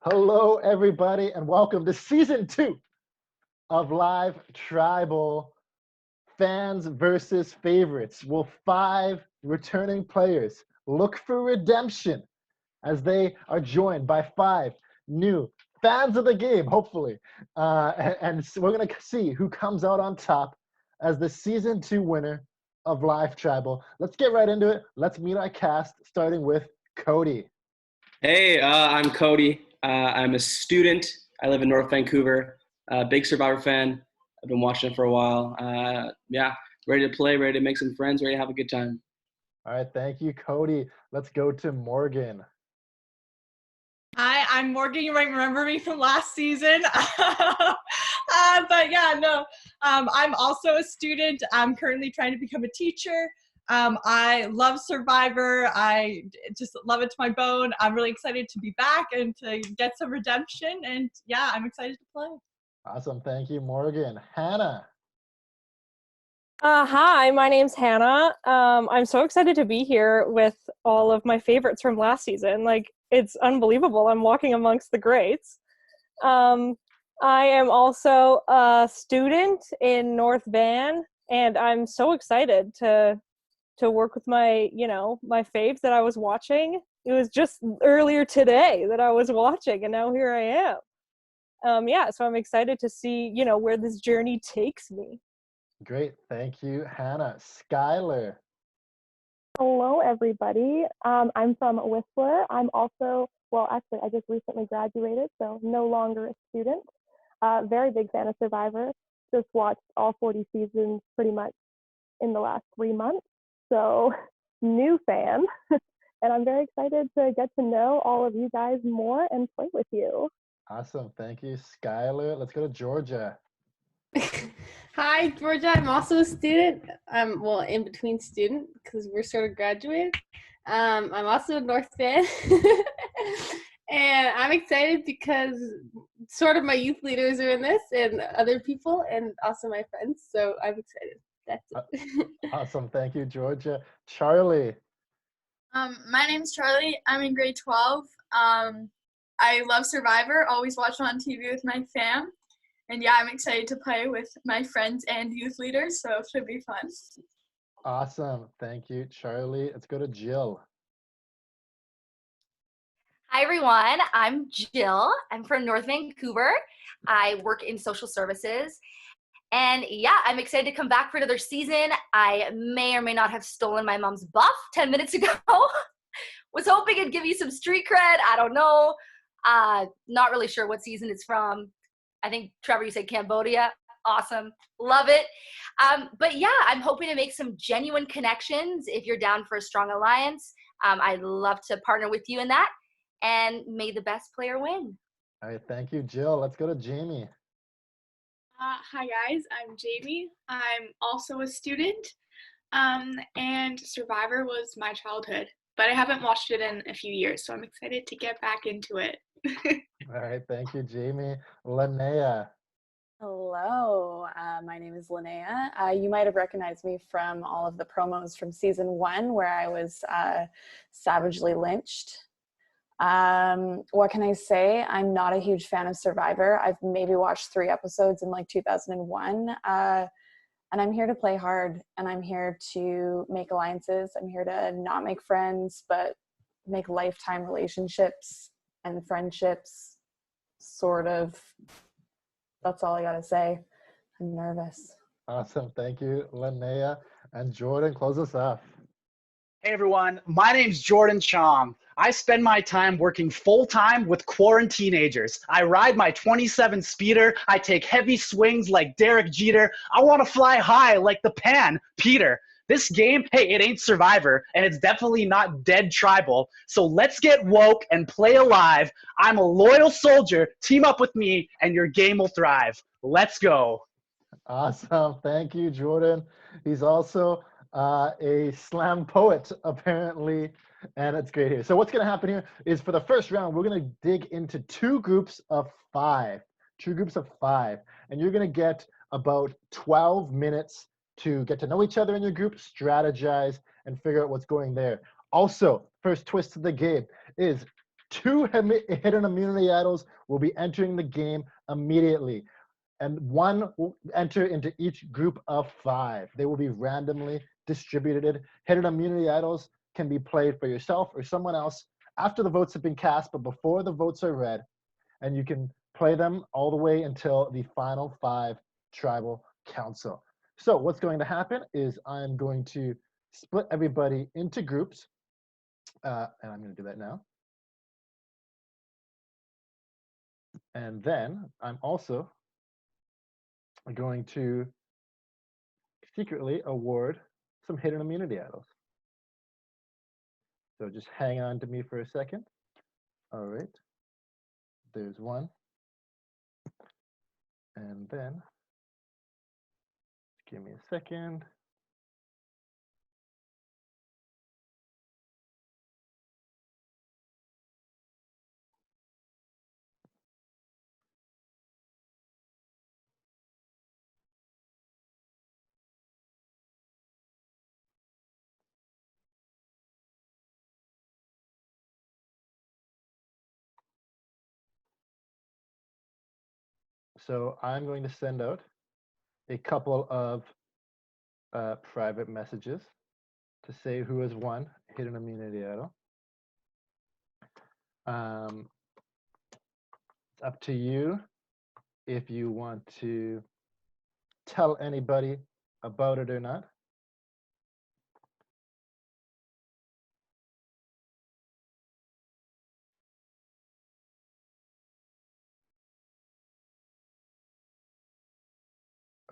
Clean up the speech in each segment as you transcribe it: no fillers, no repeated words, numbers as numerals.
Hello, everybody, and welcome to season 2 of Live Tribal Fans versus Favorites. Will 5 returning players look for redemption as they are joined by 5 new fans of the game, hopefully. And so we're going to see who comes out on top as the season 2 winner of Live Tribal. Let's get right into it. Let's meet our cast, starting with Cody. Hey, I'm Cody. I'm a student. I live in North Vancouver. Big Survivor fan. I've been watching it for a while. Ready to play, ready to make some friends, ready to have a good time. All right, thank you, Cody. Let's go to Morghan. Hi, I'm Morghan. You might remember me from last season. I'm also a student. I'm currently trying to become a teacher. I love Survivor. I just love it to my bone. I'm really excited to be back and to get some redemption. And yeah, I'm excited to play. Awesome. Thank you, Morghan. Hannah. Hi, my name's Hannah. I'm so excited to be here with all of my favorites from last season. It's unbelievable. I'm walking amongst the greats. I am also a student in North Van, and I'm so excited to work with my faves that I was watching. It was just earlier today that I was watching, and now here I am. So I'm excited to see, where this journey takes me. Great. Thank you, Hannah. Skylar. Hello, everybody. I'm from Whistler. I'm also, I just recently graduated, so no longer a student. Very big fan of Survivor. Just watched all 40 seasons pretty much in the last 3 months. So new fan. And I'm very excited to get to know all of you guys more and play with you. Awesome. Thank you, Skylar. Let's go to Georgia. Hi, Georgia. I'm also a student. I'm in between student because we're sort of graduated. I'm also a North fan. And I'm excited because sort of my youth leaders are in this and other people and also my friends. So I'm excited. That's it. Awesome. Thank you, Georgia. Charlie. My name's Charlie. I'm in grade 12. I love Survivor, always watch it on TV with my fam. And yeah, I'm excited to play with my friends and youth leaders, so it should be fun. Awesome. Thank you, Charlie. Let's go to Gill. Hi, everyone. I'm Gill. I'm from North Vancouver. I work in social services. And yeah, I'm excited to come back for another season. I may or may not have stolen my mom's buff 10 minutes ago. Was hoping it'd give you some street cred. I don't know. Not really sure what season it's from. I think, Trevor, you said Cambodia. Awesome. Love it. But yeah, I'm hoping to make some genuine connections if you're down for a strong alliance. I'd love to partner with you in that. And may the best player win. All right. Thank you, Jill. Let's go to Jaimie. Hi, guys. I'm Jaimie. I'm also a student. And Survivor was my childhood. But I haven't watched it in a few years, so I'm excited to get back into it. All right, thank you, Jaimie. Linea. Hello, my name is Linea. You might have recognized me from all of the promos from season 1 where I was savagely lynched. What can I say? I'm not a huge fan of Survivor. I've maybe watched 3 episodes in 2001. And I'm here to play hard, and I'm here to make alliances. I'm here to not make friends, but make lifetime relationships and friendships, sort of. That's all I gotta say. I'm nervous. Awesome, thank you, Linea. And Jordan, close us off. Hey everyone, my name's Jordan Chong. I spend my time working full-time with quarantine teenagers. I ride my 27 speeder. I take heavy swings like Derek Jeter. I want to fly high like the Pan, Peter. This game, hey, it ain't Survivor, and it's definitely not Dead Tribal. So let's get woke and play alive. I'm a loyal soldier. Team up with me, and your game will thrive. Let's go. Awesome, thank you, Jordan. He's also a slam poet, apparently, and it's great here. So what's going to happen here is for the first round, we're going to dig into 2 groups of 5. 2 groups of 5. And you're going to get about 12 minutes to get to know each other in your group, strategize, and figure out what's going there. Also, first twist of the game is 2 hidden immunity idols will be entering the game immediately, and 1 will enter into each group of 5. They will be randomly distributed. Hidden immunity idols can be played for yourself or someone else after the votes have been cast, but before the votes are read, and you can play them all the way until the final 5 tribal council. So what's going to happen is I'm going to split everybody into groups, and I'm going to do that now. And then I'm also going to secretly award some hidden immunity idols. So just hang on to me for a second. All right, there's one. And then, give me a second. So I'm going to send out a couple of private messages to say who has won hidden immunity idol. It's up to you if you want to tell anybody about it or not.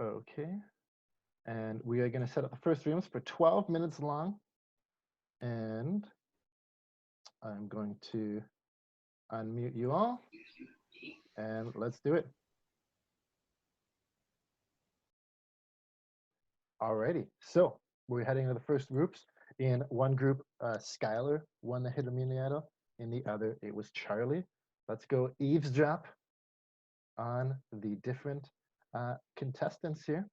Okay, and we are going to set up the first rooms for 12 minutes long, and I'm going to unmute you all, and let's do it. Alrighty, so we're heading to the first groups. In one group, Skylar won the hidden immunity idol. In the other, it was Charlie. Let's go eavesdrop on the different contestants here.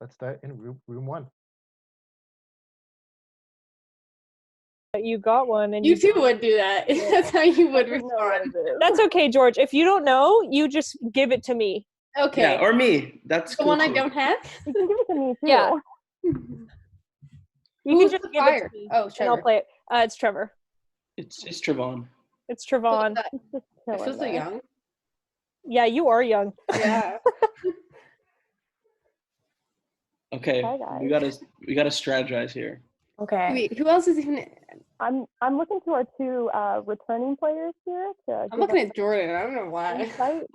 Let's start in room 1. You got one, and You too would do that. That's how you would respond. That's okay, George. If you don't know, you just give it to me. Okay. Yeah, or me. That's the cool one I too. don't have. You can give it to me too. Yeah. You can just give it fire? to me, Oh, and Trevor. I'll play it. It's Trevor. It's Trevon. It's Trevon. I feel so young. Yeah, you are young. Yeah. Okay, Hi, guys. we gotta strategize here. Okay. Wait, who else is even? I'm looking to our 2 returning players here. I'm looking at Jordan. I don't know why. Insight.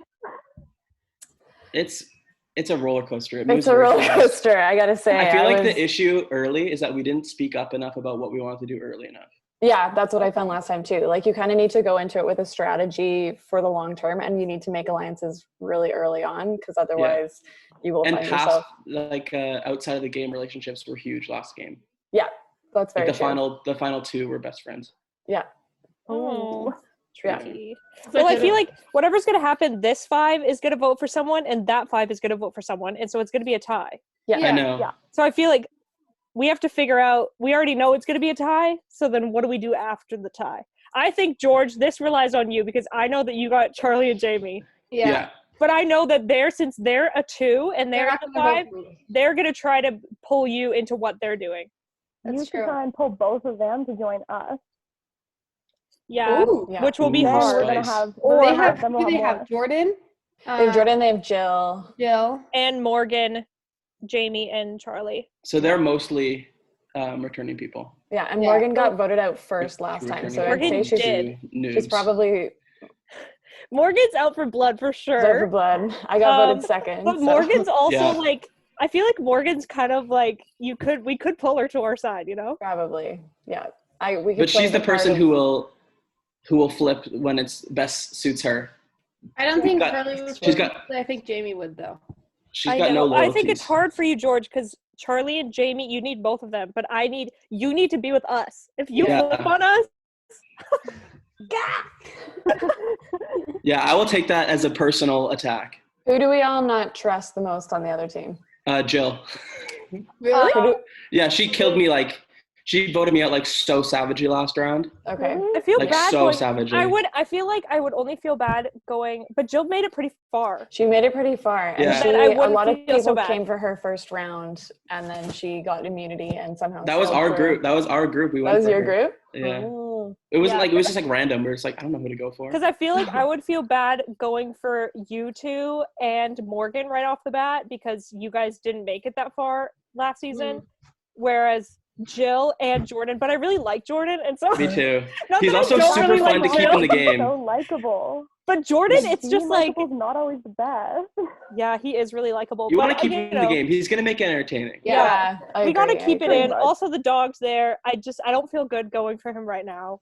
It's a roller coaster. It's a roller coaster, I gotta say. I feel like the issue early is that we didn't speak up enough about what we wanted to do early enough. Yeah, that's what I found last time too. Like you kind of need to go into it with a strategy for the long term, and you need to make alliances really early on, because otherwise you will And find past, yourself. like outside of the game, relationships were huge last game. Yeah, that's very Like true. the final 2 were best friends. Yeah. Oh, Yeah. tricky. Well, I feel like whatever's going to happen, this 5 is going to vote for someone, and that 5 is going to vote for someone, and so it's going to be a tie. Yeah. I know. Yeah. So I feel like we have to figure out, we already know it's going to be a tie, so then what do we do after the tie? I think, George, this relies on you, because I know that you got Charlie and Jaimie. Yeah. But I know that since they're a 2 and they're not a gonna 5, vote for me. they're going to try to pull you into what they're doing. You That's can true. try and pull both of them to join us. Yeah, Ooh. Yeah. which will be Ooh, Then we're hard. gonna Nice. have. Well, they have. then Who we'll do they more. have? Jordan. They have Jordan, they have Jill. Gill. And Morghan, Jaimie, and Charlie. So they're mostly returning people. Yeah, and Yeah. Morgan got voted out first last time, so I'd Morgan say did. she's probably Morgan's out for blood for sure. out for blood. I got voted second. But so. Morgan's also Yeah. like, I feel like Morgan's kind of like, we could pull her to our side, you know? Probably, yeah. We could But play she's the card person of- who will flip when it's best suits her. I don't think got- Charlie would. she's got- I think Jaimie would though. She's I got no know. loyalties. I think it's hard for you, George, because Charlie and Jaimie, you need both of them, but you need to be with us. If you Yeah. flip on us, Yeah, I will take that as a personal attack. Who do we all not trust the most on the other team? Jill. Really? Who do- Yeah, she killed me like She voted me out like so savagely last round. Okay. I feel Like bad so going. savagely. I feel like I would only feel bad going, but Jill made it pretty far. She made it pretty far. And Yeah. Then I a wouldn't lot of feel people so bad. came for her first round, and then she got immunity and somehow That was sailed our through. group. That was our group. We That went was for your her. group? Yeah. Oh. It wasn't Yeah. like, it was just like random. We're just like, I don't know who to go for. Because I feel like I would feel bad going for you two and Morgan right off the bat because you guys didn't make it that far last season, whereas Jill and Jordan, but I really like Jordan, and so Me too. not He's that I also don't super really fun like to keep Jill, in the game. So likable. but Jordan, it's Being just like, likable is not always the best. yeah, he is really likable. You but, want to keep him in the game. He's going to make it entertaining. Yeah, I we gotta agree, I keep it agree. in. Also, the dog's there. I don't feel good going for him right now.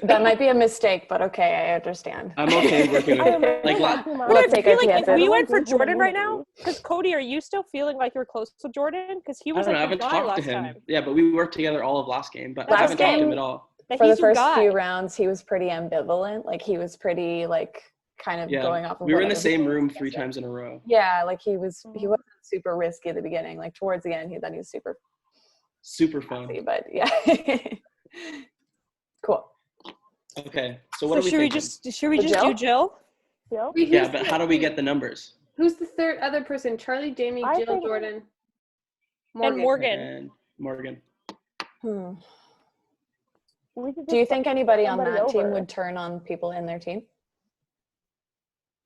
That might be a mistake, but okay, I understand. I'm okay working with it. Like, Let's take our like if chances. we went for Jordan right now, because Cody, are you still feeling like you're close to Jordan? Because he I was don't know. I like haven't your guy talked to last him. time. Yeah, but we worked together all of last game, but I Last haven't talked to him game, at all. That For the he's your first guy. few rounds, he was pretty ambivalent. Like he was pretty like kind of Yeah. going off of We were what in the other same people room were 3 saying. times in a row. Yeah, like he wasn't super risky at the beginning. Like towards the end, he was super Super fun. risky, but yeah. Cool. Okay, so what are we should we thinking? just do Jill? Yeah, but how do we get the numbers? Who's the third other person? Charlie, Jaimie, I Jill, think- Jordan. And Morgan. And Morgan. Hmm. We could Do you just think put anybody on somebody that team over. would turn on people in their team?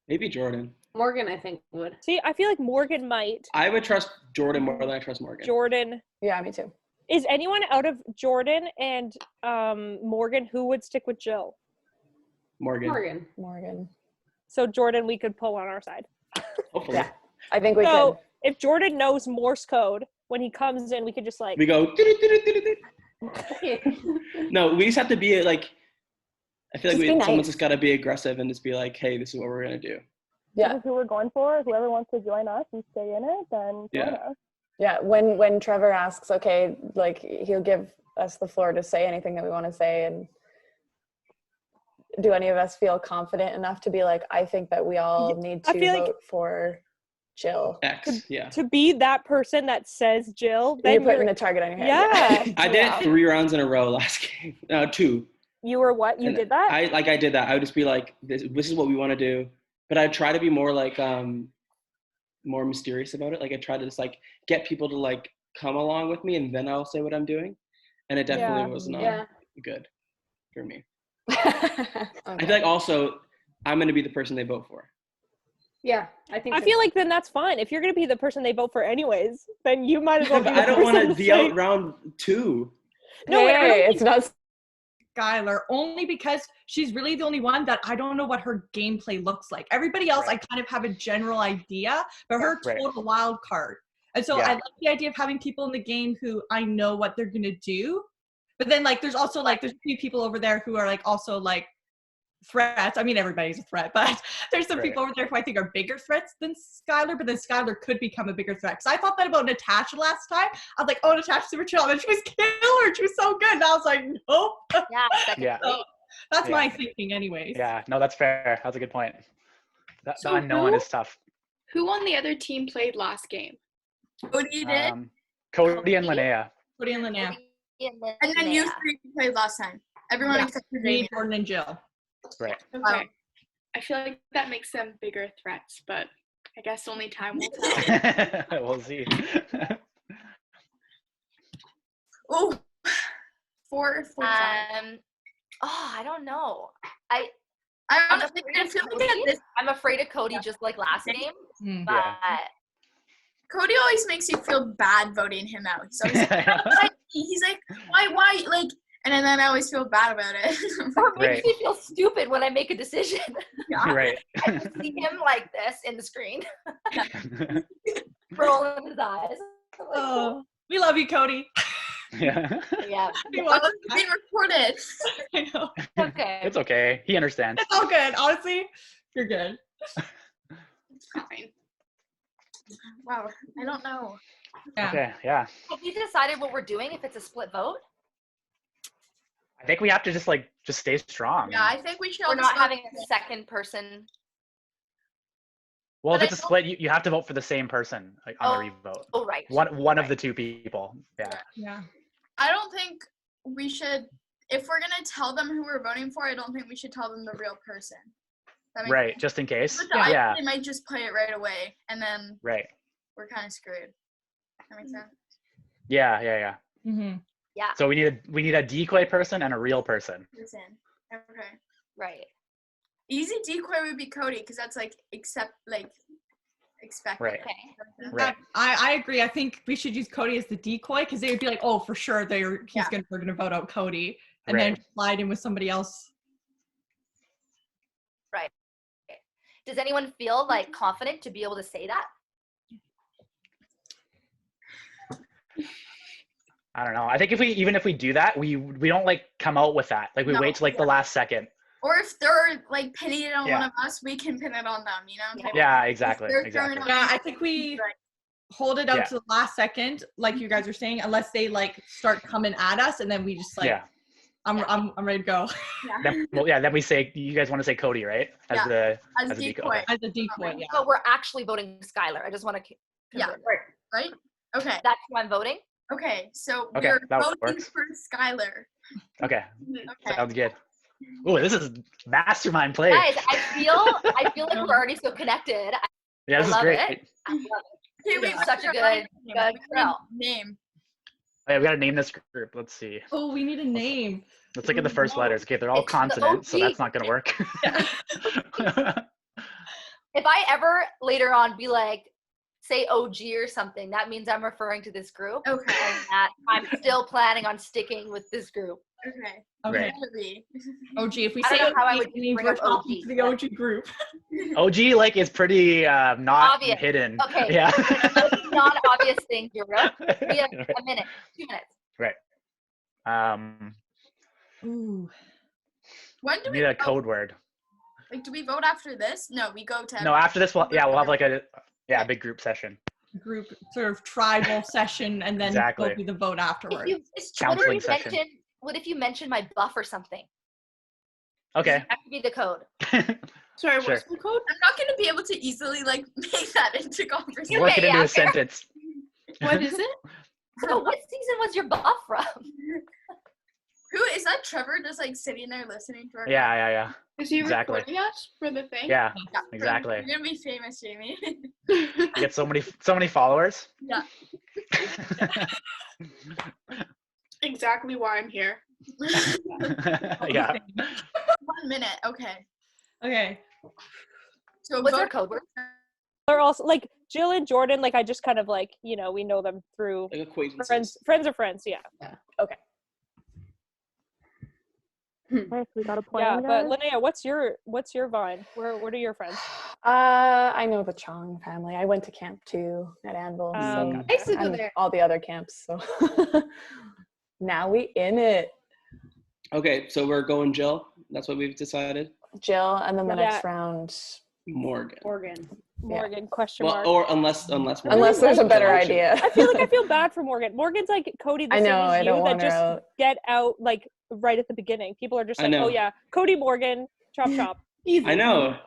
Maybe Jordan. Morgan, I think, would. See, I feel like Morgan might. I would trust Jordan more than I trust Morgan. Jordan. Yeah, me too. Is anyone out of Jordan and Morgan who would stick with Jill? Morgan. Morgan. So Jordan, we could pull on our side. Hopefully. Yeah, I think we So could. if Jordan knows Morse code when he comes in, we could just like We go. No, we just have to be like. I feel like Just be someone's nice. just got to be aggressive and just be like, "Hey, this is what we're gonna do." Yeah. This is who we're going for. Whoever wants to join us and stay in it, then join Yeah. us. Yeah, when Trevor asks, okay, like he'll give us the floor to say anything that we want to say, and do any of us feel confident enough to be like, I think that we all need I to feel like- vote for Jill? X. Yeah. to be that person that says Jill. Then You're putting the target on your head. Yeah. I did it 3 rounds in a row last game. 2. You were what? You And did that? I did that. I would just be like, this is what we want to do. But I try to be more like more mysterious about it. Like I try to just like get people to like come along with me, and then I'll say what I'm doing. And it definitely was not good for me. I feel like also I'm going to be the person they vote for. Yeah, I think. I feel like then that's fine. If you're going to be the person they vote for anyways, then you might as well But be the I don't want person to be say- out round 2. No, hey, it's not. Skylar, only because she's really the only one that I don't know what her gameplay looks like. Everybody else, I kind of have a general idea, but her total wild card. And so I like the idea of having people in the game who I know what they're gonna do. But then like there's also like there's a few people over there who are like also like threats. I mean everybody's a threat, but there's some people over there who I think are bigger threats than Skylar, but then Skylar could become a bigger threat. Because I thought that about Natasha last time. I was like, oh, Natasha's super chill, and she was killer. She was so good. And I was like, nope. Yeah. So that's my thinking anyways. Yeah, no, that's fair. That's a good point. The So unknown who- is tough. Who on the other team played last game? Cody did. Cody and Linnea. Cody and Linea. And then you 3 played last time. Everyone except for me, Jaimie. Jordan, and Jill. Right. Okay. I feel like that makes them bigger threats, but I guess only time will tell. We'll see. Oh, 4. I don't know. I'm afraid I of feel like Cody. at this, I'm afraid of Cody just like last game. But Cody always makes you feel bad voting him out. So he's like, why, like, and then I always feel bad about it. or it makes me feel stupid when I make a decision. Right. I just see him like this in the screen, rolling his eyes. Like, Oh, we love you, Cody. Yeah. Yeah. Oh, it's being recorded. I know. Okay. It's okay. He understands. It's all good. Honestly, you're good. It's fine. Wow, I don't know. Yeah. Okay, yeah. Have we decided what we're doing if it's a split vote? I think we have to just stay strong. Yeah, I think we should all We're not just having a second person. Well, if But it's a split, you have to vote for the same person, like on the revote. Oh, right. One of the 2 people. Yeah. Yeah. I don't think we should, if we're gonna tell them who we're voting for, I don't think we should tell them the real person. That makes Right, sense. just in case. With the ice, Yeah. they might just play it right away, and then Right. we're kind of screwed. That makes sense. Yeah. Mm-hmm. Yeah. So we need a decoy person and a real person. Listen. Okay. Right. Easy decoy would be Cody, because that's like expected. Right. Okay. Right. I agree. I think we should use Cody as the decoy because they would be like, oh, for sure, they're gonna vote out Cody, and then slide in with somebody else. Right. Does anyone feel like confident to be able to say that? I don't know. I think if we do that, we don't like come out with that. Like we wait till like the last second. Or if they're like pinning it on one of us, we can pin it on them, you know? Yeah, exactly. Yeah, I think we hold it out to the last second, like you guys are saying, unless they like start coming at us, and then we just like, I'm ready to go. Then we say, you guys want to say Cody, right? As a decoy. As a decoy, yeah. But we're actually voting Skylar. I just want to confirm. Right? Okay. That's who I'm voting? Okay, so Okay, we're that voting works. for Skylar. Okay. Sounds good. Ooh, this is mastermind play. Guys, I feel like we're already so connected. Yeah, this is great. I love it. Okay, It's such a good show. Name. Oh, yeah, we gotta name this group. Let's see. Oh, we need a name. Let's look at the first letters. Okay, they're all It's the consonants, so OG. that's not gonna work. If I ever later on be like, say OG or something, that means I'm referring to this group. Okay. And that I'm still planning on sticking with this group. Okay. Okay. Right. OG. If we I say don't know how I OG, would it means bring we're up talking OG, to the OG group. OG like is pretty not Obvious. hidden. Okay. Yeah. Non-obvious thing, Europe. We have a minute, 2 minutes. Right. Ooh. When do We we need a vote? code word. Like, do we vote after this? No, we go to. No, after this, we'll have like a big group session. Group sort of tribal session, and then Exactly. will be the vote afterwards. Counseling session. What if you mention my buff or something? Okay. That could be the code. Sorry, Sure. what's the code? I'm not going to be able to easily like make that into conversation. Work it into yeah, a sentence. What is it? So what season was your buff from? Who is that? Trevor just like sitting there listening to our. Yeah. Is he Exactly. recording us for the thing? Yeah, Yeah, exactly. You're gonna be famous, Jaimie. You get so many followers. Yeah. Exactly why I'm here. Yeah. 1 minute. Okay. Okay. So What's vote- our code word? They're also like Gill and Jordan. Like I just kind of like we know them through Like acquaintances. friends of friends. Yeah. Okay. Okay, so we got a plan, Yeah, but guys? Linea, what's your vine? What are your friends? I know the Chong family. I went to camp too at Anvil. So Okay. I used to go and there. all the other camps. So now we in it. Okay, so we're going Jill. That's what we've decided. Jill, and then the Yeah. next round. Morgan. Morgan? Question Well, mark. or unless Morgan Unless there's a better Election. idea. I feel bad for Morgan. Morgan's like Cody, the I same know, as I you, don't that want her just out. get out like right at the beginning. People are just I like, know. oh yeah, Cody Morgan, chop chop. I know.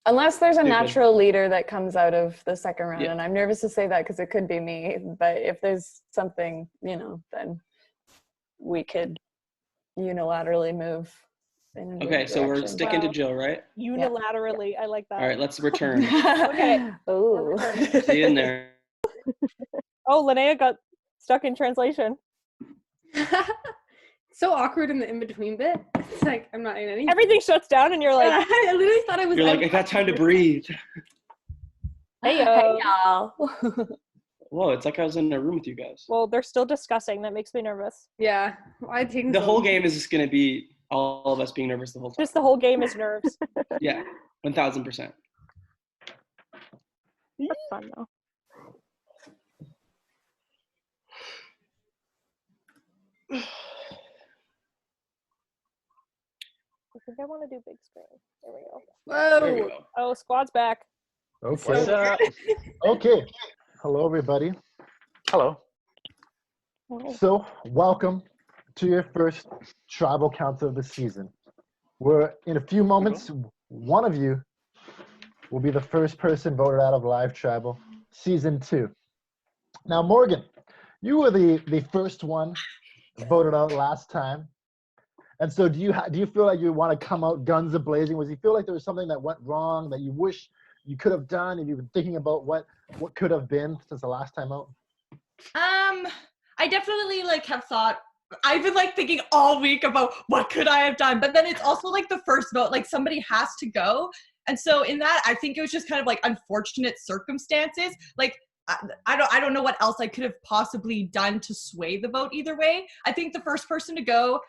Unless there's a Stupid. natural leader that comes out of the second round, Yeah. and I'm nervous to say that because it could be me. But if there's something, then we could unilaterally move. In a Okay, different so we're direction. sticking to Jill, right? Unilaterally, I like that. All right, let's return. Okay. Ooh. See you in there. Oh, Linea got stuck in translation. So awkward in the in-between bit. It's like, I'm not in anything. Everything shuts down, and you're like, I literally thought I was You're like, I got time to breathe. hey Hey yo. y'all. Whoa, it's like I was in a room with you guys. Well, they're still discussing. That makes me nervous. Yeah. I think The whole game is just going to be all of us being nervous the whole time. Just the whole game is nerves. Yeah, 1,000%. That's fun though. I think I want to do big screen. There we go. There we Whoa. go. Oh, squad's back. What's Okay. up? Okay. Hello, everybody. Hello. So, welcome to your first tribal council of the season. Where in a few moments, one of you will be the first person voted out of Live Tribal Season 2. Now, Morgan, you were the first one voted out last time. And so do you feel like you want to come out guns a-blazing? Was you feel like there was something that went wrong that you wish you could have done, and you've been thinking about what could have been since the last time out? I definitely like have thought. I've been like thinking all week about what could I have done, but then it's also like the first vote, like somebody has to go. And so in that, I think it was just kind of like unfortunate circumstances. Like I don't know what else I could have possibly done to sway the vote either way. I think the first person to go,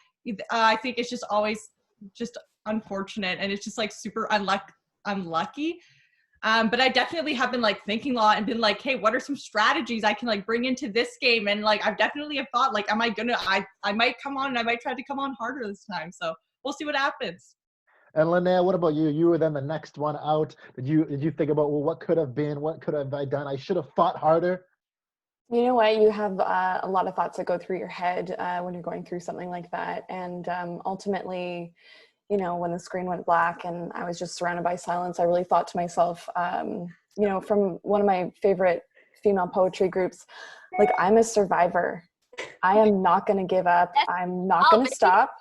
I think it's just always just unfortunate, and it's just like super unlucky. But I definitely have been like thinking a lot and been like, hey, what are some strategies I can like bring into this game? And like, I've definitely have thought like, I might come on and I might try to come on harder this time. So we'll see what happens. And Linea, what about you? You were then the next one out. Did you think about, well, what could have been? What could have I done? I should have fought harder. You know what? You have a lot of thoughts that go through your head when you're going through something like that. And ultimately, you know, when the screen went black and I was just surrounded by silence, I really thought to myself, you know, from one of my favorite female poetry groups, like, I'm a survivor. I am not going to give up. I'm not going to stop.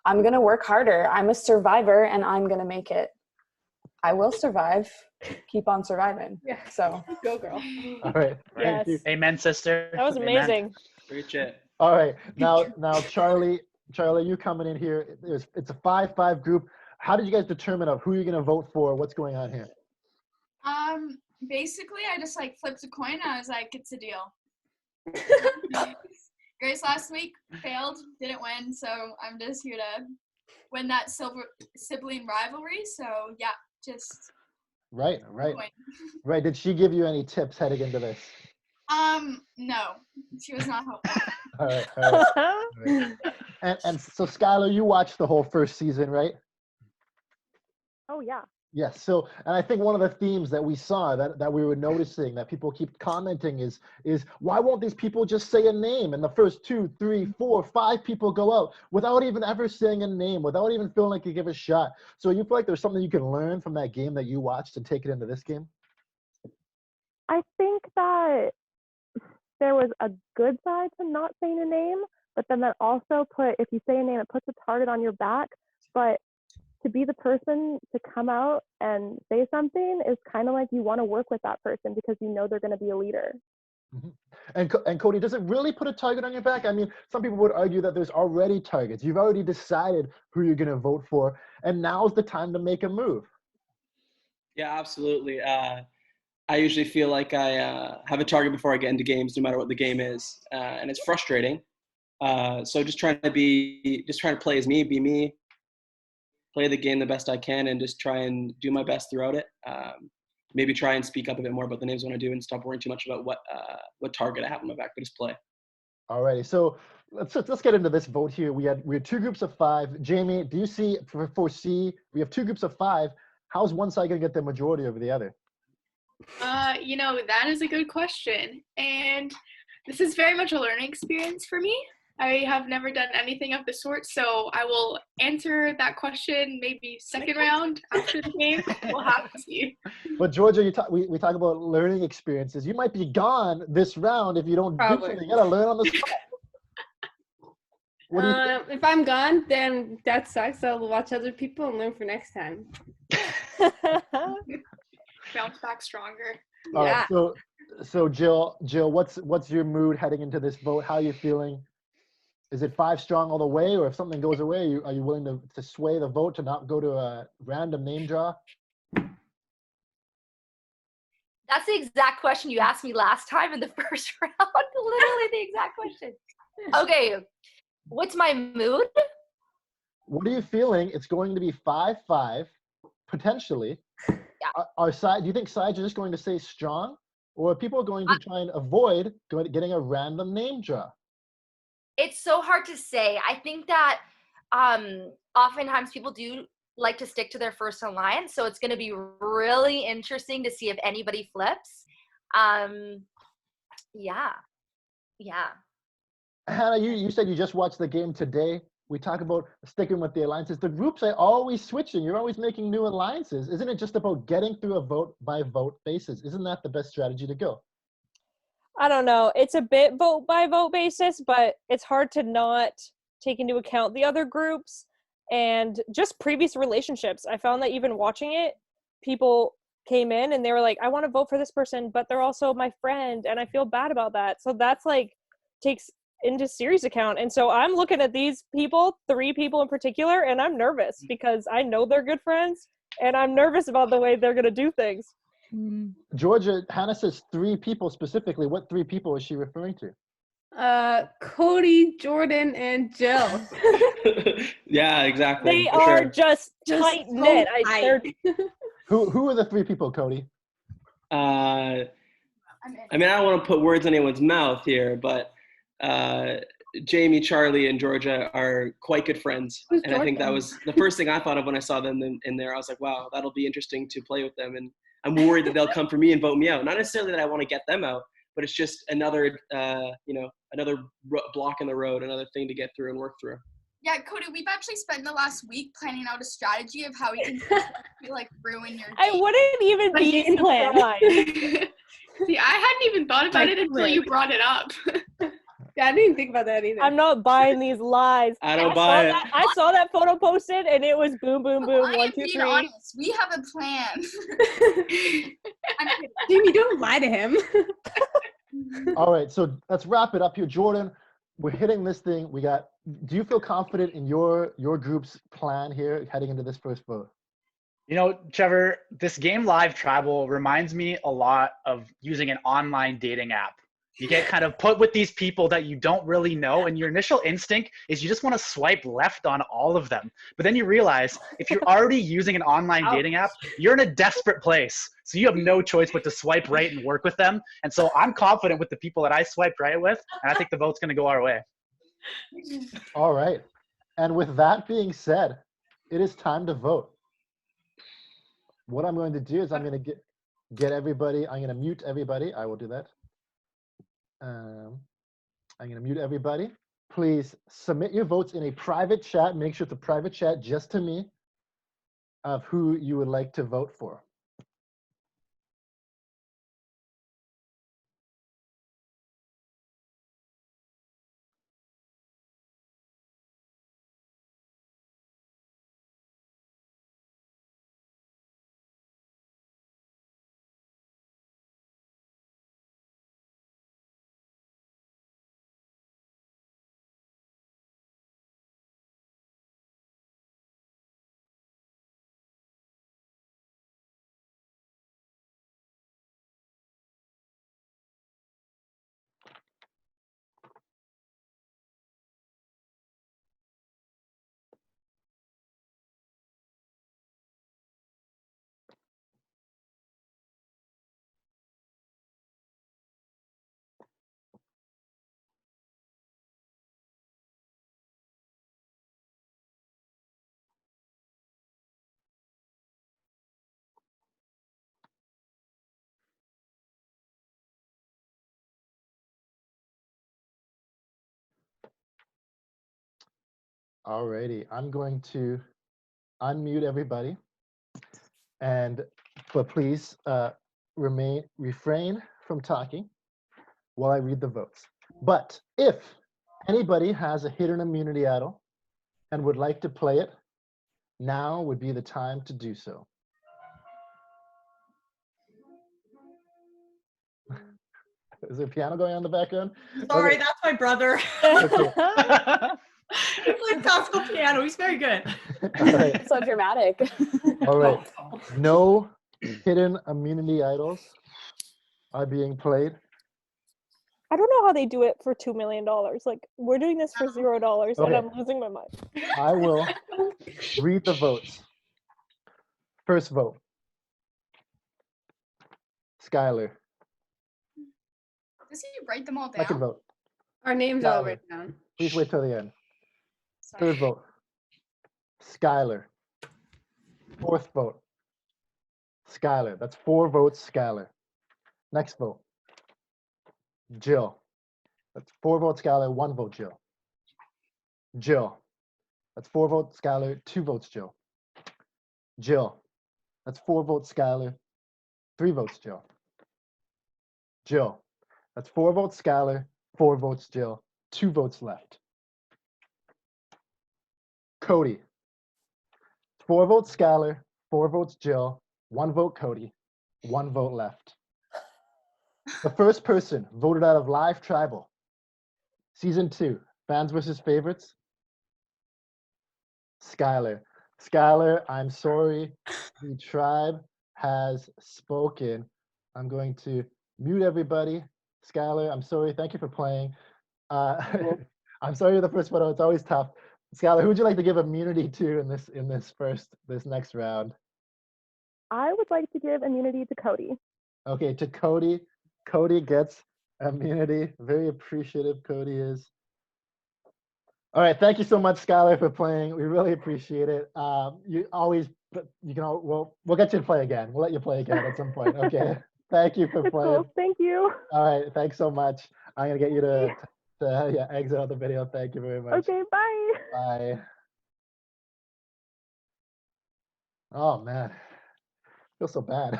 I'm going to work harder. I'm a survivor and I'm going to make it. I will survive. Keep on surviving. Yeah. So Go, girl. All right. Yes. Thank you. Amen, sister. That was Amen. amazing. Preach it. All right. Now, Charlie, you coming in here. It's a 5-5 group. How did you guys determine of who you're going to vote for? What's going on here? Basically, I just like flipped a coin. I was like, it's a deal. Grace last week failed, didn't win, so I'm just here to win that sibling rivalry. So yeah, just Right. coin. Right. Did she give you any tips heading into this? No, she was not helpful. All right. And so Skylar, you watched the whole first season, right? Oh yeah. Yes. So, and I think one of the themes that we saw that we were noticing that people keep commenting is why won't these people just say a name? And the first 2, 3, 4, 5 people go out without even ever saying a name, without even feeling like you give a shot. So you feel like there's something you can learn from that game that you watched and take it into this game? I think that there was a good side to not saying a name, but then that also if you say a name, it puts a target on your back. But to be the person to come out and say something is kind of like you want to work with that person because you know they're going to be a leader. Mm-hmm. And Cody, does it really put a target on your back? I mean, some people would argue that there's already targets. You've already decided who you're going to vote for, and now's the time to make a move. Yeah, absolutely. I usually feel like I have a target before I get into games, no matter what the game is, and it's frustrating. So just trying to play as me, be me, play the game the best I can, and just try and do my best throughout it. Maybe try and speak up a bit more about the names when I do, and stop worrying too much about what target I have on my back, but just play. Alrighty, so let's get into this vote here. We had 2 groups of 5. Jaimie, do you foresee we have 2 groups of 5? How's one side gonna get the majority over the other? You know, that is a good question. And this is very much a learning experience for me. I have never done anything of the sort, so I will answer that question maybe second round after the game. We'll have to see. But Georgia, we talk about learning experiences. You might be gone this round if you don't do something. You gotta learn on the spot. What do you think? If I'm gone, then that sucks. I'll watch other people and learn for next time. Bounce back stronger. All Yeah. right, so Jill, what's your mood heading into this vote? How are you feeling? Is it 5 strong all the way, or if something goes away, are you willing to sway the vote to not go to a random name draw? That's the exact question you asked me last time in the first round. Literally the exact question. Okay, what's my mood? What are you feeling? It's going to be 5-5, potentially. Yeah. Our side, do you think sides are just going to say strong, or are people going to try and avoid getting a random name draw? It's so hard to say. I think that oftentimes people do like to stick to their first alliance, so it's going to be really interesting to see if anybody flips. Yeah. Hannah, you said you just watched the game today. We talk about sticking with the alliances. The groups are always switching. You're always making new alliances. Isn't it just about getting through a vote by vote basis? Isn't that the best strategy to go? I don't know. It's a bit vote by vote basis, but it's hard to not take into account the other groups and just previous relationships. I found that even watching it, people came in and they were like, I want to vote for this person, but they're also my friend and I feel bad about that. So that's like takes into serious account. And so I'm looking at these people, 3 people in particular, and I'm nervous because I know they're good friends and I'm nervous about the way they're going to do things. Georgia, Hannah says 3 people specifically. What 3 people is she referring to? Cody, Jordan, and Gill. Yeah, exactly. They for are sure. just tight knit. Who are the 3 people, Cody? I mean, I don't want to put words in anyone's mouth here, but Jaimie, Charlie, and Georgia are quite good friends. Who's and I think that Jordan? was the first thing I thought of when I saw them in there. I was like, wow, that'll be interesting to play with them. And I'm worried that they'll come for me and vote me out. Not necessarily that I want to get them out, but it's just another, another block in the road, another thing to get through and work through. Yeah, Cody, we've actually spent the last week planning out a strategy of how we can like ruin your I day. wouldn't even A be game plan. surprised. See, I hadn't even thought about it until you brought it up. Yeah, I didn't even think about that either. I'm not buying these lies. I don't buy it. I saw that photo posted and it was boom, boom, boom, I 1, am 2, being 3. honest. We have a plan. I'm kidding. Jaimie, don't lie to him. All right, so let's wrap it up here. Jordan, we're hitting this thing. Do you feel confident in your group's plan here heading into this first vote? You know, Trevor, this game Live Tribal reminds me a lot of using an online dating app. You get kind of put with these people that you don't really know, and your initial instinct is you just want to swipe left on all of them. But then you realize if you're already using an online dating app, you're in a desperate place. So you have no choice but to swipe right and work with them. And so I'm confident with the people that I swiped right with, and I think the vote's going to go our way. All right. And with that being said, it is time to vote. What I'm going to do is I'm going to get everybody, I'm going to mute everybody. I will do that. I'm going to mute everybody. Please submit your votes in a private chat. Make sure it's a private chat just to me of who you would like to vote for. Alrighty, I'm going to unmute everybody, but please refrain from talking while I read the votes. But if anybody has a hidden immunity idol and would like to play it, now would be the time to do so. Is there a piano going on in the background? Sorry, Okay. that's my brother. Okay. He plays classical piano. He's very good. All right. So dramatic. All right. No hidden immunity idols are being played. I don't know how they do it for $2 million. Like, we're doing this for $0 and Okay. I'm losing my mind. I will read the votes. First vote. Skylar. Does he write them all down? Second vote. Our names are all Skylar. written down. Please wait till the end. Sorry. Third vote. Skylar. Fourth vote. Skylar. That's 4 votes, Skylar. Next vote. Gill. That's 4 votes, Skylar, 1 vote, Gill. Gill. That's 4 votes, Skylar, 2 votes, Gill. Gill. That's 4 votes, Skylar, 3 votes, Gill. Gill. That's 4 votes Skylar, 4 votes Gill, 2 votes left. Cody. 4 votes Skylar, 4 votes Gill, 1 vote Cody, 1 vote left. The first person voted out of Live Tribal, Season 2, Fans versus Favorites, Skylar. Skylar, I'm sorry. The tribe has spoken. I'm going to mute everybody. Skylar, I'm sorry. Thank you for playing. I'm sorry you're the first photo. It's always tough. Skylar, who would you like to give immunity to in this next round? I would like to give immunity to Cody. Okay, to Cody. Cody gets immunity. Very appreciative Cody is. All right, thank you so much, Skylar, for playing. We really appreciate it. We'll get you to play again. We'll let you play again at some point. Okay. Thank you for That's playing. cool. Thank you. All right, thanks so much. I'm gonna get you to exit out the video. Thank you very much. Okay, bye. Bye. Oh man, I feel so bad.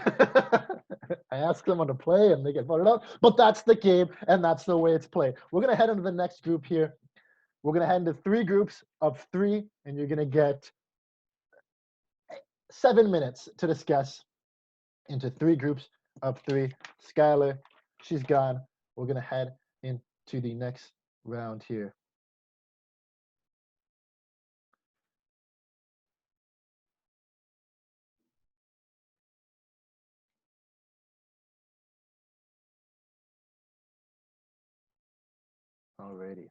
I ask someone to play and they get voted out, but that's the game and that's the way it's played. We're gonna head into the next group here. We're gonna head into 3 groups of 3, and you're gonna get 7 minutes to discuss into 3 groups of 3. Skylar, she's gone. We're gonna head into the next round here. Alrighty.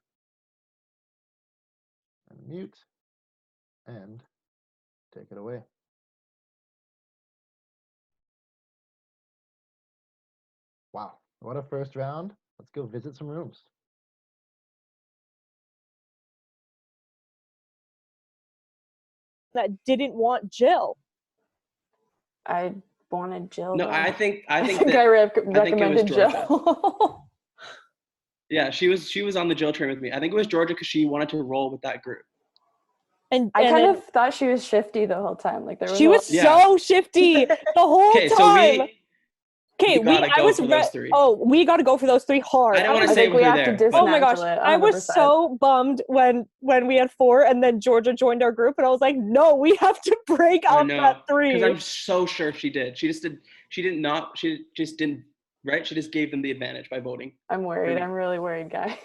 Unmute and take it away. Wow, what a first round. Let's go visit some rooms. That didn't want Gill. I wanted Jill. No, though. I think I recommended recommended Georgia. Jill. Yeah, she was on the Jill train with me. I think it was Georgia because she wanted to roll with that group. And I and kind then of thought she was shifty the whole time. Like there was she was Yeah. so shifty the whole Okay, time. so we Okay, gotta I go was for those 3. we got to go for those 3 hard. I don't want I to say think we who have to there. dismantle Oh my gosh, it. I was 100%. so bummed when we had 4 and then Georgia joined our group and I was like, no, we have to break I up know, that 3. because I'm so sure she did. She just didn't, right? She just gave them the advantage by voting. I'm worried. Really? I'm really worried, guys.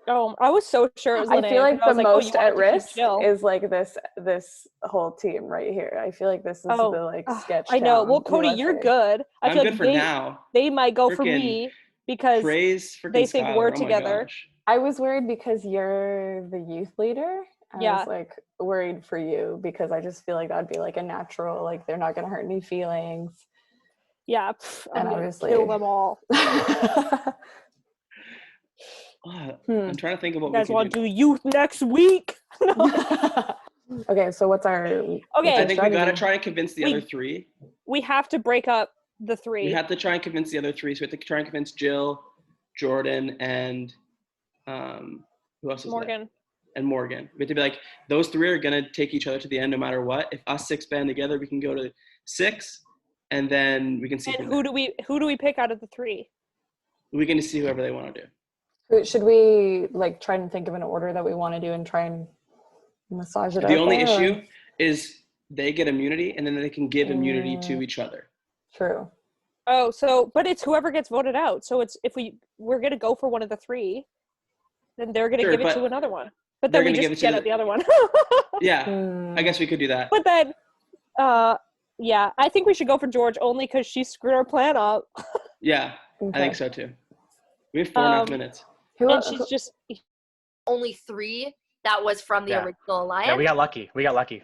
Oh, I was so sure it was I Linea, feel like and I the was like, oh, you most wanted at to keep risk Jill. is like this whole team right here. I feel like this is the like sketch. I know. town Well, Cody, you're USA. good. I I'm feel good like for now. they might go for Frickin' me because Praise freaking they think Skylar. we're Oh my together. gosh. I was worried because you're the youth leader. I Yeah. was like worried for you because I just feel like that'd be like a natural, like they're not gonna hurt any feelings. Yeah, I'm And gonna obviously kill them all. I'm trying to think of what You guys we want can to do youth next week? Okay, so what's our Okay. I think we strategy? gotta try and convince the other 3. We have to break up the 3. We have to try and convince the other 3. So we have to try and convince Jill, Jordan, and who else is Morghan. there? And Morghan. We have to be like, those 3 are gonna take each other to the end no matter what. If us 6 band together, we can go to 6, and then we can see. And who do we pick out of the 3? We can see whoever they want to do. Should we like try and think of an order that we want to do and try and massage it out? The only there, issue or? is they get immunity, and then they can give immunity to each other. True. Oh, but it's whoever gets voted out. So it's if we're gonna go for one of the 3, then they're gonna give it to another one. But then we just get at the other one. Yeah, I guess we could do that. But then, yeah, I think we should go for George only because she screwed our plan up. Yeah, Okay. I think so too. We have 4.5 minutes. And she's just only 3 that was from the original alliance. Yeah, we got lucky.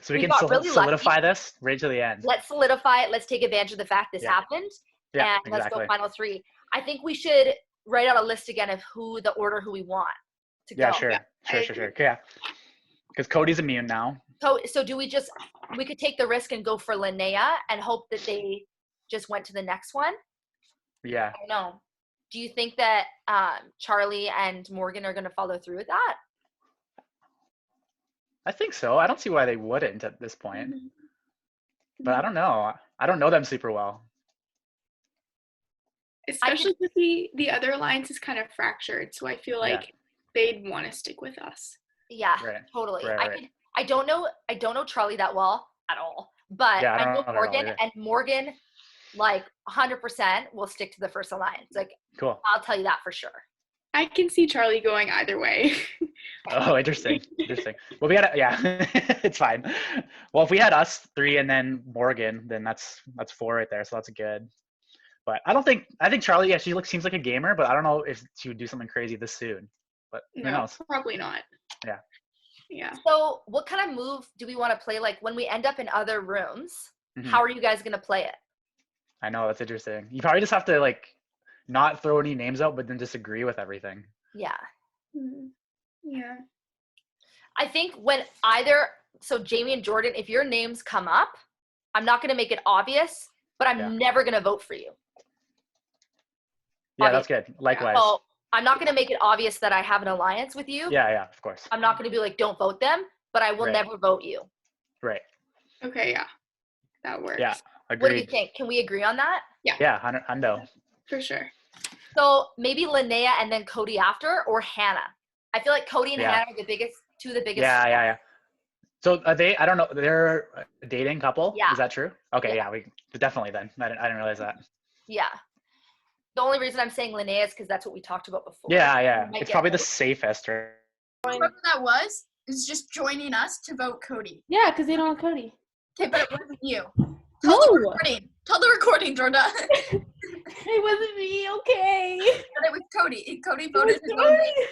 So we can got really solidify lucky. this right to the end. Let's solidify it. Let's take advantage of the fact this happened. Yeah, and let's exactly. go final 3. I think we should write out a list again of who we want to go. Yeah, sure. Yeah. Because Cody's immune now. So do we could take the risk and go for Linea and hope that they just went to the next one? Yeah. I don't know. Do you think that Charlie and Morghan are going to follow through with that? I think so. I don't see why they wouldn't at this point. Mm-hmm. But I don't know. I don't know them super well. Especially because the other alliance is kind of fractured, so I feel like they'd want to stick with us. Yeah, Right. totally. Right. I don't know Charlie that well at all, but Yeah, I I don't know know her at all Morgan, either. and Morgan, like 100% will stick to the first alliance. Like, Cool. I'll tell you that for sure. I can see Charlie going either way. Oh, interesting. Well, we had it's fine. Well, if we had us three and then Morgan, then that's 4 right there. So that's good. But I think Charlie, yeah, seems like a gamer, but I don't know if she would do something crazy this soon. But who No, knows? probably not. Yeah. Yeah. So what kind of move do we want to play? Like when we end up in other rooms, how are you guys going to play it? I know, that's interesting. You probably just have to like not throw any names out, but then just agree with everything. Yeah. Yeah. I think when so Jaimie and Jordan, if your names come up, I'm not going to make it obvious, but I'm never going to vote for you. Yeah, Obviously. that's good. Likewise. So I'm not going to make it obvious that I have an alliance with you. Yeah, of course. I'm not going to be like, don't vote them, but I will never vote you. Right. Okay, yeah. That works. Yeah, agreed. What do you think? Can we agree on that? Yeah. Yeah, hundo. For sure. So maybe Linea and then Cody after, or Hannah. I feel like Cody and Hannah are two of the biggest. Yeah. So are they? I don't know. They're a dating couple. Yeah. Is that true? Okay. Yeah. We definitely then. I didn't realize that. Yeah. The only reason I'm saying Linea is because that's what we talked about before. Yeah. It's probably the safest. Right? Whoever that was is just joining us to vote Cody. Yeah, because they don't want Cody. Okay, but it wasn't you. No. Tell the recording, Jordan. It wasn't me, okay. But it was Cody. Cody voted his own name.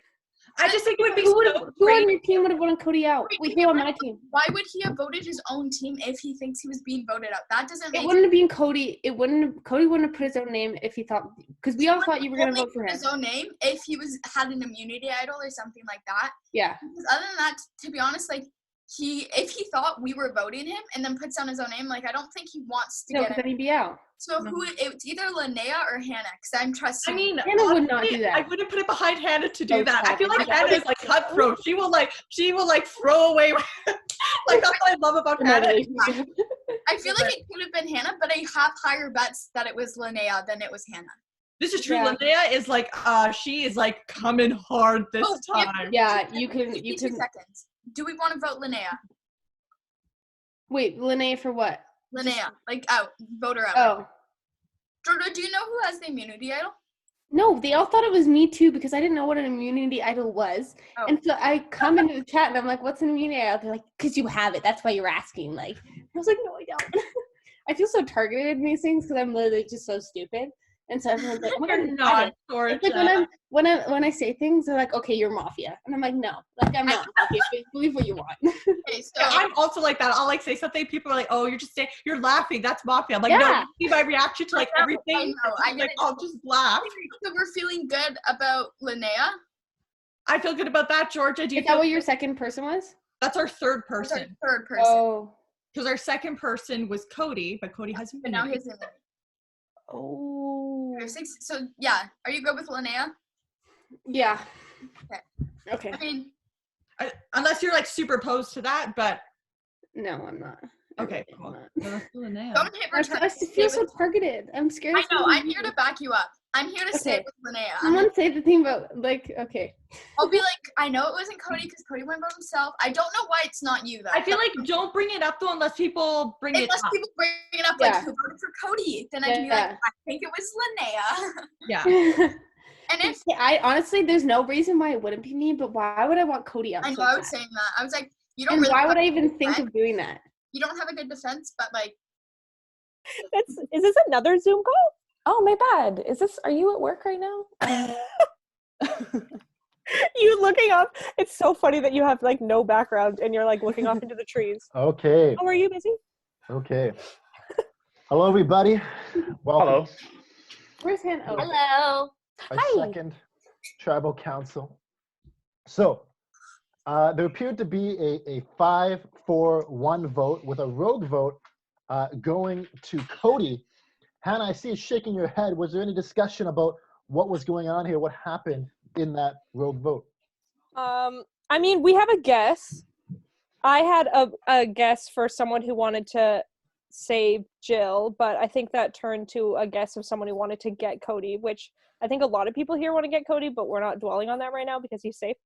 I just think it would be Who so on your team would have wanted Cody out? Wait, who on my team? Why would he have voted his own team if he thinks he was being voted out? That doesn't make It wouldn't have been Cody. Cody wouldn't have put his own name if he thought, because we all thought you were going to vote for him. His own name if he had an immunity idol or something like that. Yeah. Because other than that, to be honest, like if he thought we were voting him and then puts down his own name, like I don't think he wants to get it. Then he'd be out. So it's either Linnea or Hannah, because I'm trusting. I mean, Hannah would not do that. I wouldn't put it behind Hannah to do Oh, that. I feel like stop. Hannah is like cutthroat. She will like throw away. Like that's what I love about Hannah. I feel like it could have been Hannah, but I have higher bets that it was Linnea than it was Hannah. This is true. Yeah. Linnea is like, she is like coming hard this time. Yeah, you can. 2 seconds. Do we want to vote Linnea? Wait, Linnea for what? Linnea, like out, vote her out. Oh. Jordan, do you know who has the immunity idol? No, they all thought it was me too because I didn't know what an immunity idol was. Oh. And so I come into the chat and I'm like, what's an immunity idol? They're like, because you have it. That's why you're asking. Like, I was like, no, I don't. I feel so targeted in these things because I'm literally just so stupid. And so everyone's like, oh my God, it's like when I say things, they're like, okay, you're mafia. And I'm like, no, like I'm not mafia. Believe what you want. Okay, so I'm also like that. I'll like say something. People are like, oh, you're laughing. That's mafia. I'm like, no, you see my reaction to like everything. I'll just laugh. So we're feeling good about Linnea. I feel good about that, Georgia. Is that what your second person was? That's our third person. Third person. Oh. Because our second person was Cody, but Cody hasn't been. But now he's in there. Oh. So yeah, are you good with Linnea? Yeah. Okay. I mean, unless you're like super opposed to that, but no, I'm not. Okay, cool. Don't hit return. I feel so targeted. I'm scared. I know. I'm here to back you up. I'm here to stay with Linnea. Someone say the thing about okay. I'll be like, I know it wasn't Cody because Cody went by himself. I don't know why it's not you though. I feel like don't bring it up though unless people bring it up. Unless people bring it up, like who voted for Cody? Then I can be like, I think it was Linnea. Yeah. And if I honestly, there's no reason wise it wouldn't be me, but why would I want Cody up? I know. I was saying that. I was like, you don't. And really why would I even think of doing that? You don't have a good defense, but like. Is this another Zoom call? Oh, my bad. Are you at work right now? You looking up. It's so funny that you have like no background and you're like looking off into the trees. Okay. Oh, are you busy? Okay. Hello, everybody. Welcome. Hello. Where's Hannah? Oh. Hello. Our second tribal council. So, there appeared to be a 5-4-1 vote with a rogue vote going to Cody. Hannah, I see you shaking your head. Was there any discussion about what was going on here? What happened in that rogue vote? I mean, we have a guess. I had a guess for someone who wanted to say Gill, but I think that turned to a guess of someone who wanted to get Cody, which I think a lot of people here want to get Cody, but we're not dwelling on that right now because he's safe.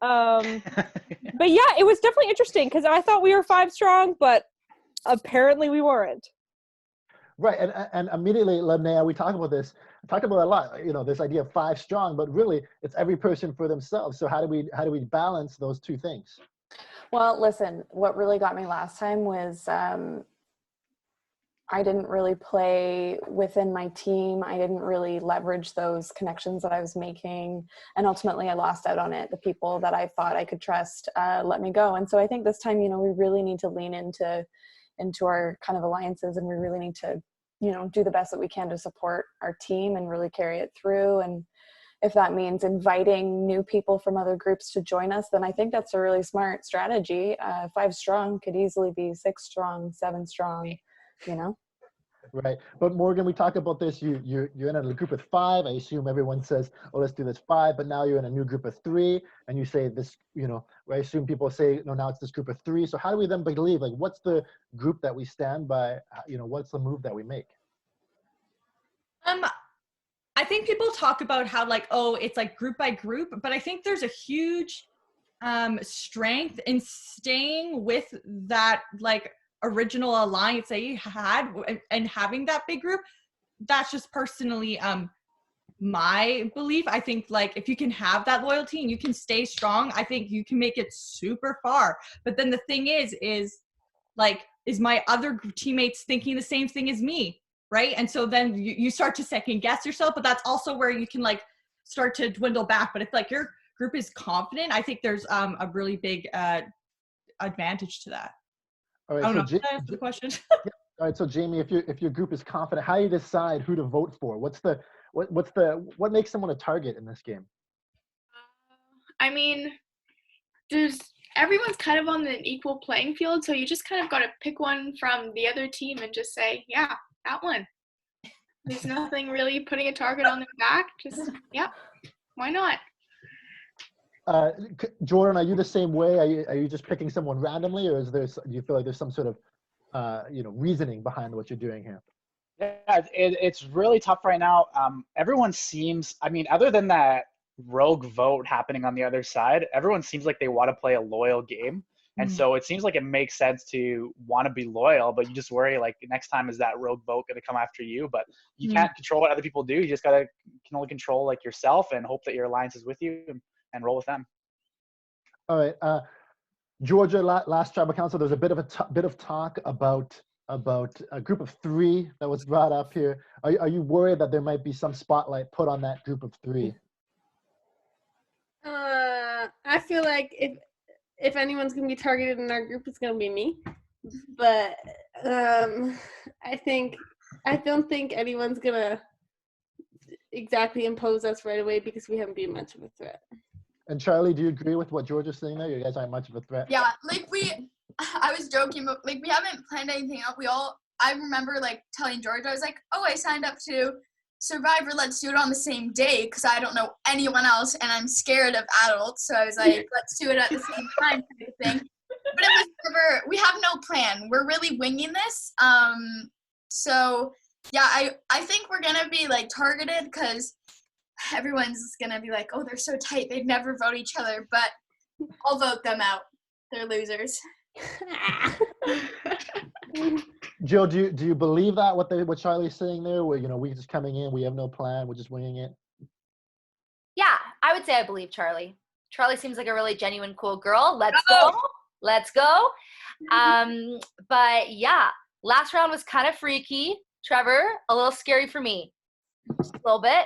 But yeah, it was definitely interesting because I thought we were 5 strong, but apparently we weren't. Right, and immediately, Linea, we talked about this. Talked about it a lot. You know, this idea of 5 strong, but really, it's every person for themselves. So how do we balance those two things? Well, listen, what really got me last time was I didn't really play within my team. I didn't really leverage those connections that I was making. And ultimately I lost out on it. The people that I thought I could trust let me go. And so I think this time, you know, we really need to lean into our kind of alliances, and we really need to, you know, do the best that we can to support our team and really carry it through. And if that means inviting new people from other groups to join us, then I think that's a really smart strategy. 5 strong could easily be 6 strong, 7 strong, you know? Right. But Morghan, we talk about this. You're in a group of 5. I assume everyone says, oh, let's do this 5, but now you're in a new group of 3, and you say this, you know, I assume people say, no, now it's this group of 3. So how do we then believe, like, what's the group that we stand by? You know, what's the move that we make? I think people talk about how, like, oh, it's like group by group, but I think there's a huge strength in staying with that, like, original alliance that you had and having that big group. That's just personally my belief. I think, like, if you can have that loyalty and you can stay strong, I think you can make it super far. But then the thing is like, is my other teammates thinking the same thing as me, right? And so then you start to second guess yourself, but that's also where you can, like, start to dwindle back. But if, like, your group is confident, I think there's a really big advantage to that. All right, I don't know. so Did I answer the question? Yeah. All right, so Jaimie, if your group is confident, how do you decide who to vote for? What makes someone a target in this game? I mean, everyone's kind of on an equal playing field, so you just kind of got to pick one from the other team and just say, yeah, that one. There's nothing really putting a target on their back. Just, yeah, why not? Jordan, are you the same way? Are you just picking someone randomly, or do you feel like there's some sort of reasoning behind what you're doing here? Yeah, it's really tough right now. Everyone seems, I mean, other than that rogue vote happening on the other side, everyone seems like they want to play a loyal game. And so it seems like it makes sense to want to be loyal, but you just worry, like, next time is that rogue vote going to come after you? But you can't control what other people do. You just can only control, like, yourself and hope that your alliance is with you and roll with them. All right. Georgia, last tribal council, there's a bit of talk about a group of 3 that was brought up here. Are you worried that there might be some spotlight put on that group of 3? I feel like if anyone's gonna be targeted in our group, it's gonna be me. But I don't think anyone's gonna exactly impose us right away because we haven't been much of a threat. And Charlie, do you agree with what George is saying there? You guys aren't much of a threat. Yeah, like, I was joking, but, like, we haven't planned anything out. I remember, like, telling George, I was like, oh, I signed up to Survivor, let's do it on the same day, because I don't know anyone else and I'm scared of adults. So I was like, let's do it at the same time, kind of thing. But it was never, we have no plan. We're really winging this. So yeah, I think we're gonna be, like, targeted because everyone's gonna be like, oh, they're so tight, they'd never vote each other, but I'll vote them out. They're losers. Jill, do you believe that what Charlie's saying there, where, you know, we're just coming in, we have no plan, we're just winging it? Yeah, I would say I believe Charlie. Charlie seems like a really genuine, cool girl. Let's go. But yeah, last round was kind of freaky. Trevor, a little scary for me, just a little bit.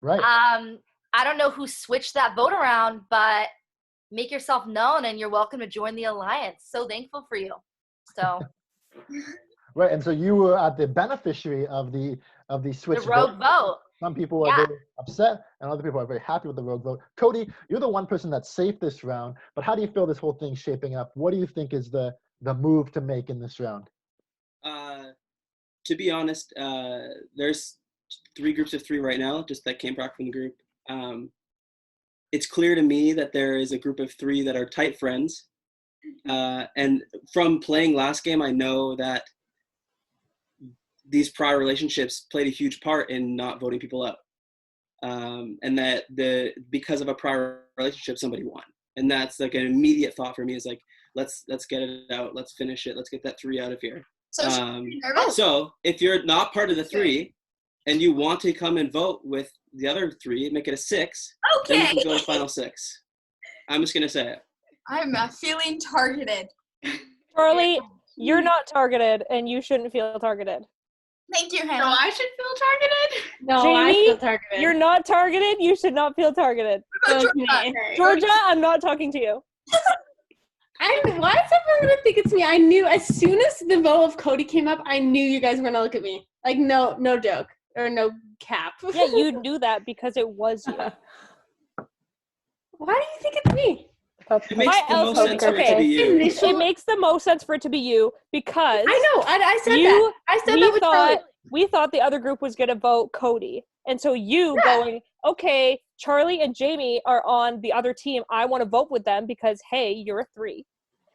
Right. I don't know who switched that vote around, but make yourself known and you're welcome to join the alliance. So thankful for you. So. Right, and so you were the beneficiary of the switch rogue vote. Some people are very upset, and other people are very happy with the rogue vote. Cody, you're the one person that's safe this round, but how do you feel this whole thing's shaping up? What do you think is the move to make in this round? To be honest, there's 3 groups of 3 right now, just that came back from the group. It's clear to me that there is a group of 3 that are tight friends. And from playing last game, I know that these prior relationships played a huge part in not voting people out. And that because of a prior relationship, somebody won. And that's like an immediate thought for me is like, let's get it out. Let's finish it. Let's get that 3 out of here. So if you're not part of the 3 and you want to come and vote with the other 3, make it a 6, then you can go to final 6. I'm just going to say it. I'm feeling targeted. Charlie, you're not targeted, and you shouldn't feel targeted. Thank you, Hannah. So I should feel targeted? No, Jaimie, I feel targeted. you're not targeted. You should not feel targeted. Okay. Georgia, I'm not talking to you. Why is everyone gonna think it's me? I knew as soon as the vote of Cody came up, I knew you guys were gonna look at me. Like no joke or no cap. Yeah, you knew that because it was you. Why do you think it's me? It makes the most sense for it to be you. It makes the most sense for it to be you because I know. I said that. I said that with Charlie. We thought the other group was going to vote Cody. And so you going, okay, Charlie and Jaimie are on the other team. I want to vote with them because, hey, you're a 3.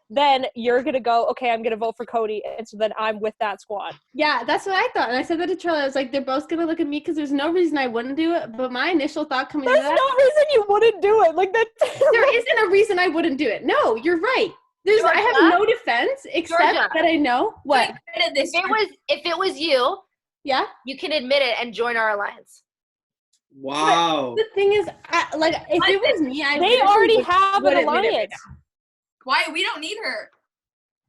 Then you're going to go, okay, I'm going to vote for Cody. And so then I'm with that squad. Yeah, that's what I thought. And I said that to Charlie. I was like, they're both going to look at me because there's no reason I wouldn't do it. But my initial thought coming to that. There's no reason you wouldn't do it. Like that. There isn't a reason I wouldn't do it. No, you're right. I have no defense except that I know what. If it was you, yeah, you can admit it and join our alliance. Wow. But the thing is, if it was me, they already have an alliance. Why? We don't need her.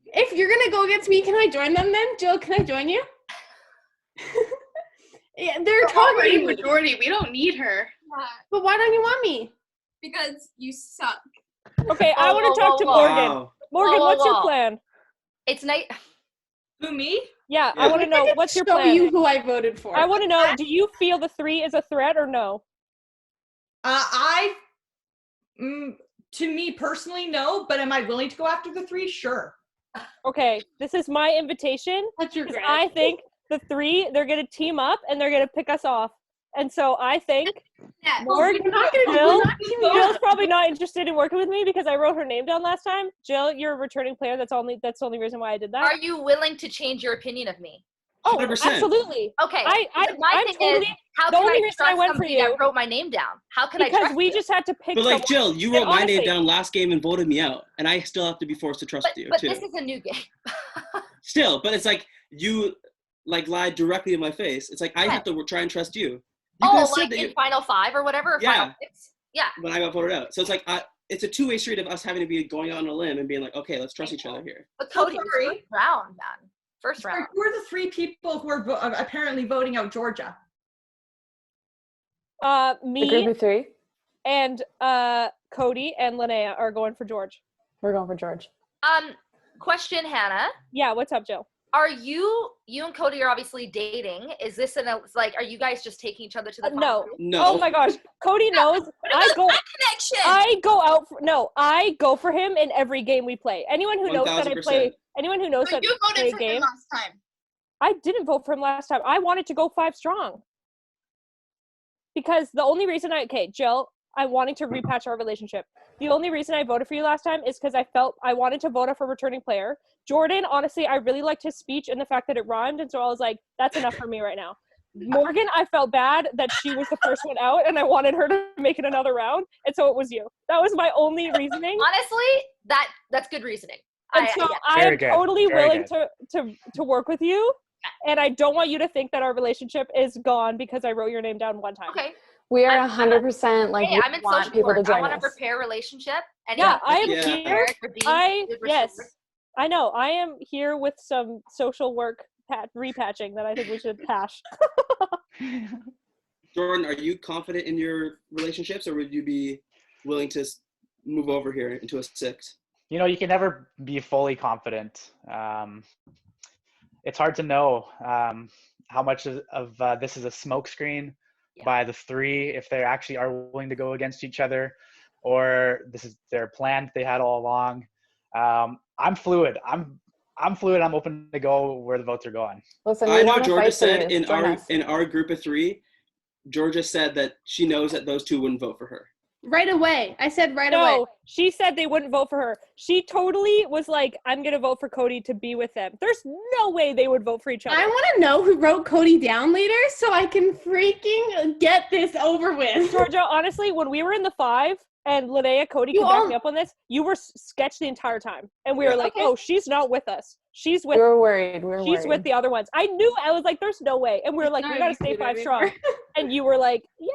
If you're gonna go against me, can I join them then? Jill, can I join you? Yeah, they're already majority. We don't need her. Yeah. But why don't you want me? Because you suck. Okay, I want to talk to Morghan. Wow. Morghan, what's your plan? It's night. Who, me? Yeah, I want to know what's your plan. Show you who I voted for. I want to know. Do you feel the 3 is a threat or no? To me personally, no. But am I willing to go after the 3? Sure. Okay, this is my invitation. That's your grant. I think the 3, they're going to team up and they're going to pick us off. And so I think Jill's probably not interested in working with me because I wrote her name down last time. Jill, you're a returning player. That's the only reason why I did that. Are you willing to change your opinion of me? Oh, 100%. Absolutely. Okay. I'm totally. How the can only I reason trust I went for somebody you that wrote my name down? How can I trust because we just had to pick. But like Jill, you wrote my name down last game and voted me out, and I still have to be forced to trust you but too. This is a new game. Still, but it's like you like lied directly in my face. It's like I have to try and trust you. Like in Final 5 or whatever? Or Final 6? Yeah. When I got voted out. So it's like, it's a two-way street of us having to be going out on a limb and being like, okay, let's trust each other here. But Cody, first round, man. First round. Who are the 3 people who are apparently voting out Georgia? The Me group of 3. and Cody and Linea are going for George. We're going for George. Question, Hannah. Yeah, what's up, Jill? Are you and Cody are obviously dating? Is this are you guys just taking each other to the No. No. Oh my gosh. Cody knows I go for him in every game we play. Anyone who knows that I play, anyone who knows that you I play voted for game. him last time. I didn't vote for him last time. I wanted to go 5 strong. Because the only reason Jill, I wanted to repatch our relationship. The only reason I voted for you last time is because I felt I wanted to vote for a returning player. Jordan, honestly, I really liked his speech and the fact that it rhymed, and so I was like, that's enough for me right now. Morghan, I felt bad that she was the first one out, and I wanted her to make it another round, and so it was you. That was my only reasoning. Honestly, that's good reasoning. And I am totally willing to work with you, and I don't want you to think that our relationship is gone because I wrote your name down one time. Okay. We are 100% like hey, I'm in want social people work. to join I want us. to repair relationship. And yeah, I am here. Yes, I know. I am here with some social work repatching that I think we should patch. Jordan, are you confident in your relationships, or would you be willing to move over here into a 6? You know, you can never be fully confident. It's hard to know how much of this is a smokescreen by the 3, if they actually are willing to go against each other, or this is their plan they had all along. I'm fluid. I'm fluid. I'm open to go where the votes are going. Listen, I know Georgia said in our group of 3, Georgia said that she knows that those 2 wouldn't vote for her. Right away. I said right away. No, she said they wouldn't vote for her. She totally was like, I'm going to vote for Cody to be with them. There's no way they would vote for each other. I want to know who wrote Cody down later so I can freaking get this over with. Georgia, honestly, when we were in the 5 and Linea, Cody You could back all- me up on this, you were sketched the entire time. And we were like, Okay. oh, she's not with us. She's with We were worried. She's with the other ones. I knew. I was like, there's no way. And we were like, we got to stay 5 strong. And you were like, yeah,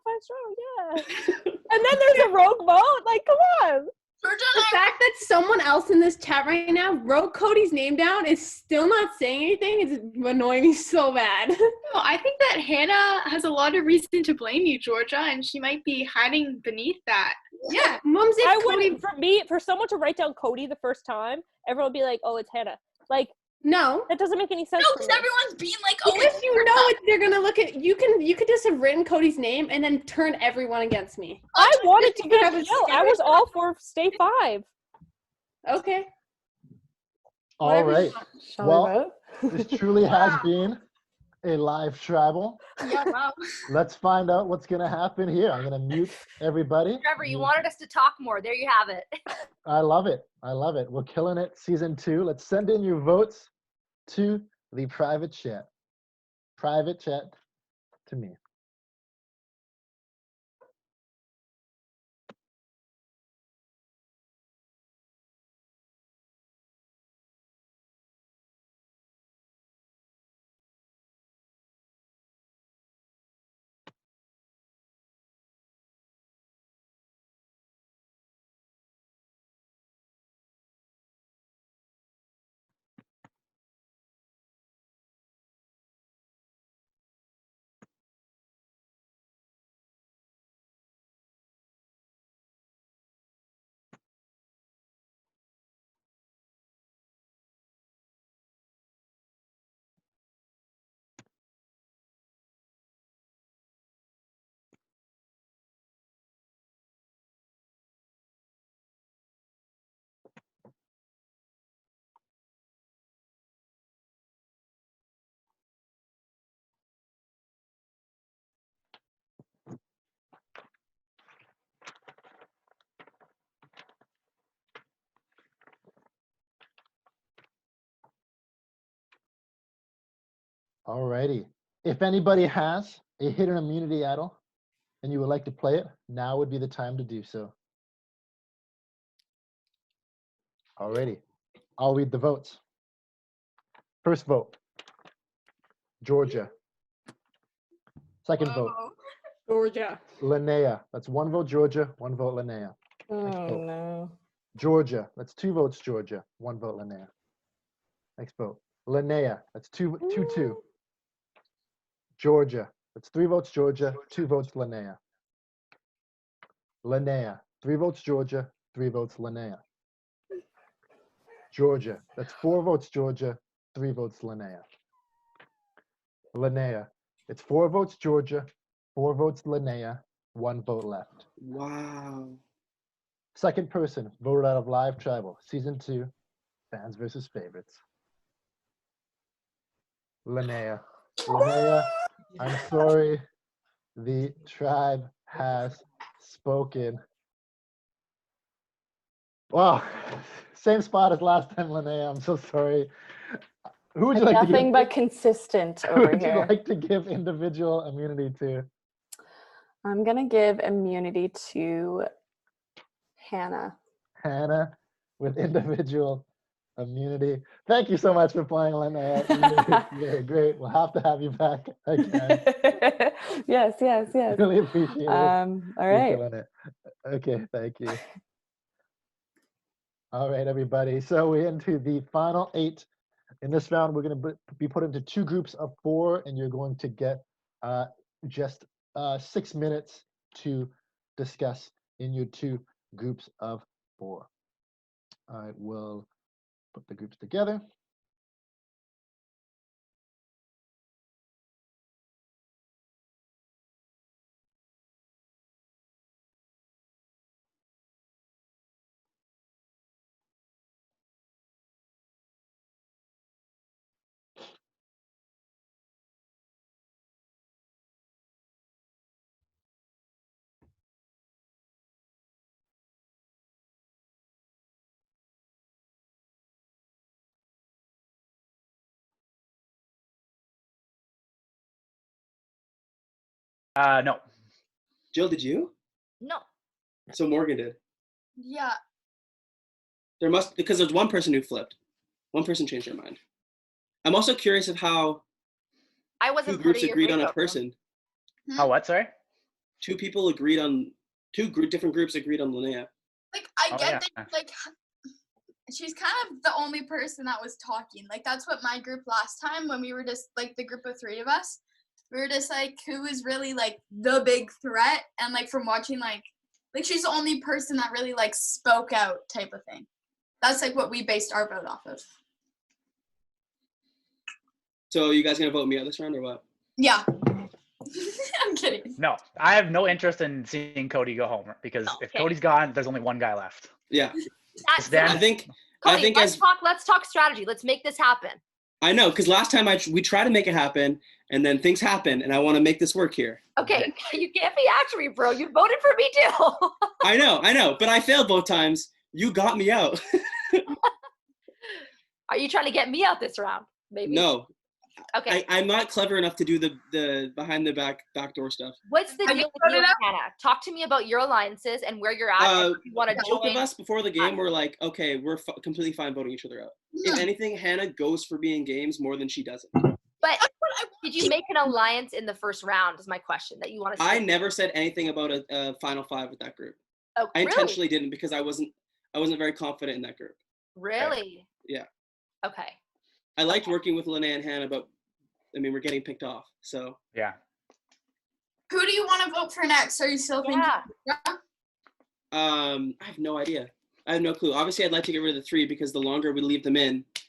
5 strong, yeah. And then there's a rogue vote. Like, come on. The fact that someone else in this chat right now wrote Cody's name down is still not saying anything is annoying me so bad. No, I think that Hannah has a lot of reason to blame you, Georgia, and she might be hiding beneath that. Yeah, Mumsy. I wouldn't, for someone to write down Cody the first time, everyone would be like, oh, it's Hannah. Like, no, that doesn't make any sense. No, because everyone's being like, oh, because you know it, they're gonna look at you could just have written Cody's name and then turn everyone against me. I wanted to get I Gill. was I was all for stay 5. Okay. All right. Shall Well, we vote? this truly has been a live tribal. Yeah, wow. Let's find out what's going to happen here. I'm going to mute everybody. Trevor, you wanted us to talk more. There you have it. I love it. I love it. We're killing it. Season 2. Let's send in your votes to the private chat. Private chat to me. Alrighty. If anybody has a hidden immunity idol and you would like to play it, now would be the time to do so. Alrighty. I'll read the votes. First vote, Georgia. Second vote, Georgia. Linea. That's 1 vote Georgia, 1 vote Linea. Oh, vote. no. Georgia. That's 2 votes Georgia, 1 vote Linea. Next vote, Linea. That's 2-2. Georgia. That's 3 votes Georgia, 2 votes Linea. Linea. 3 votes Georgia, 3 votes Linea. Georgia. That's 4 votes Georgia, 3 votes Linea. Linea. It's 4 votes Georgia, 4 votes Linea, 1 vote left. Wow. Second person voted out of Live Tribal, Season 2, Fans versus Favorites. Linea. Linea, I'm sorry. The tribe has spoken. Wow. Same spot as last time, Linea. I'm so sorry. Who would you like to Nothing give? but consistent Who over would you here. like to give individual immunity to? I'm going to give immunity to Hannah. Hannah with individual immunity. Thank you so much for playing, Linea. Very great. We'll have to have you back again. Yes. Really appreciate it. All You're right. killing it. Okay, thank you. All right, everybody. So we're into the final 8. In this round, we're going to be put into 2 groups of 4, and you're going to get just 6 minutes to discuss in your 2 groups of 4. I will put the groups together. No. Jill, did you? No. So Morgan did. Yeah. Because there's one person who flipped. One person changed their mind. I'm also curious of how I two wasn't part groups of your agreed on a breakup room. person. Oh, what? Sorry. Two different groups agreed on Linea. Like, I Oh, get yeah. that, like, she's kind of the only person that was talking. Like, that's what my group last time, when we were just, like, the group of 3 of us, we were just, like, who is really, like, the big threat? And, like, from watching, like, she's the only person that really, like, spoke out type of thing. That's, like, what we based our vote off of. So you guys gonna vote me out this round or what? Yeah. I'm kidding. No, I have no interest in seeing Cody go home because if Okay. Cody's gone, there's only one guy left. Yeah. Dan- I think Cody, as let's talk strategy. Let's make this happen. I know, because last time we tried to make it happen, and then things happen, and I want to make this work here. Okay, you can't be actually, bro. You voted for me too. I know, but I failed both times. You got me out. Are you trying to get me out this round? Maybe. No. Okay. I'm not clever enough to do the behind the backdoor stuff. What's the Have deal you with you voted and out? Hannah? Talk to me about your alliances and where you're at. And if you want to Both join. of us before the game were like, okay, we're completely fine voting each other out. If anything, Hannah goes for being games more than she doesn't. But did you make an alliance in the first round? Is my question that you want to. I never said anything about a final 5 with that group. Oh, I really? intentionally didn't because I wasn't very confident in that group. Really? Yeah. Okay. I liked working with Linea and Hannah, but I mean, we're getting picked off, so. Yeah. Who do you want to vote for next? Are you still thinking? Yeah. I have no idea. I have no clue. Obviously, I'd like to get rid of the 3 because the longer we leave them in, I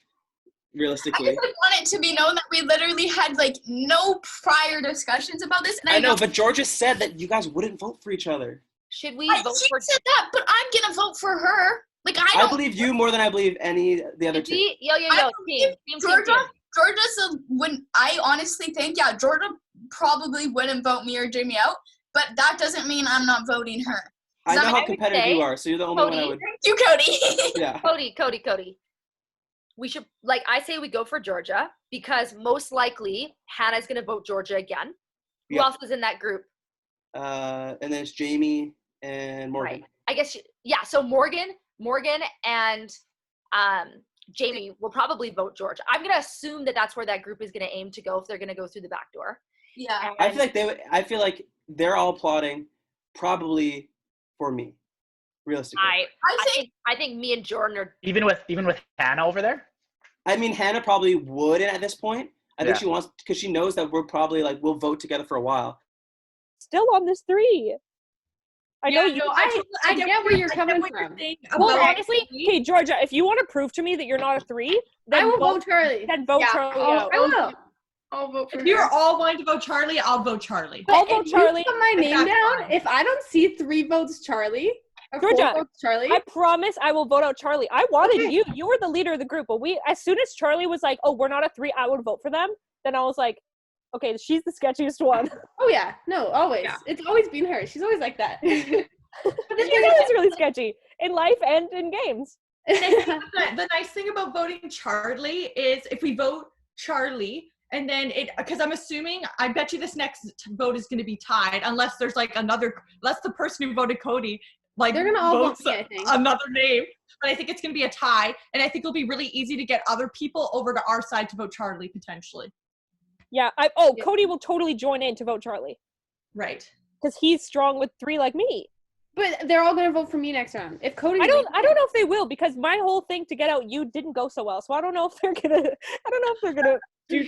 realistically. just want it to be known that we literally had like no prior discussions about this. And I know, but Georgia said that you guys wouldn't vote for each other. Should we she vote for? said that, but I'm gonna vote for her. Like I I don't. believe you more than I believe the other 2. Yo, I team. Georgia wouldn't. I honestly think Georgia probably wouldn't vote me or Jaimie out, but that doesn't mean I'm not voting her. I know I how would competitive you are, so you're the only one I would. Thank you, Cody. Yeah. Cody. We should, I say we go for Georgia because most likely Hannah's going to vote Georgia again. Who else is in that group? And then it's Jaimie and Morgan. Right. I guess, so Morgan and Jaimie will probably vote Georgia. I'm going to assume that that's where that group is going to aim to go if they're going to go through the back door. Yeah. And I feel like they're all plotting probably for me. Realistically. I think me and Jordan are even with Hannah over there. I mean, Hannah probably would at this point. I think she wants because she knows that we're probably we'll vote together for a while. Still on this 3. I know you. I get where you're coming from. Well, honestly, okay, Georgia, if you want to prove to me that you're not a 3, then I will vote Charlie. Then vote Charlie out. I will. I'll vote for If you're all wanting to vote Charlie, I'll vote Charlie. I'll vote Charlie. You put my name down. If I don't see 3 votes Charlie, or 4 Georgia, votes Charlie, I promise I will vote out Charlie. I wanted you. You were the leader of the group, but as soon as Charlie was like, "Oh, we're not a 3," I would vote for them. Then I was like, "Okay, she's the sketchiest one." Oh yeah, no, always. Yeah. It's always been her. She's always like that. But this is really sketchy in life and in games. The nice thing about voting Charlie is if we vote Charlie and then because I'm assuming, I bet you this next vote is going to be tied unless there's unless the person who voted Cody they're going to all vote me, I think. Another name. But I think it's going to be a tie, and I think it'll be really easy to get other people over to our side to vote Charlie potentially. Yeah. Cody will totally join in to vote Charlie. Right. Because he's strong with 3 like me. But they're all going to vote for me next round. If Cody, I don't know if they will because my whole thing to get out you didn't go so well. So I don't know if they're gonna.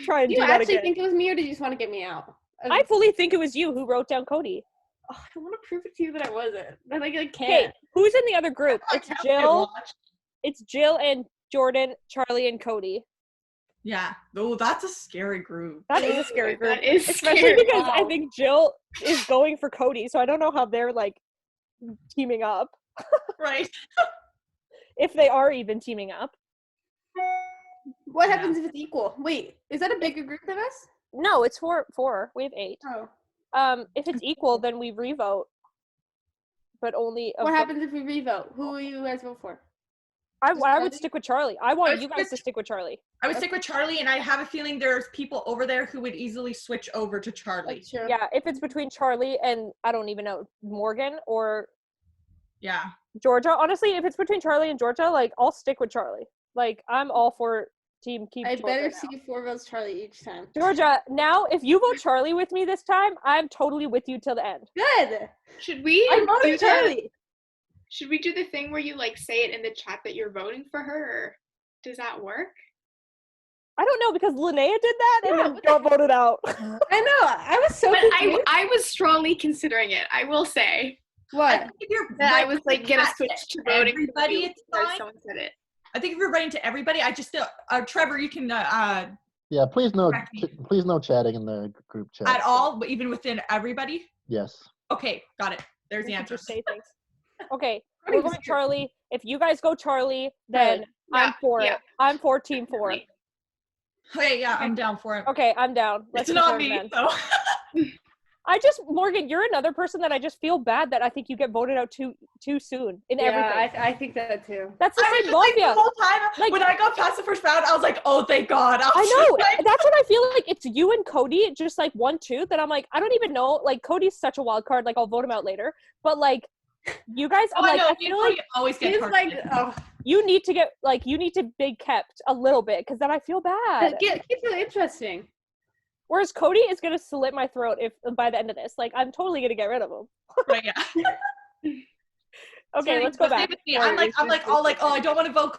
Try and do that again. Do you actually think it was me, or did you just want to get me out? I fully think it was you who wrote down Cody. Oh, I want to prove it to you that I wasn't. I can't. Okay, who's in the other group? It's Gill. It's Gill and Jordan, Charlie, and Cody. Yeah. Oh, that's a scary group. That is a scary group. That is especially scary. Because I think Gill is going for Cody, so I don't know how they're teaming up. Right. If they are even teaming up. What happens if it's equal? Wait, is that a bigger group than us? No, it's 4. We have 8. Oh. If it's equal, then we revote. But only. What happens if we revote? Who will you guys vote for? I would stick with Charlie. I want you guys to stick with Charlie. I would stick with Charlie, and I have a feeling there's people over there who would easily switch over to Charlie. That's true. Yeah, if it's between Charlie and I don't even know, Morghan or Georgia. Honestly, if it's between Charlie and Georgia, like I'll stick with Charlie. Like I'm all for team keep. I Georgia better now. see 4 votes Charlie each time. Georgia, now if you vote Charlie with me this time, I'm totally with you till the end. Good. Should we I voted do Charlie. Should we do the thing where you like say it in the chat that you're voting for her? Or does that work? I don't know because Linea did that and then got voted out. I know. I was so But confused. I was strongly considering it. I will say What? that I was like gonna switch to voting for everybody. you It's because fine. someone said it. I think if you're writing to everybody, I just Trevor, you can Yeah, please no Correct me. please no chatting in the group chat. at all, but even within everybody. Yes. Okay, got it. There's the You can answer. just say things. Okay, we're going Charlie. If you guys go Charlie, then I'm Yeah, for yeah. it. I'm for team 4. Hey, yeah, I'm down for it. Okay, I'm down. Let's It's not confirm me, then. so. Morgan, you're another person that I just feel bad that I think you get voted out too soon in everything. I think that too. That's the I was same just like the mafia. whole time Like- when I got past the first round, I was like, "Oh, thank God!" I know. That's what I feel like. It's you and Cody, just like 1-2. That I'm like, I don't even know. Like Cody's such a wild card. Like I'll vote him out later. But like, you guys, I'm like, I feel like always get He's like, oh, you need to be kept a little bit because then I feel bad. keep it interesting. Whereas Cody is gonna slit my throat if by the end of this. Like I'm totally gonna get rid of him. Right, yeah. Okay, let's go back. I'm like, oh, I don't want to vote.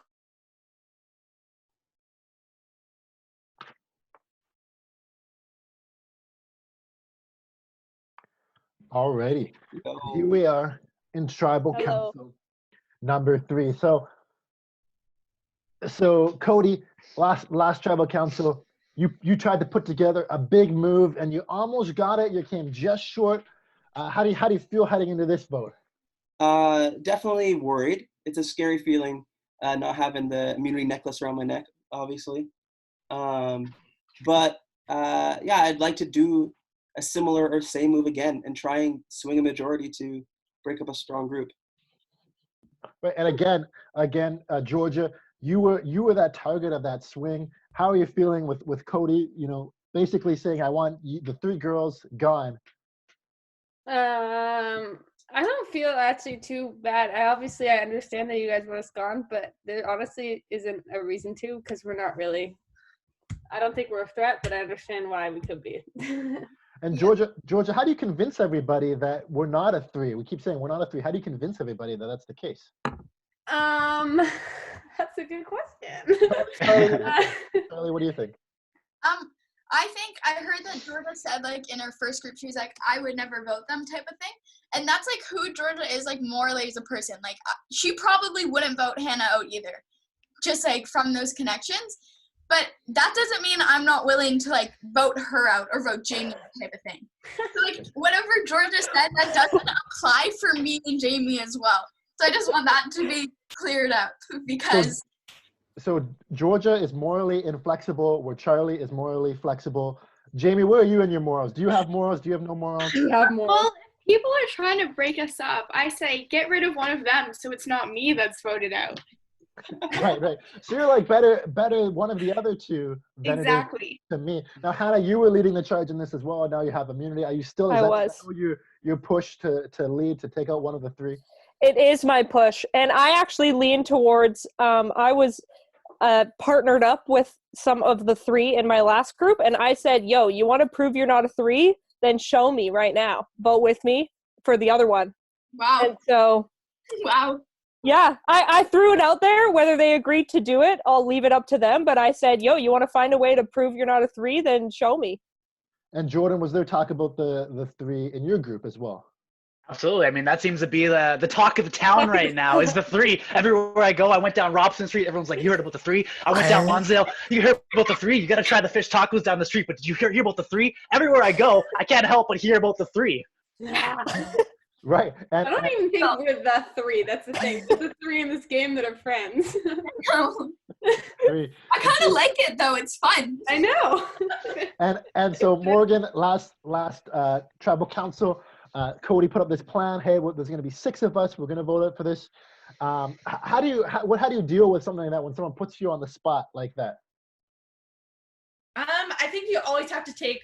Alrighty. Here we are in tribal Hello. council number 3. So Cody, last tribal council, you tried to put together a big move and you almost got it. You came just short. How do you feel heading into this vote? Definitely worried. It's a scary feeling not having the immunity necklace around my neck, obviously. But I'd like to do a similar or same move again and try and swing a majority to break up a strong group. Right, and again, Georgia, you were that target of that swing. How are you feeling with Cody? You know, basically saying, "I want the 3 girls gone." I don't feel actually too bad. I understand that you guys want us gone, but there honestly isn't a reason to because we're not really. I don't think we're a threat, but I understand why we could be. And Georgia, how do you convince everybody that we're not a 3? We keep saying we're not a 3. How do you convince everybody that that's the case? That's a good question. Charlie, what do you think? I think I heard that Georgia said, like, in her first group, she was like, I would never vote them type of thing. And that's, like, who Georgia is, like, morally as a person. Like, she probably wouldn't vote Hannah out either, just, like, from those connections. But that doesn't mean I'm not willing to, like, vote her out or vote Jaimie type of thing. So, like, whatever Georgia said, that doesn't apply for me and Jaimie as well. So I just want that to be cleared up because... So Georgia is morally inflexible, where Charlie is morally flexible. Jaimie, where are you in your morals? Do you have morals? Do you have no morals? You have more. Well, if people are trying to break us up, I say get rid of one of them so it's not me that's voted out. Right. So you're like better one of the other 2 than Exactly. it is to me. Now, Hannah, you were leading the charge in this as well. Now you have immunity. Are you still? I was. Is that your push to lead, to take out one of the 3? It is my push, and I actually lean towards. I was partnered up with some of the 3 in my last group, and I said, "Yo, you want to prove you're not a 3? Then show me right now. Vote with me for the other one." Wow. And so, Wow. yeah, I threw it out there. Whether they agreed to do it, I'll leave it up to them. But I said, "Yo, you want to find a way to prove you're not a 3? Then show me." And Jordan, was there talk about the 3 in your group as well? Absolutely. I mean, that seems to be the talk of the town right now is the 3. Everywhere I go, I went down Robson Street. Everyone's like, you heard about the 3? I went down Lonsdale. You heard about the 3? You got to try the fish tacos down the street. But did you hear about the 3? Everywhere I go, I can't help but hear about the 3. Right. I don't even think we're the 3. That's the thing. There's the 3 in this game that are friends. Three. I kind of like it though. It's fun. I know. And so Morghan, last tribal council, Cody put up this plan. Hey, there's going to be 6 of us. We're going to vote for this. How do you deal with something like that when someone puts you on the spot like that? I think you always have to take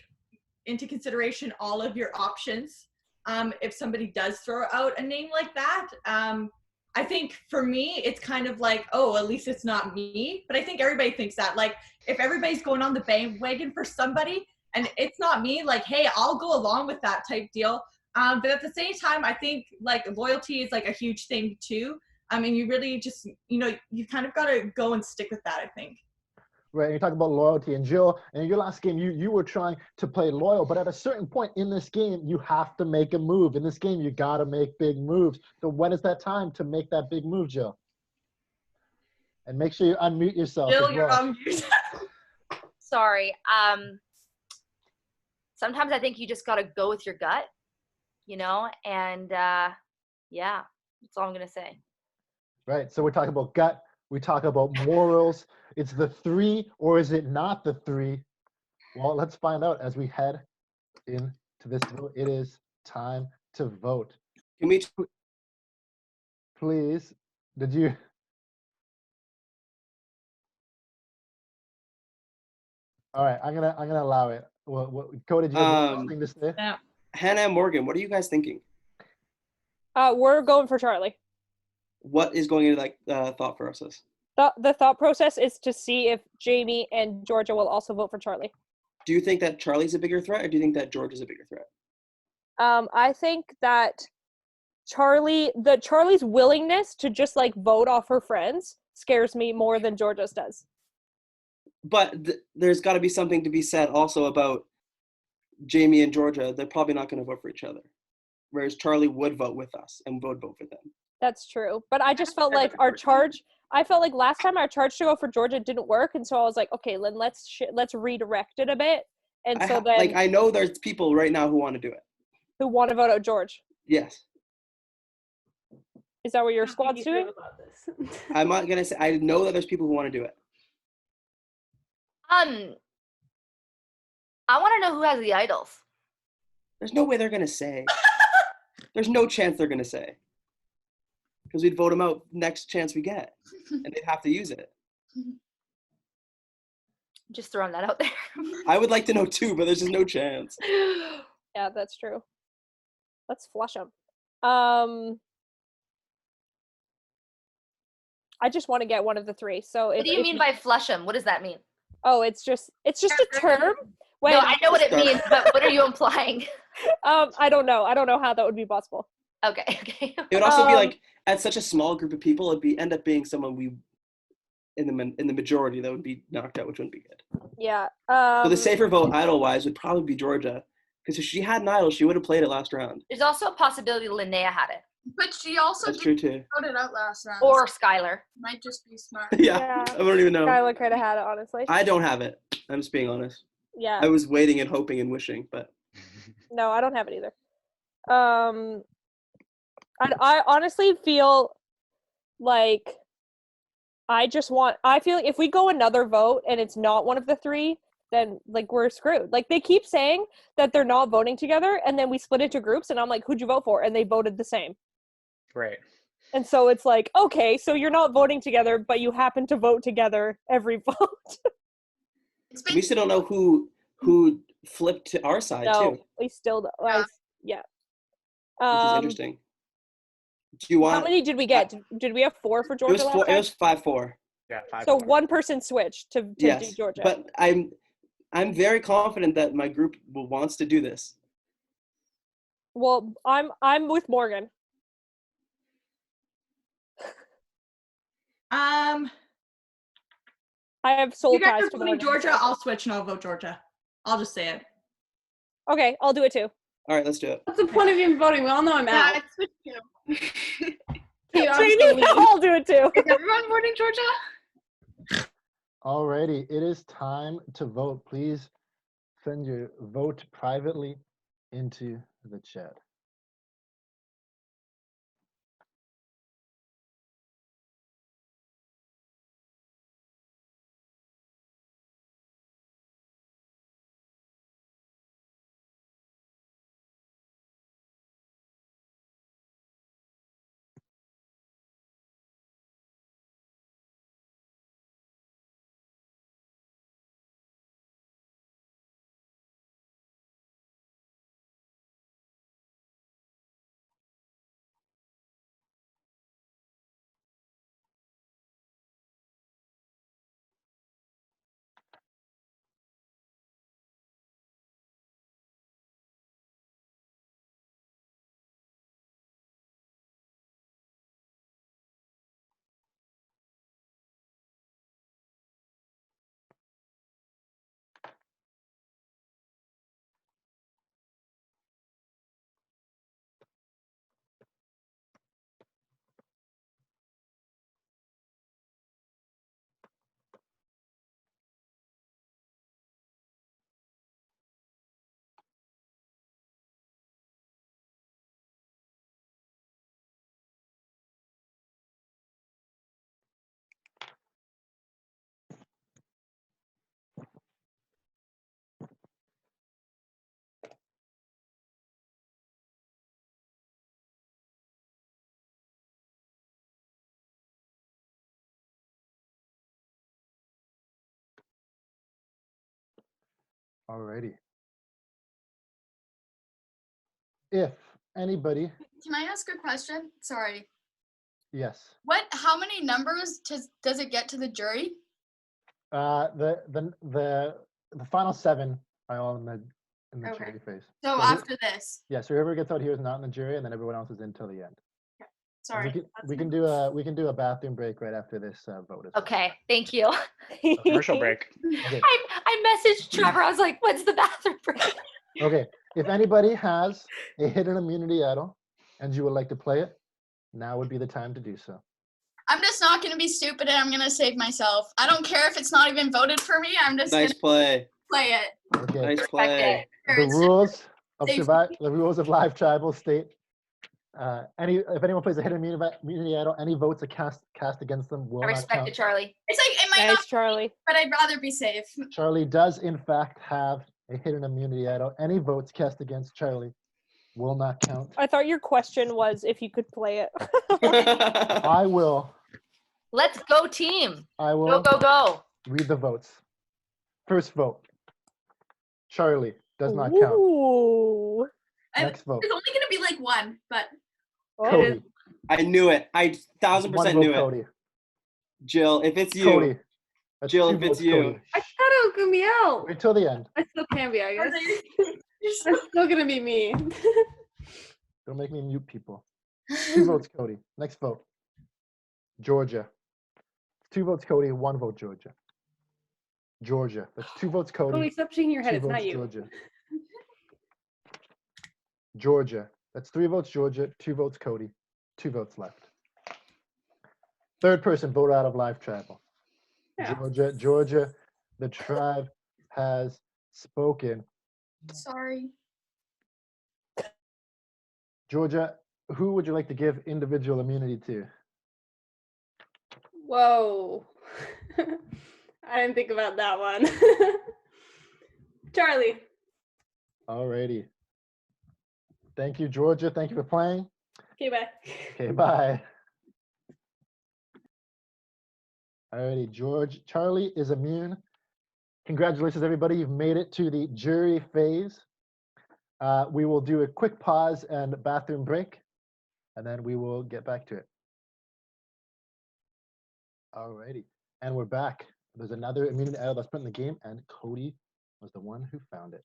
into consideration all of your options. If somebody does throw out a name like that, I think for me, it's kind of like, oh, at least it's not me. But I think everybody thinks that. Like, if everybody's going on the bandwagon for somebody and it's not me, like, hey, I'll go along with that type deal. But at the same time, I think like loyalty is like a huge thing too. I mean, you really just, you kind of got to go and stick with that, I think. Right, and you talk about loyalty. And Jill, in your last game, you were trying to play loyal, but at a certain point in this game, you have to make a move. In this game, you got to make big moves. So when is that time to make that big move, Jill? And make sure you unmute yourself. Jill, as you're well. on mute. Sorry. Sometimes I think you just got to go with your gut, and yeah, that's all I'm going to say. Right, so we're talking about gut. We talk about morals. It's the 3, or is it not the 3? Well, let's find out as we head into this vote. It is time to vote. Can we? Please, did you? All right, I'm gonna allow it. Cody, did you have one thing to say? Yeah. Hannah and Morgan, what are you guys thinking? We're going for Charlie. What is going into that thought process? The thought process is to see if Jaimie and Georgia will also vote for Charlie. Do you think that Charlie's a bigger threat, or do you think that George is a bigger threat? I think that Charlie's willingness to just like vote off her friends scares me more than Georgia's does. But there's got to be something to be said also about Jaimie and Georgia. They're probably not going to vote for each other, whereas Charlie would vote with us and would vote for them. That's true. But I just felt like I felt like last time our charge to go for Georgia didn't work, and so I was like, okay, then let's redirect it a bit. And I know there's people right now who want to do it. Who want to vote out George? Yes. Is that what your squad's doing? I'm not gonna say. I know that there's people who want to do it. I want to know who has the idols. There's no way they're gonna say. There's no chance they're gonna say. Because we'd vote them out next chance we get, and they'd have to use it. Just throwing that out there. I would like to know too, but there's just no chance. Yeah, that's true. Let's flush them. I just want to get one of the 3. So what do you mean by flush them? What does that mean? Oh, it's just a term. No, I know what it means, but what are you implying? I don't know. I don't know how that would be possible. Okay. It would also be like at such a small group of people, it'd end up being someone we in the majority that would be knocked out, which wouldn't be good. Yeah. So the safer vote idol wise would probably be Georgia, because if she had an idol, she would have played it last round. There's also a possibility Linea had it. But she also That's true too. Vote it out last round. Or Skylar. Might just be smart. Yeah, I don't even know. Skylar could have had it, honestly. I don't have it. I'm just being honest. Yeah. I was waiting and hoping and wishing, but. No, I don't have it either. I honestly feel like I feel like if we go another vote and it's not one of the 3, then like we're screwed. Like they keep saying that they're not voting together, and then we split into groups, and I'm like, who'd you vote for? And they voted the same. Right. And so it's like, okay, so you're not voting together, but you happen to vote together every vote. We still don't know who flipped to our side too. We still don't. Yeah. Which is interesting. Do you want? How many did we get? Did we have 4 for Georgia? It was 5-4. Yeah, 5-4. So one person switched to do Georgia. But I'm very confident that my group wants to do this. Well, I'm with Morgan. I have soul you guys ties are to voting Morgan. Georgia. I'll switch and I'll vote Georgia. I'll just say it. Okay, I'll do it too. All right, let's do it. What's the point of even voting? We all know I'm out. I'd switch too. I'll do it too. Is everyone voting Georgia? Alrighty, it is time to vote. Please send your vote privately into the chat. Alrighty. If anybody, Can I ask a question? Sorry. yes. How many numbers does it get to the jury? The final 7 are all in the Okay. jury phase. So who- after this. Yeah, so whoever gets out here is not in the jury, and then everyone else is in till the end. And Sorry. we can do a bathroom break right after this vote. As well. Okay, thank you. Commercial break. Okay. I messaged Trevor. I was like, "When's the bathroom break?" Okay. If anybody has a hidden immunity idol and you would like to play it, now would be the time to do so. I'm just not going to be stupid and I'm going to save myself. I don't care if it's not even voted for me. I'm just going Nice to play. play it. Okay. Nice play. The rules of Safety. the rules of live tribal state. If anyone plays a hidden immunity idol, any votes are cast against them will I not respect count. it, Charlie. It's like, it might Nice, not, Charlie. but I'd rather be safe. Charlie does in fact have a hidden immunity idol. Any votes cast against Charlie will not count. I thought your question was if you could play it. I will Let's go, team. I will Go, go, go. read the votes. First vote. Charlie does not count. Ooh. Next vote. There's only going to be like one, but Cody. I knew it. I 1000% One knew vote, it. Cody. Jill, if it's you. Cody. That's Jill, 2 if it's votes, you. Cody. I thought it was gonna be out. Wait till the end. I still can be, I guess. you're so It's still gonna be me. Don't make me mute people. 2 votes, Cody. Next vote. Georgia. 2 votes, Cody. 1 vote, Georgia. Georgia. That's 2 votes, Cody. Cody, stop shaking your head. 2 It's votes, not you. Georgia. Georgia. That's 3 votes, Georgia. 2 votes, Cody. 2 votes left. Third person voted out of live tribal. Yeah. Georgia. The tribe has spoken. sorry. Georgia, who would you like to give individual immunity to? Whoa. I didn't think about that one. Charlie. Alrighty. Thank you, Georgia. Thank you for playing. Okay, bye. Okay, bye. Alrighty, Charlie is immune. Congratulations, everybody. You've made it to the jury phase. We will do a quick pause and bathroom break, and then we will get back to it. Alrighty, and we're back. There's another immunity idol that's put in the game, and Cody was the one who found it.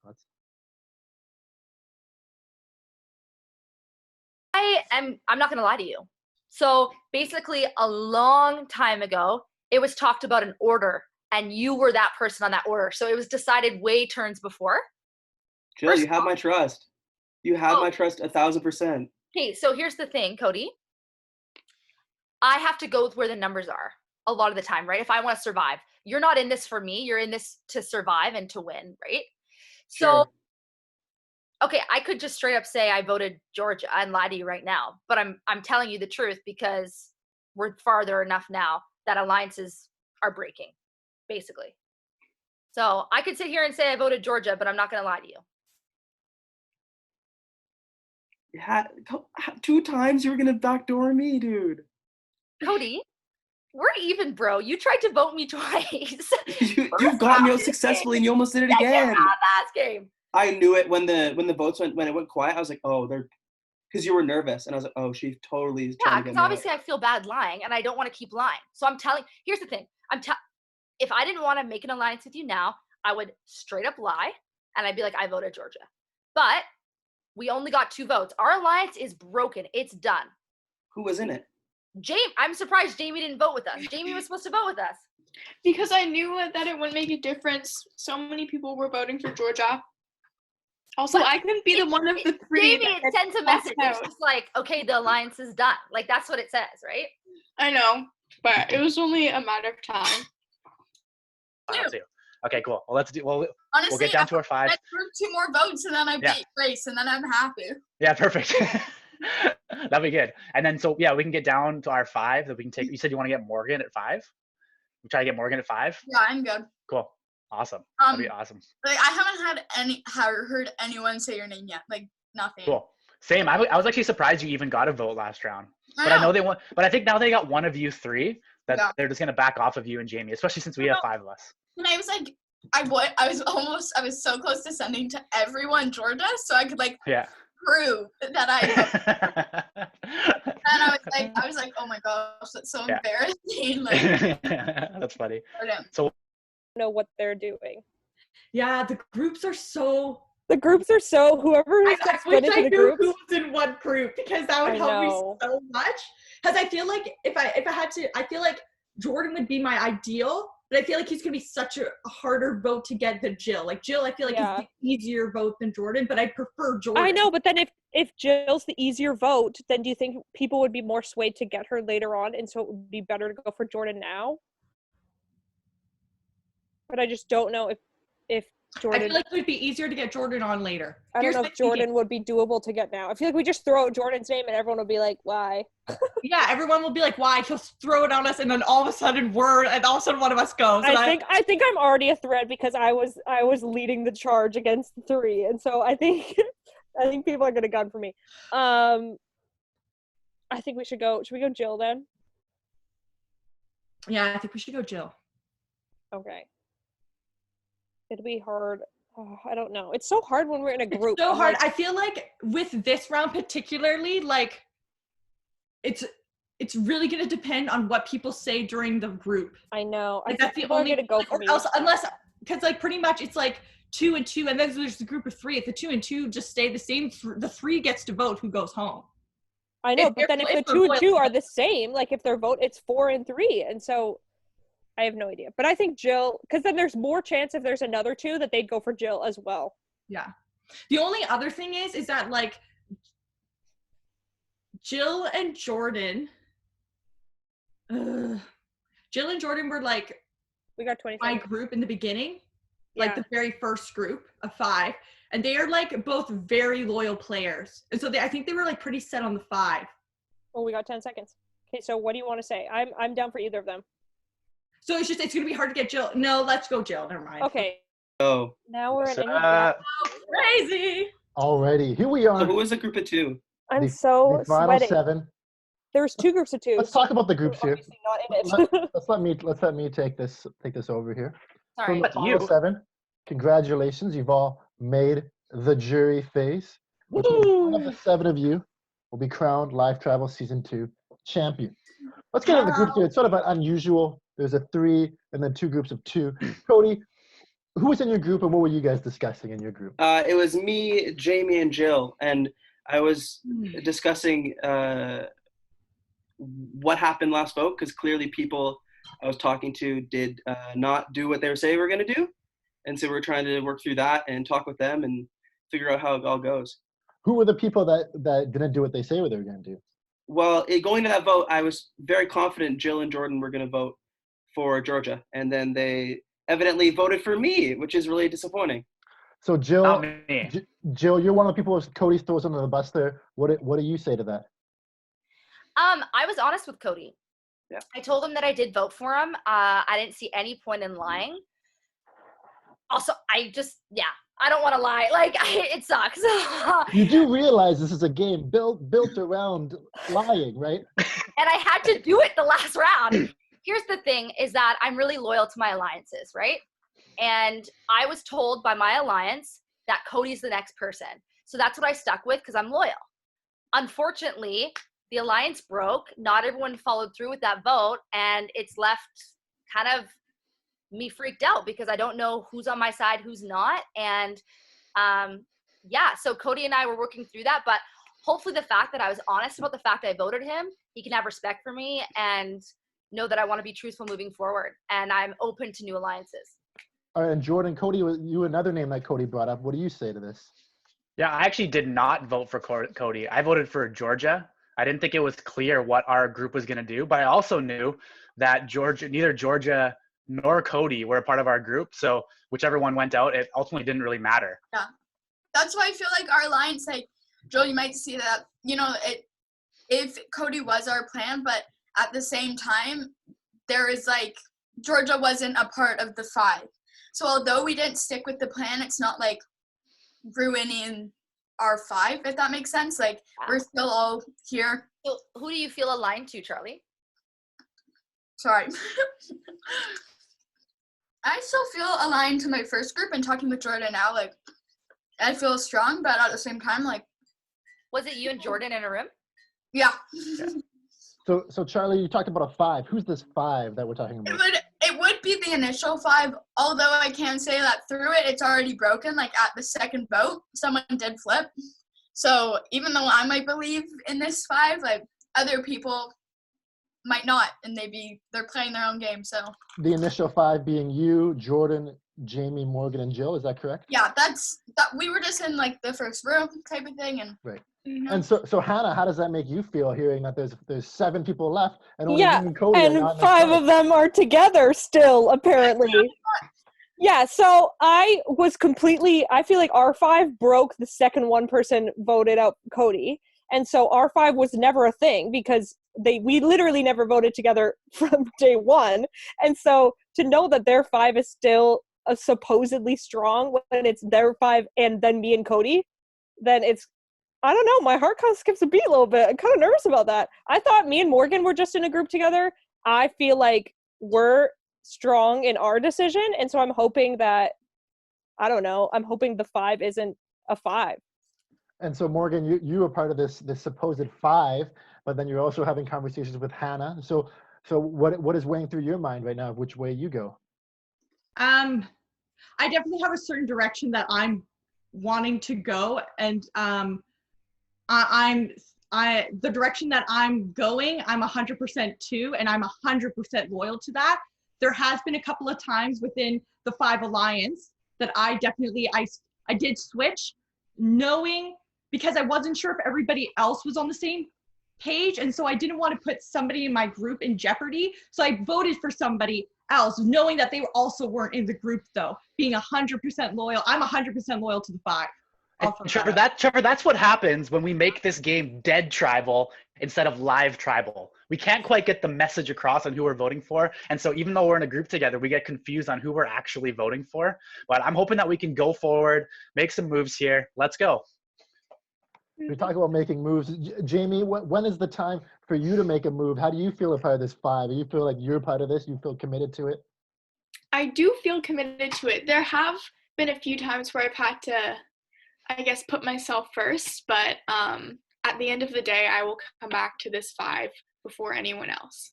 I'm not gonna lie to you. So basically a long time ago, it was talked about an order and you were that person on that order. So it was decided way turns before. Jill, you have my trust. You have my trust 1000%. Okay, so here's the thing, Cody. I have to go with where the numbers are a lot of the time, right? If I want to survive. You're not in this for me. You're in this to survive and to win, right? Sure. So okay, I could just straight up say I voted Georgia and lie to you right now, but I'm telling you the truth because we're farther enough now that alliances are breaking, basically. So I could sit here and say I voted Georgia, but I'm not going to lie to you. Yeah, 2 times you were gonna backdoor me, dude. Cody, we're even, bro. You tried to vote me twice. You've gotten me out successfully, and you almost did it again. Last game. I knew it when the votes when it went quiet. I was like, oh, they're because you were nervous, and I was like, oh, she totally is Yeah, trying to get because me out. obviously I feel bad lying, and I don't want to keep lying. So I'm telling. Here's the thing. If I didn't want to make an alliance with you now, I would straight up lie, and I'd be like, I voted Georgia. But we only got 2 votes. Our alliance is broken. It's done. Who was in it? I'm surprised Jaimie didn't vote with us. Jaimie was supposed to vote with us. Because I knew that it wouldn't make a difference. So many people were voting for Georgia. Also, I couldn't be the one of the 3. Jaimie, it sends a message. It's just like, okay, the alliance is done. Like, that's what it says, right? I know, but it was only a matter of time. Okay, cool. Well, Honestly, we'll get down to our 5. Let's group 2 more votes and then I beat Grace and then I'm happy. Yeah, perfect. That'd be good. And then, so yeah, we can get down to our 5 that we can take. You said you want to get Morghan at 5? We try to get Morghan at 5? Yeah, I'm good. Cool. Awesome. That'd be awesome. Like, I haven't heard anyone say your name yet. Like, nothing. Cool. Same. I was actually surprised you even got a vote last round. But I know they want. But I think now they got one of you 3 that they're just gonna back off of you and Jaimie, especially since we have 5 of us. And I was like, I was so close to sending to everyone Georgia so I could like prove that I and I was like, oh my gosh, that's so embarrassing. Like that's funny. So know what they're doing. Yeah, the groups are so whoever is split into the groups. Who was in what group because that would help me so much. Because I feel like if I had to, I feel like Jordan would be my ideal, but I feel like he's gonna be such a harder vote to get than Gill. Like Gill, I feel like is the easier vote than Jordan, but I prefer Jordan. I know, but then if Jill's the easier vote, then do you think people would be more swayed to get her later on, and so it would be better to go for Jordan now? But I just don't know if Jordan. I feel like it would be easier to get Jordan on later. I don't know if Jordan would be doable to get now. I feel like we just throw out Jordan's name and everyone will be like, why? Yeah, everyone will be like, why? He'll throw it on us and then all of a sudden one of us goes. I think I'm already a threat because I was leading the charge against the three. And so I think people are gonna gun for me. I think we should we go Gill then? Yeah, I think we should go Gill. Okay. It'll be hard. Oh, I don't know. It's so hard when we're in a group. It's so hard. I feel like with this round particularly, like it's really gonna depend on what people say during the group. I know. Like that's the only gonna go for me. Else, unless because like pretty much it's like 2 and 2, and then there's the group of 3. If the 2 and 2 just stay the same, the 3 gets to vote who goes home. I know, but then if the 2 and 2 are the same, like if their vote, it's 4 and 3, and so. I have no idea. But I think Gill, because then there's more chance if there's another 2 that they'd go for Gill as well. Yeah. The only other thing is that, like, Gill and Jordan were, like, we got 20 my group in the beginning. Like, the very first group of 5. And they are, like, both very loyal players. And so I think they were, like, pretty set on the 5. Oh, we got 10 seconds. Okay, so what do you want to say? I'm down for either of them. So it's going to be hard to get Gill. No, let's go Gill. Never mind. Okay. Oh. Now we're in crazy. Already. Here we are. So who was the group of 2? I'm the final sweating. 7. There's 2 groups of 2. Let's talk about the groups here. Not in it. Let me take this over here. Sorry. From the final 7, congratulations. You've all made the jury phase. Which means one of the 7 of you will be crowned Live Travel Season 2 champion. Let's get into the groups here. It's sort of unusual. There's a 3 and then 2 groups of 2. Cody, who was in your group and what were you guys discussing in your group? It was me, Jaimie, and Gill, and I was discussing what happened last vote because clearly people I was talking to did not do what they were saying they were going to do, and so we're trying to work through that and talk with them and figure out how it all goes. Who were the people that didn't do what they say they were going to do? Well, going to that vote, I was very confident Gill and Jordan were going to vote for Georgia, and then they evidently voted for me, which is really disappointing. So Gill, you're one of the people Cody throws under the bus there. What do you say to that? I was honest with Cody. Yeah. I told him that I did vote for him. I didn't see any point in lying. Also, I don't want to lie. Like, it sucks. You do realize this is a game built around lying, right? And I had to do it the last round. Here's the thing is that I'm really loyal to my alliances, right? And I was told by my alliance that Cody's the next person. So that's what I stuck with because I'm loyal. Unfortunately, the alliance broke. Not everyone followed through with that vote. And it's left kind of me freaked out because I don't know who's on my side, who's not. And so Cody and I were working through that. But hopefully the fact that I was honest about the fact I voted him, he can have respect for me and know that I want to be truthful moving forward. And I'm open to new alliances. All right, and Jordan, Cody, you another name that Cody brought up. What do you say to this? Yeah, I actually did not vote for Cody. I voted for Georgia. I didn't think it was clear what our group was going to do, but I also knew that neither Georgia nor Cody were a part of our group. So whichever one went out, it ultimately didn't really matter. Yeah. That's why I feel like our alliance, like, Joel, you might see that, if Cody was our plan, but at the same time, there is, like, Georgia wasn't a part of the 5. So although we didn't stick with the plan, it's not, like, ruining our 5, if that makes sense. Like, we're still all here. So who do you feel aligned to, Charlie? Sorry. I still feel aligned to my first group, and talking with Jordan now, like, I feel strong, but at the same time, like. Was it you and Jordan in a room? Yeah. So Charlie, you talked about a 5. Who's this 5 that we're talking about? It would be the initial 5, although I can say that through it, it's already broken. Like, at the second vote, someone did flip. So even though I might believe in this 5, like, other people might not, and they're playing their own game. So the initial 5 being you, Jordan, Jaimie, Morghan, and Gill. Is that correct? Yeah, we were just in like the first room type of thing, and right. And so Hannah, how does that make you feel hearing that there's 7 people left and only you and Cody are not in 5 of them are together still apparently. Yeah, so I feel like R5 broke the second one person voted out Cody. And so R5 was never a thing because we literally never voted together from day one. And so to know that their 5 is still supposedly strong when it's their 5 and then me and Cody, then I don't know, my heart kind of skips a beat a little bit. I'm kind of nervous about that. I thought me and Morghan were just in a group together. I feel like we're strong in our decision. And so I'm hoping that, I don't know, I'm hoping the 5 isn't a 5. And so Morghan, you are part of this supposed 5, but then you're also having conversations with Hannah. So what is weighing through your mind right now of which way you go? I definitely have a certain direction that I'm wanting to go, and the direction that I'm going, I'm 100% to, and I'm 100% loyal to that. There has been a couple of times within the 5 Alliance that I did switch, knowing, because I wasn't sure if everybody else was on the same page, and so I didn't want to put somebody in my group in jeopardy. So I voted for somebody else, knowing that they also weren't in the group though, being 100% loyal. I'm 100% loyal to the 5. Trevor, that's what happens when we make this game dead tribal instead of live tribal. We can't quite get the message across on who we're voting for. And so even though we're in a group together, we get confused on who we're actually voting for. But I'm hoping that we can go forward, make some moves here. Let's go. We talk about making moves. Jaimie, when is the time for you to make a move? How do you feel about this 5? Do you feel like you're part of this? You feel committed to it? I do feel committed to it. There have been a few times where I've had to, I guess, put myself first, but at the end of the day, I will come back to this 5 before anyone else.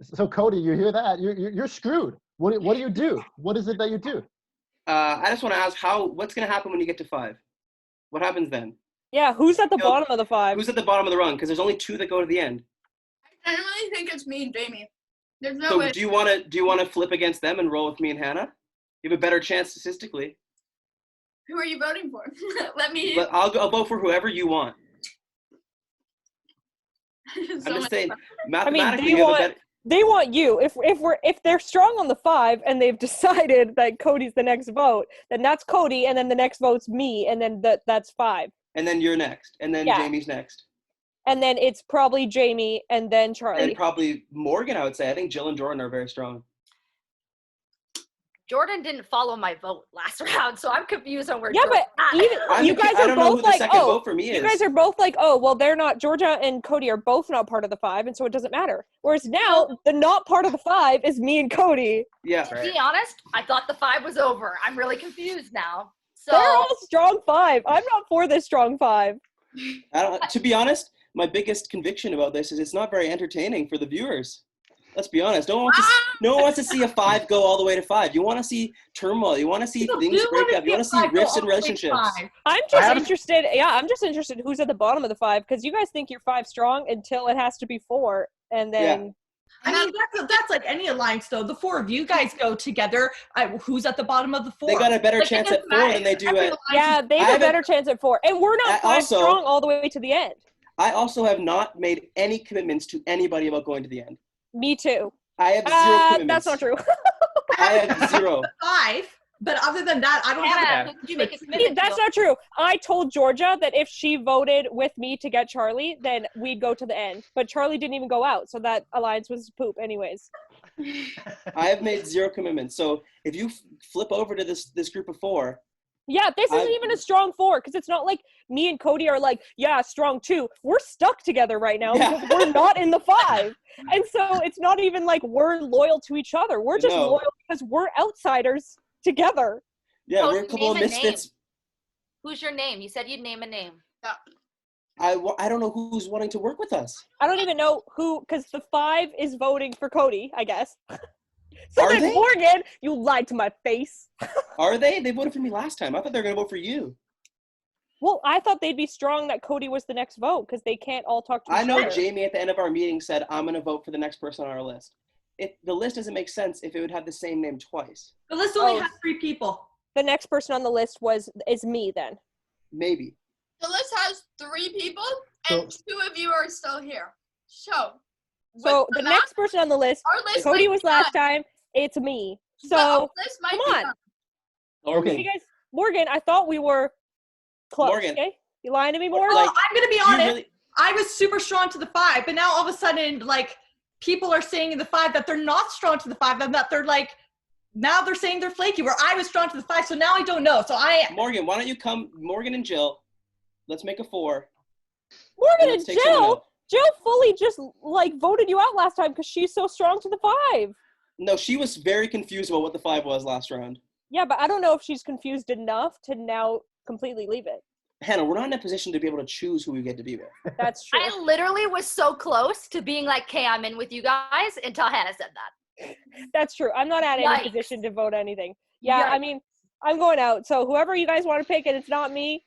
So Cody, you hear that? You're screwed. What do you do? What is it that you do? I just want to ask what's going to happen when you get to 5? What happens then? Yeah, who's at the bottom of the 5? Who's at the bottom of the rung? Because there's only 2 that go to the end. I really think it's me and Jaimie. There's no so way. Do you want to flip against them and roll with me and Hannah? You have a better chance statistically. Who are you voting for? I'll vote for whoever you want. I'm just saying, mathematically, they want you. If they're strong on the 5 and they've decided that Cody's the next vote, then that's Cody, and then the next vote's me, and then that's 5. And then you're next, and then Jaimie's next. And then it's probably Jaimie, and then Charlie. And probably Morghan, I would say. I think Gill and Jordan are very strong. Jordan didn't follow my vote last round, so I'm confused on where. Yeah, but you guys are both like, vote for me you guys are both like, oh, well, they're not. Georgia and Cody are both not part of the 5, and so it doesn't matter. Whereas now, the not part of the 5 is me and Cody. Yeah. To be honest, I thought the 5 was over. I'm really confused now. So they're all strong 5. I'm not for this strong 5. To be honest, my biggest conviction about this is it's not very entertaining for the viewers. Let's be honest. No one wants to see a 5 go all the way to 5. You want to see turmoil. You want to see things break up. You want to see rifts in relationships. I'm just interested. Yeah, I'm just interested who's at the bottom of the 5, because you guys think you're 5 strong until it has to be 4, and then. Yeah. I mean, that's like any alliance, though. The 4 of you guys go together. Who's at the bottom of the 4? They got a better chance at 4 than they do at. Yeah, they have a better chance at 4, and we're not 5 strong all the way to the end. I also have not made any commitments to anybody about going to the end. Me too. I have 0 commitments. That's not true. I have 0. 5, but other than that, I don't have. Did you make a commitment? That's not true. I told Georgia that if she voted with me to get Charlie, then we'd go to the end. But Charlie didn't even go out, so that alliance was poop anyways. I have made 0 commitments. So if you flip over to this group of 4, Yeah, this isn't even a strong 4 because it's not like me and Cody are like, yeah, strong 2. We're stuck together right now because we're not in the 5. And so it's not even like we're loyal to each other. We're just loyal because we're outsiders together. Yeah, Cody, we're a couple of name a misfits. name. Who's your name? You said you'd name a name. Yeah. I don't know who's wanting to work with us. I don't even know who, because the 5 is voting for Cody, I guess. So Are then, they? Morghan, you lied to my face. Are they? They voted for me last time. I thought they were going to vote for you. Well, I thought they'd be strong that Cody was the next vote because they can't all talk to each I know other. Jaimie at the end of our meeting said, I'm going to vote for the next person on our list. The list doesn't make sense if it would have the same name twice. The list only has 3 people. The next person on the list is me then. Maybe. The list has 3 people, and 2 of you are still here. So the next person on the list, Cody was last time. It's me. So come on. Okay. You guys, Morghan, I thought we were close. Morghan. Okay, you lying to me, Morghan? Well, I'm gonna be honest. I was super strong to the 5, but now all of a sudden, like, people are saying in the 5 that they're not strong to the 5, and that they're like, now they're saying they're flaky. Where I was strong to the 5, so now I don't know. So Morghan, why don't you come? Morghan and Gill. Let's make a 4. Morghan and Gill. Jill fully just like voted you out last time because she's so strong to the 5. No, she was very confused about what the 5 was last round. Yeah, but I don't know if she's confused enough to now completely leave it. Hannah, we're not in a position to be able to choose who we get to be with. That's true. I literally was so close to being like, okay, I'm in with you guys until Hannah said that. That's true. I'm not at any position to vote anything. Yeah, I mean, I'm going out. So whoever you guys want to pick and it's not me.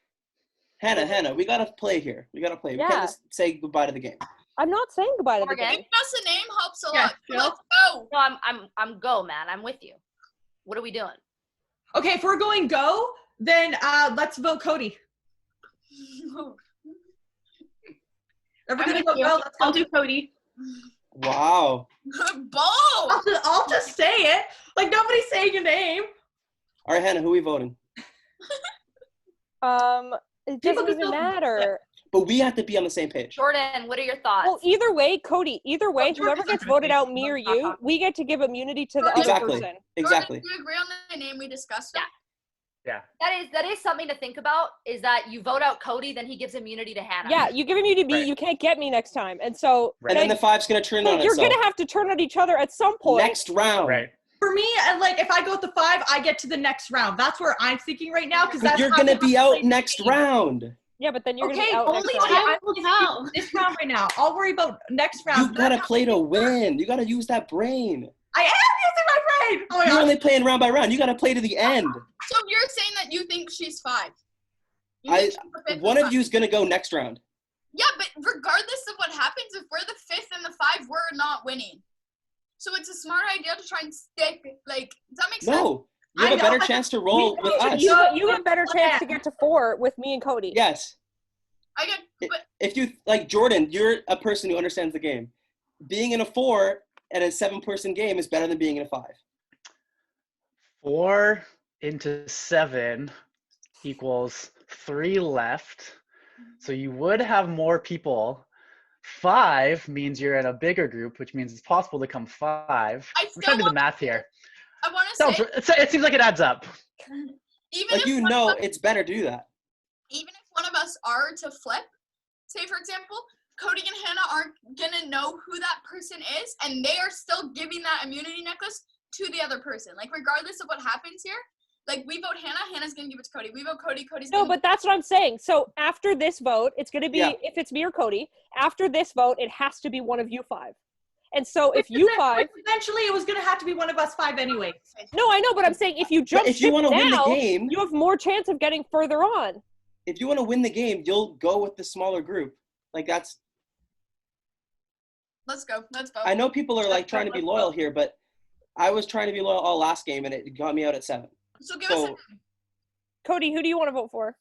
Hannah, we got to play here. We got to play. Yeah. We can't just say goodbye to the game. I'm not saying goodbye to the game. Giving us a name helps a lot. Jill? Let's go. No, I'm go, man. I'm with you. What are we doing? Okay, if we're going go, then let's vote Cody. Everybody go go. I'll do Cody. Wow. Bold. I'll just say it. Like, nobody's saying your name. All right, Hannah, who are we voting? It doesn't even matter. But we have to be on the same page. Jordan, what are your thoughts? Well, either way, Cody, whoever gets voted out, me or you, we get to give immunity to the other person. Exactly. Do you agree on the name we discussed? Yeah. That is something to think about, is that you vote out Cody, then he gives immunity to Hannah. Yeah, you give immunity to me, you can't get me next time. And so And then the 5's going to turn on you're itself. going to have to turn on each other at some point. Next round. Right. For me, like, if I go with the 5, I get to the next round. That's where I'm thinking right now. But you're going to be out next round. Yeah, but then you're going to Okay, be out only next round. I will tell. This round right now. I'll worry about next round. You got to play to win. You got to use that brain. I am using my brain. Oh my You're gosh. only playing round by round. You got to play to the end. So you're saying that you think she's 5? One of you is going to go next round. Yeah, but regardless of what happens, if we're the 5th and the 5, we're not winning. So it's a smart idea to try and stick. Like, does that make sense? No. You have a better chance to roll with us. You have a better chance to get to 4 with me and Cody. Yes. I get, but if you like Jordan, you're a person who understands the game. Being in a 4 at a 7-person game is better than being in a 5. 4 into 7 equals 3 left. So you would have more people. 5 means you're in a bigger group, which means it's possible to come 5. I'm trying to do the math here. I want to say, it seems like it adds up. even Like, if it's better to do that. even if one of us are to flip, say for example, Cody and Hannah aren't gonna know who that person is, and they are still giving that immunity necklace to the other person. Like, regardless of what happens here, like, we vote Hannah, Hannah's gonna give it to Cody. We vote Cody, Cody's No, gonna but that's what I'm saying. So after this vote, it's going to be, if it's me or Cody, after this vote, it has to be one of you 5. And so if you 5... Eventually, it was going to have to be one of us 5 anyway. No, I know, but I'm saying if you jump if you ship want to win the now, game, you have more chance of getting further on. If you want to win the game, you'll go with the smaller group. Like, that's... Let's go. Let's vote. I know people are, like, trying to be loyal here, but I was trying to be loyal all last game, and it got me out at 7. So give us a... Cody, who do you want to vote for?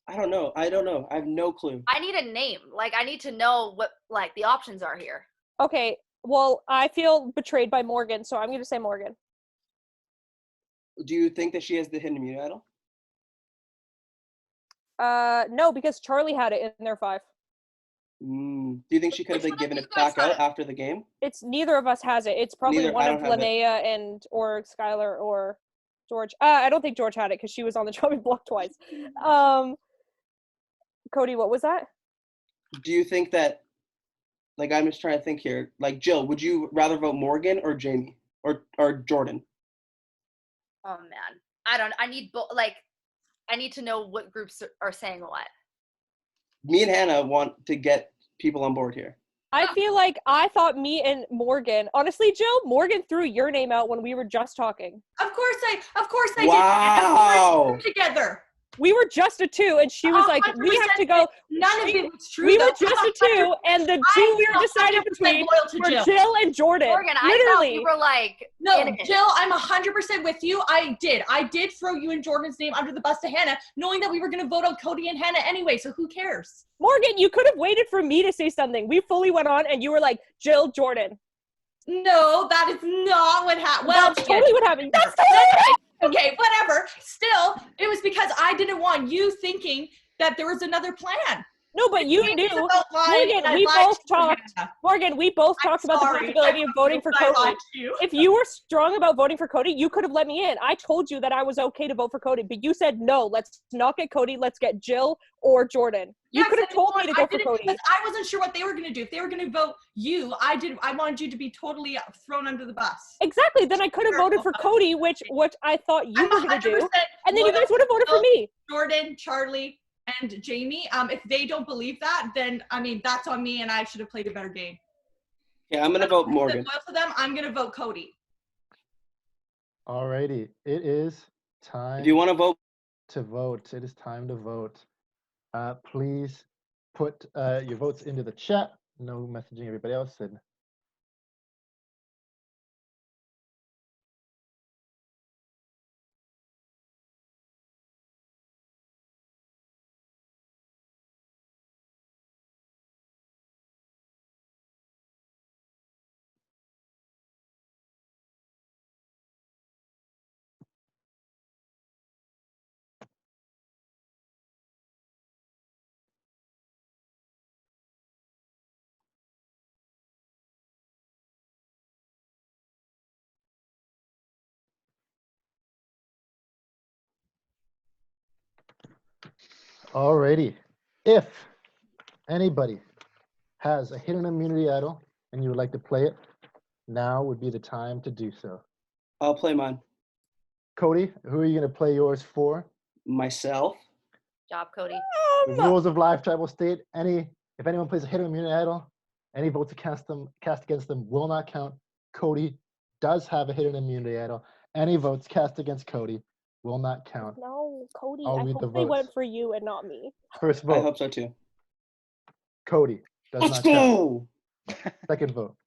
I don't know. I have no clue. I need a name. Like, I need to know what, like, the options are here. Okay, well, I feel betrayed by Morghan, so I'm going to say Morghan. Do you think that she has the hidden immunity idol? No, because Charlie had it in their 5. Do you think she could have, like, given it back out after the game? It's neither of us has it. It's probably one of I don't have it. Linea or Skylar or George. I don't think George had it because she was on the chopping block twice. Cody, what was that? Do you think that, like, I'm just trying to think here, like, Jill, would you rather vote Morghan or Jaimie or Jordan? Oh man, I need I need to know what groups are saying what. Me and Hannah want to get people on board here. I feel like I thought me and Morghan, honestly, Jill, Morghan threw your name out when we were just talking. Of course I Wow. did. Together. We were just a 2, and she was like, we have to go. None of it was true. We were just a 2, and the 2 we were deciding between were Jill and Jordan. Morghan, literally. I thought you were like, no, Jill, I'm 100% with you. I did throw you and Jordan's name under the bus to Hannah, knowing that we were going to vote on Cody and Hannah anyway, so who cares? Morghan, you could have waited for me to say something. We fully went on, and you were like, Jill, Jordan. No, that is not what happened. Well, that's totally what happened. That's totally what happened. Okay, whatever. Still, it was because I didn't want you thinking that there was another plan. No, but you knew. Morghan, we both talked. Morghan, we both talked about the possibility of voting for Cody. If you were strong about voting for Cody, you could have let me in. I told you that I was okay to vote for Cody, but you said no. Let's not get Cody. Let's get Jill or Jordan. You could have told me to go for Cody. Because I wasn't sure what they were going to do. If they were going to vote you, I wanted you to be totally thrown under the bus. Exactly. Then I could have voted for Cody, which I thought you were going to do, and then you guys would have voted for me. Jordan, Charlie, and Jaimie. If they don't believe that, then I mean that's on me, and I should have played a better game. Yeah, I'm going to vote Morghan. Both of them, I'm going to vote Cody. Alrighty, it is time. Do you want to vote? To vote. It is time to vote. Please put your votes into the chat. No messaging everybody else. And alrighty, if anybody has a hidden immunity idol and you would like to play it, now would be the time to do so. I'll play mine. Cody, who are you going to play yours for? Myself. Job, Cody. The rules of live tribal state: if anyone plays a hidden immunity idol, any votes cast against them will not count. Cody does have a hidden immunity idol. Any votes cast against Cody will not count. No, Cody. I'll I read the hope they votes. went for you and not me. First vote. I hope so too. Cody does Let's not go. count. Second vote.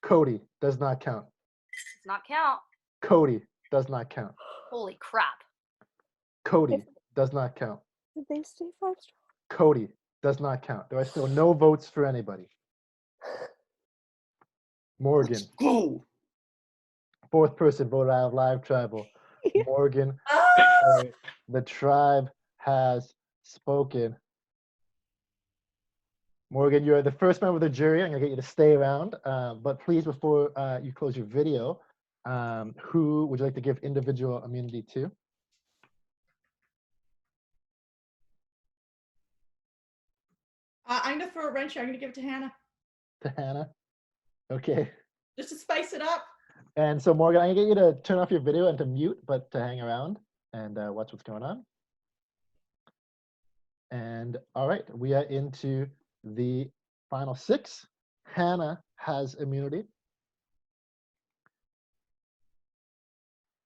Cody does not count. Does not count. Cody does not count. Holy crap. Cody does not count. Did they stay 5 strong? Cody does not count. There are still no votes for anybody. Morghan. Let's go. Fourth person voted out of live tribal. Morghan. The tribe has spoken. Morghan, you're the first member of the jury. I'm going to get you to stay around. But please, before you close your video, who would you like to give individual immunity to? I'm going to throw a wrench here. I'm going to give it to Hannah. To Hannah? Okay. Just to spice it up. And so, Morghan, I'm going to get you to turn off your video and to mute, but to hang around and watch what's going on. And all right, we are into the final 6. Hannah has immunity.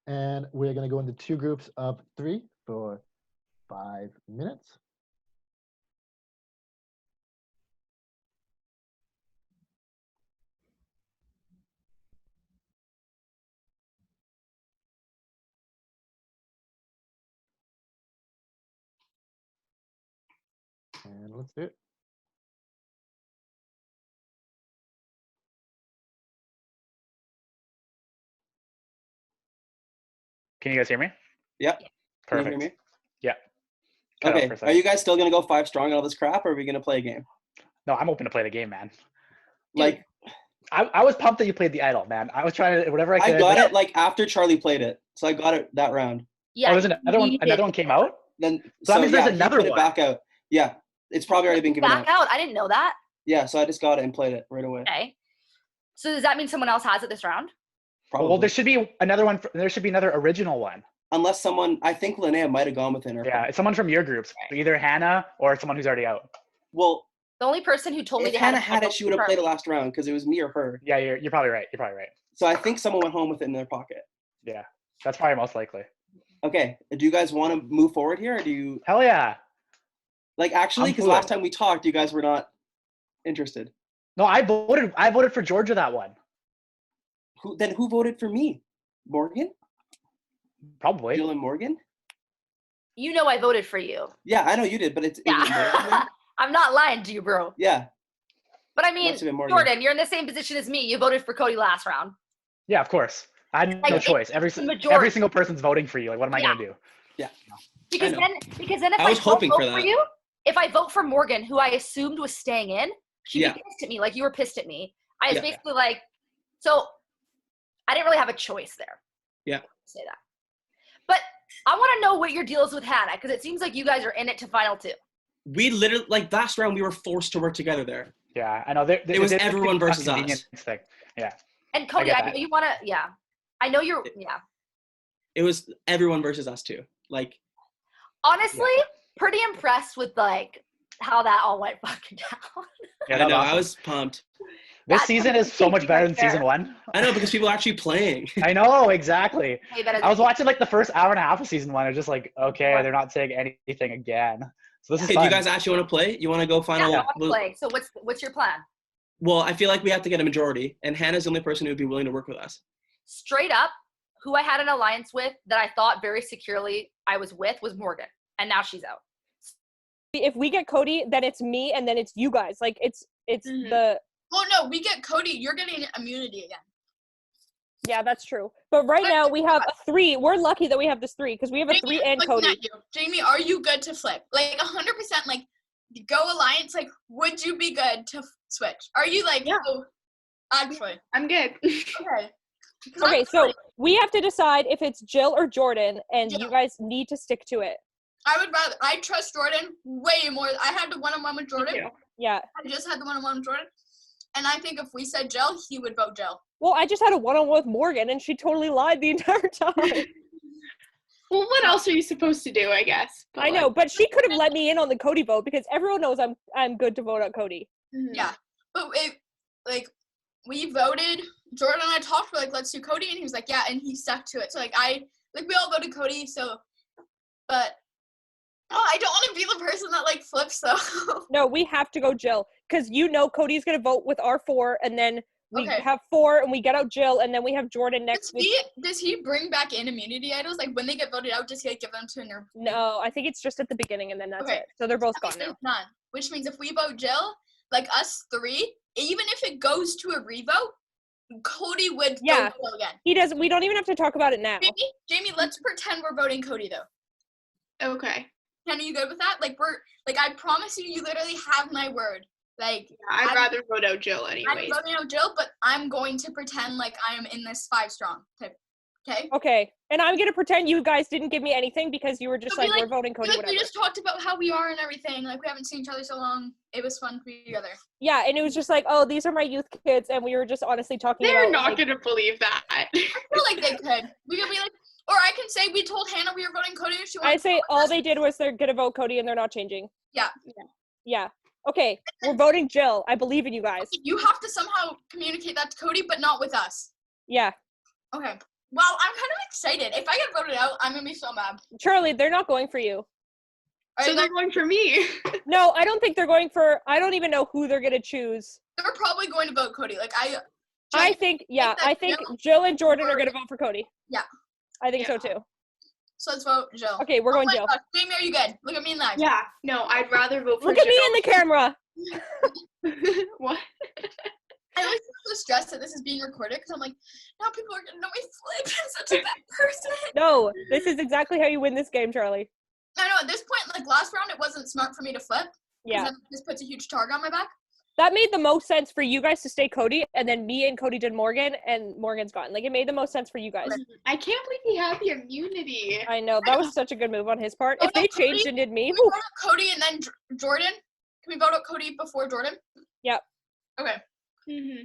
And we're going to go into 2 groups of 3 for 5 minutes. And let's do it. Can you guys hear me? Yep. Perfect. Can you hear me? Yeah. Cut out Okay. for a Are second. you guys still going to go 5 strong on all this crap, or are we going to play a game? No, I'm open to play the game, man. Like, I was pumped that you played the idol, man. I was trying to whatever I could. I got it like after Charlie played it, so I got it that round. Yeah. Oh, there's another one. Another one came out. Then So that means there's he another put it one. back out. Yeah, it's probably already been given Back out. out. I didn't know that. Yeah, so I just got it and played it right away. Okay. So does that mean someone else has it this round? Probably. Well, there should be another one. There should be another original one. Unless someone, I think Linea might have gone within her. Yeah, it's someone from your groups, either Hannah or someone who's already out. Well, The only person who told me if they Hannah had it, she would have played it last round because it was me or her. Yeah, you're probably right. You're probably right. So I think someone went home with it in their pocket. Yeah, that's probably most likely. Okay, do you guys want to move forward here, or do you? Hell yeah. Like actually, because last time we talked, you guys were not interested. No, I voted for Georgia that one. Who voted for me? Morghan? Probably. Gill and Morghan? You know I voted for you. Yeah, I know you did, but it was Morghan. I'm not lying to you, bro. Yeah. But I mean, Must have been Morghan. Jordan, you're in the same position as me. You voted for Cody last round. Yeah, of course. I had Like, no choice. Every single person's voting for you. Like, what am I gonna do? Yeah. Because then if I was hoping vote for that. you, if I vote for Morghan, who I assumed was staying in, she'd Yeah. be pissed at me. Like you were pissed at me. I was Yeah. basically like, so I didn't really have a choice there. Yeah. Say that. But I want to know what your deal is with Hannah, because it seems like you guys are in it to final two. We literally, like last round, we were forced to work together there. Yeah, I know. It was everyone versus us. Thing. Yeah. And Cody, I know you want to, yeah. I know you're, yeah. It was everyone versus us too. Like. Honestly, pretty impressed with like how that all went fucking down. Yeah, I know. awesome. I was pumped. This season is so much better than season one. I know, because people are actually playing. I know, exactly. Hey, that is- I was watching like the first hour and a half of season one. I was just like, okay, they're not saying anything again. So this is Hey, fun. do you guys actually want to play? You want to go final? Yeah, I want to play. So what's your plan? Well, I feel like we have to get a majority, and Hannah's the only person who would be willing to work with us. Straight up, who I had an alliance with that I thought very securely I was with was Morghan, and now she's out. If we get Cody, then it's me, and then it's you guys. Like it's the. Well, no, we get Cody. You're getting immunity again. Yeah, that's true. But right now we have a 3. We're lucky that we have this 3 because we have a 3 and looking Cody. at you. Jaimie, are you good to flip? Like 100%. Like go alliance. Like would you be good to switch? Are you like? Yeah. Oh, actually, I'm good. okay. Okay, so we have to decide if it's Gill or Jordan, and you guys need to stick to it. I trust Jordan way more. I had the one-on-one with Jordan. Yeah. I just had the one-on-one with Jordan. And I think if we said Gill, he would vote Gill. Well, I just had a one-on-one with Morghan, and she totally lied the entire time. Well, what else are you supposed to do, I guess? But I know, but she could have let me in on the Cody vote because everyone knows I'm good to vote on Cody. Yeah. But we voted, Jordan and I talked, we're like, let's do Cody, and he was like, yeah, and he stuck to it. So we all voted Cody, so, but, I don't want to be the person that like flips though. No, we have to go Gill because Cody's going to vote with our 4, and then we have 4, and we get out Gill, and then we have Jordan next week. Does he bring back in immunity idols? Like when they get voted out, does he like give them to their? No, I think it's just at the beginning, and then that's it. So they're both gone now. None. Which means if we vote Gill, like us 3, even if it goes to a revote, Cody would vote Gill again. He does. We don't even have to talk about it now. Jaimie, let's pretend we're voting Cody though. Okay. Ken, are you good with that? Like I promise you literally have my word. Like I'd rather vote out Gill anyways. I'm voting out Gill, but I'm going to pretend like I am in this 5 strong type. Okay. Okay, and I'm gonna pretend you guys didn't give me anything because you were just like, we're voting Cody. We just talked about how we are and everything. Like we haven't seen each other so long. It was fun to be together. Yeah, and it was just like, oh, these are my youth kids, and we were just honestly talking. They're not gonna believe that. I feel like they could. We could be like, or I can say we told Hannah we were voting Cody. And she I say all they did was they're gonna vote Cody and they're not changing. Yeah. Okay, we're voting Gill. I believe in you guys. You have to somehow communicate that to Cody, but not with us. Yeah. Okay. Well, I'm kind of excited. If I get voted out, I'm gonna be so mad. Charlie, they're not going for you. So they're going for me. No, I don't think they're going for. I don't even know who they're gonna choose. They're probably going to vote Cody. Like I think Gill and Jordan are gonna vote for Cody. Yeah. I think so too. So let's vote Gill. Okay, we're going Gill. Jaimie, are you good? Look at me in the eyes. Yeah. No, I'd rather vote for Look at me in the camera. What? I always feel so stressed that this is being recorded because I'm like, now people are gonna know me flip. I'm such a bad person. No, this is exactly how you win this game, Charlie. I know at this point, like last round, it wasn't smart for me to flip. Yeah. This puts a huge target on my back. that made the most sense for you guys to stay Cody, and then me and Cody did Morghan, and Morgan's gone. Like, it made the most sense for you guys. I can't believe he had the immunity. I know. That was such a good move on his part. Oh, If no, they Cody? changed and did me, Can we vote out Cody and then Jordan? Can we vote out Cody before Jordan? Yep. Okay. Mm-hmm.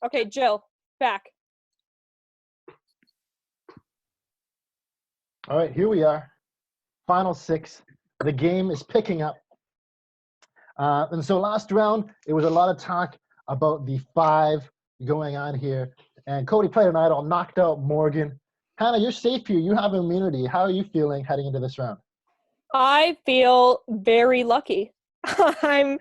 Okay, Jill, back. All right, here we are. Final 6. The game is picking up. And so last round, it was a lot of talk about the 5 going on here. And Cody played an idol, knocked out Morghan. Hannah, you're safe here. You have immunity. How are you feeling heading into this round? I feel very lucky. I'm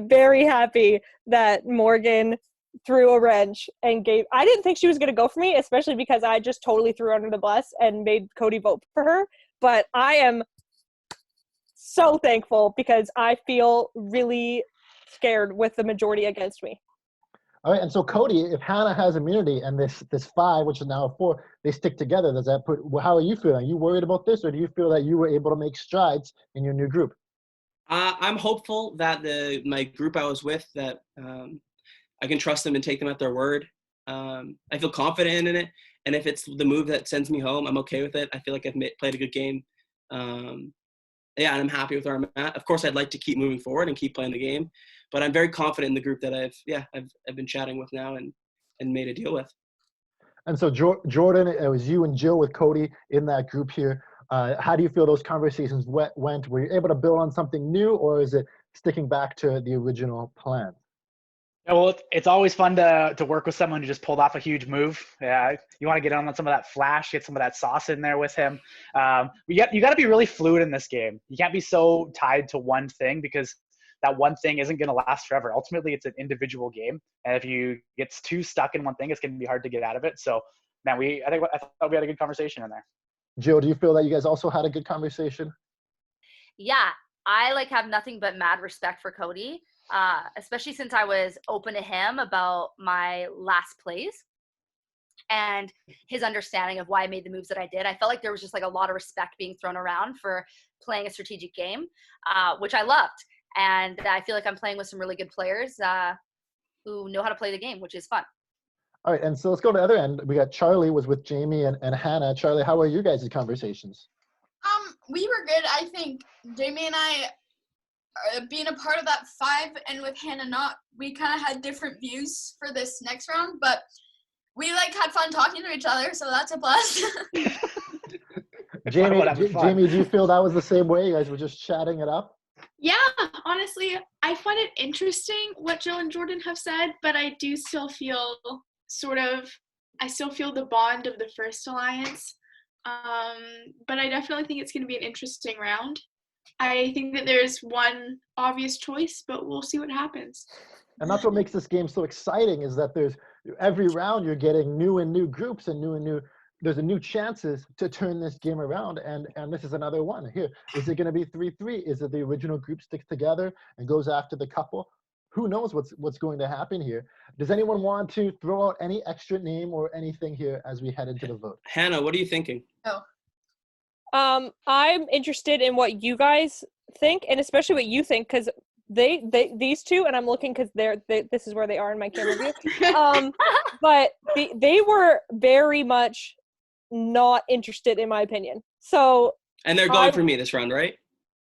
very happy that Morghan threw a wrench and gave. I didn't think she was going to go for me, especially because I just totally threw her under the bus and made Cody vote for her. But I am so thankful because I feel really scared with the majority against me. All right, and so Cody, if Hannah has immunity and this 5, which is now a 4, they stick together, does that put, how are you feeling? Are you worried about this, or do you feel that you were able to make strides in your new group? I'm hopeful that my group I was with, that I can trust them and take them at their word. I feel confident in it, and if it's the move that sends me home, I'm okay with it. I feel like I've played a good game. Yeah, and I'm happy with where I'm at. Of course, I'd like to keep moving forward and keep playing the game, but I'm very confident in the group that I've been chatting with now and made a deal with. And so Jordan, it was you and Jill with Cody in that group here. How do you feel those conversations went? Were you able to build on something new, or is it sticking back to the original plan? Yeah, well, it's always fun to work with someone who just pulled off a huge move. Yeah, you want to get on some of that flash, get some of that sauce in there with him. You got to be really fluid in this game. You can't be so tied to one thing, because that one thing isn't going to last forever. Ultimately, it's an individual game, and if you get too stuck in one thing, it's going to be hard to get out of it. So, man, I thought we had a good conversation in there. Jill, do you feel that you guys also had a good conversation? Yeah, I have nothing but mad respect for Cody, especially since I was open to him about my last plays and his understanding of why I made the moves that I did. I felt like there was just a lot of respect being thrown around for playing a strategic game, which I loved. And I feel like I'm playing with some really good players who know how to play the game, which is fun. All right, and so let's go to the other end. We got Charlie was with Jaimie and Hannah. Charlie, how were you guys' conversations? We were good. I think Jaimie and I, being a part of that 5 and with Hannah not, we kind of had different views for this next round, but we had fun talking to each other, so that's a plus. Jaimie, do you feel that was the same way? You guys were just chatting it up? Yeah, honestly, I find it interesting what Jill and Jordan have said, but I do still feel I still feel the bond of the first alliance. But I definitely think it's going to be an interesting round. I think that there's one obvious choice, but we'll see what happens. And that's what makes this game so exciting, is that there's every round you're getting new groups and there's new chances to turn this game around, and this is another one. Here, is it going to be 3-3? Is it the original group sticks together and goes after the couple? Who knows what's going to happen here? Does anyone want to throw out any extra name or anything here as we head into the vote? Hannah, what are you thinking? I'm interested in what you guys think, and especially what you think, because these two, and I'm looking because this is where they are in my camera view. But they were very much not interested, in my opinion. So. And they're going for me this round, right?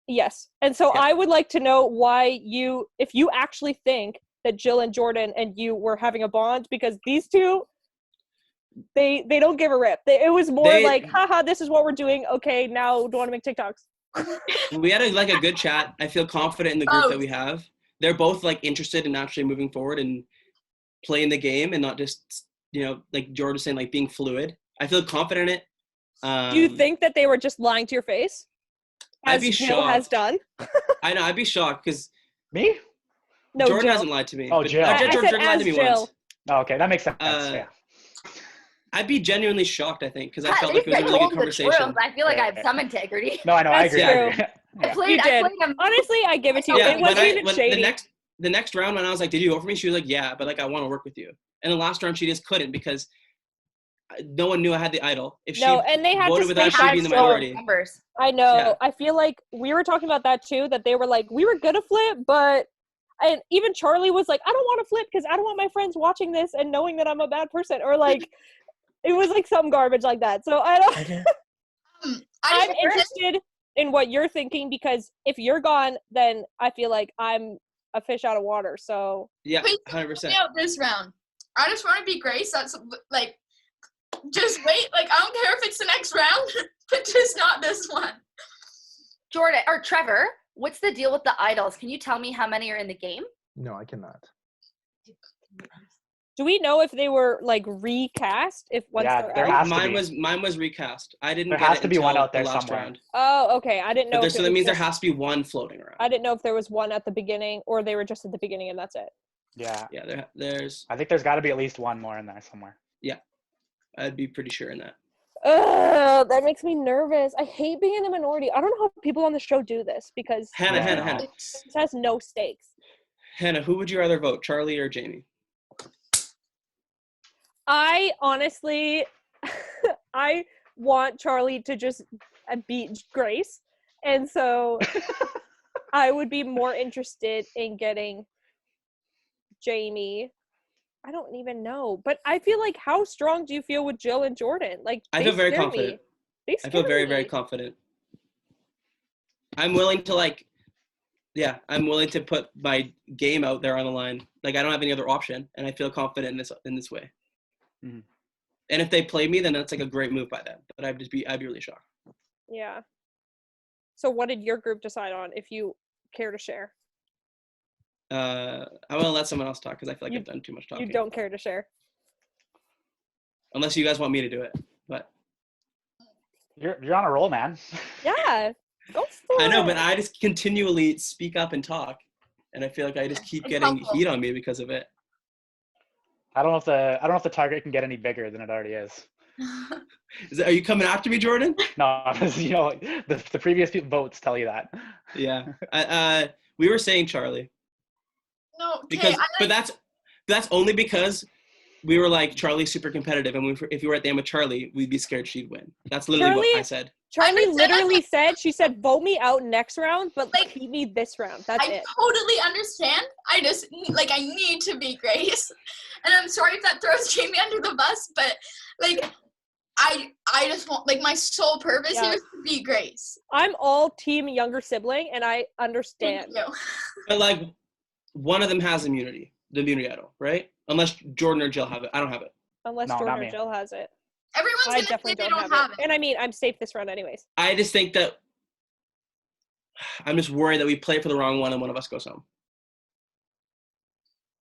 Yes. And so yeah. I would like to know why if you actually think that Jill and Jordan and you were having a bond, because these two, they don't give a rip. It was more haha, this is what we're doing. Okay, now do you want to make TikToks? We had a good chat. I feel confident in the group that we have. They're both interested in actually moving forward and playing the game, and not just, like Jordan was saying, being fluid. I feel confident in it. Do you think that they were just lying to your face? I'd be Jill shocked. has done. I know, I'd be shocked because me? No, Jordan Jill. hasn't lied to me. Oh, Jill. Jordan lied to me once. Oh, okay, that makes sense. Yeah. I'd be genuinely shocked, I think, because I felt like it was a really good conversation. I feel like I have some integrity. No, I know. That's I agree. True. Yeah. I played him. Honestly, I give it to you. Yeah, it wasn't even shady. The next round when I was like, did you vote for me? She was like, yeah, but I want to work with you. And the last round she just couldn't, because no one knew I had the idol. If and they had voted to without she being the minority. Numbers. I know. Yeah. I feel like we were talking about that too, that they were like, we were gonna flip, but and even Charlie was like, I don't want to flip because I don't want my friends watching this and knowing that I'm a bad person, or like it was like some garbage like that. So I don't. I'm interested in what you're thinking, because if you're gone, then I feel like I'm a fish out of water. So yeah, Please 100%. out this round. I just want to be Grace. That's like, just wait. Like, I don't care if it's the next round, but just not this one. Jordan or Trevor, what's the deal with the idols? Can you tell me how many are in the game? No, I cannot. do we know if they were like recast? If once Yeah, they're there out? has to be. Mine was recast. I didn't There get has it to be until one out there the last somewhere. round. Oh, okay. I didn't know. So that means there has to be one floating around. I didn't know if there was one at the beginning or they were just at the beginning and that's it. Yeah. Yeah, there's. I think there's got to be at least one more in there somewhere. Yeah, I'd be pretty sure in that. Ugh, that makes me nervous. I hate being in the minority. I don't know how people on the show do this, because Hannah. this has no stakes. Hannah, who would you rather vote, Charlie or Jaimie? I honestly, I want Charlie to just beat Grace, and so I would be more interested in getting Jaimie. I don't even know, but I feel like, how strong do you feel with Gill and Jordan? Like, I feel very confident. I feel very, very confident. I'm willing to I'm willing to put my game out there on the line. Like, I don't have any other option, and I feel confident in this way. Mm-hmm. And if they play me, then that's like a great move by them. But I'd be really shocked. Yeah. So what did your group decide on, if you care to share? I want to let someone else talk because I feel like I've done too much talking. You don't care to share? Unless you guys want me to do it, but you're on a roll, man. Yeah, go for it. I know, but I just continually speak up and talk, and I feel like I just keep getting heat on me because of it. I don't know if the target can get any bigger than it already is. Are you coming after me, Jordan? No, the previous votes tell you that. Yeah, we were saying Charlie. No, because but that's only because we were like, Charlie's super competitive, and if we were at the end with Charlie, we'd be scared she'd win. That's literally what I said. Charlie literally said, she said, vote me out next round, but like, keep me this round. That's it. I totally understand. I just, like, I need to be Grace. And I'm sorry if that throws Jaimie under the bus, but, like, I just want, like, my sole purpose here is to be Grace. I'm all team younger sibling, and I understand. Thank you. But, like, one of them has immunity, the immunity idol, right? Unless Jordan or Gill have it. I don't have it. Unless Jordan or Gill has it. Everyone's going to say they don't have it. And I mean, I'm safe this round anyways. I just think that I'm just worried that we play for the wrong one and one of us goes home.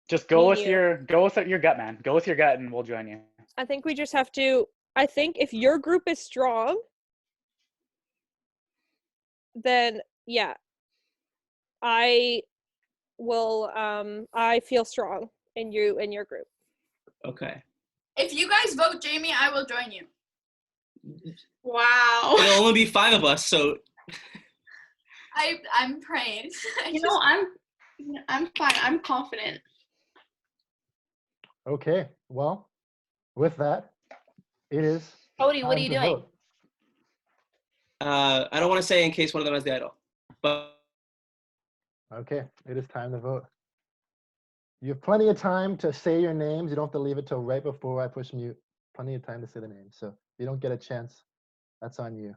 Just go with your gut, man. Go with your gut and we'll join you. I think we just have to, I think if your group is strong, then yeah, I will, I feel strong in your group. Okay. If you guys vote Jaimie, I will join you. Wow. It'll only be 5 of us, so. I'm praying. I'm fine. I'm confident. Okay, well, with that, it is. Cody, what are you doing? Vote. I don't want to say in case one of them has the idol, but. Okay, it is time to vote. You have plenty of time to say your names. You don't have to leave it till right before I push mute. Plenty of time to say the names. So if you don't get a chance, that's on you.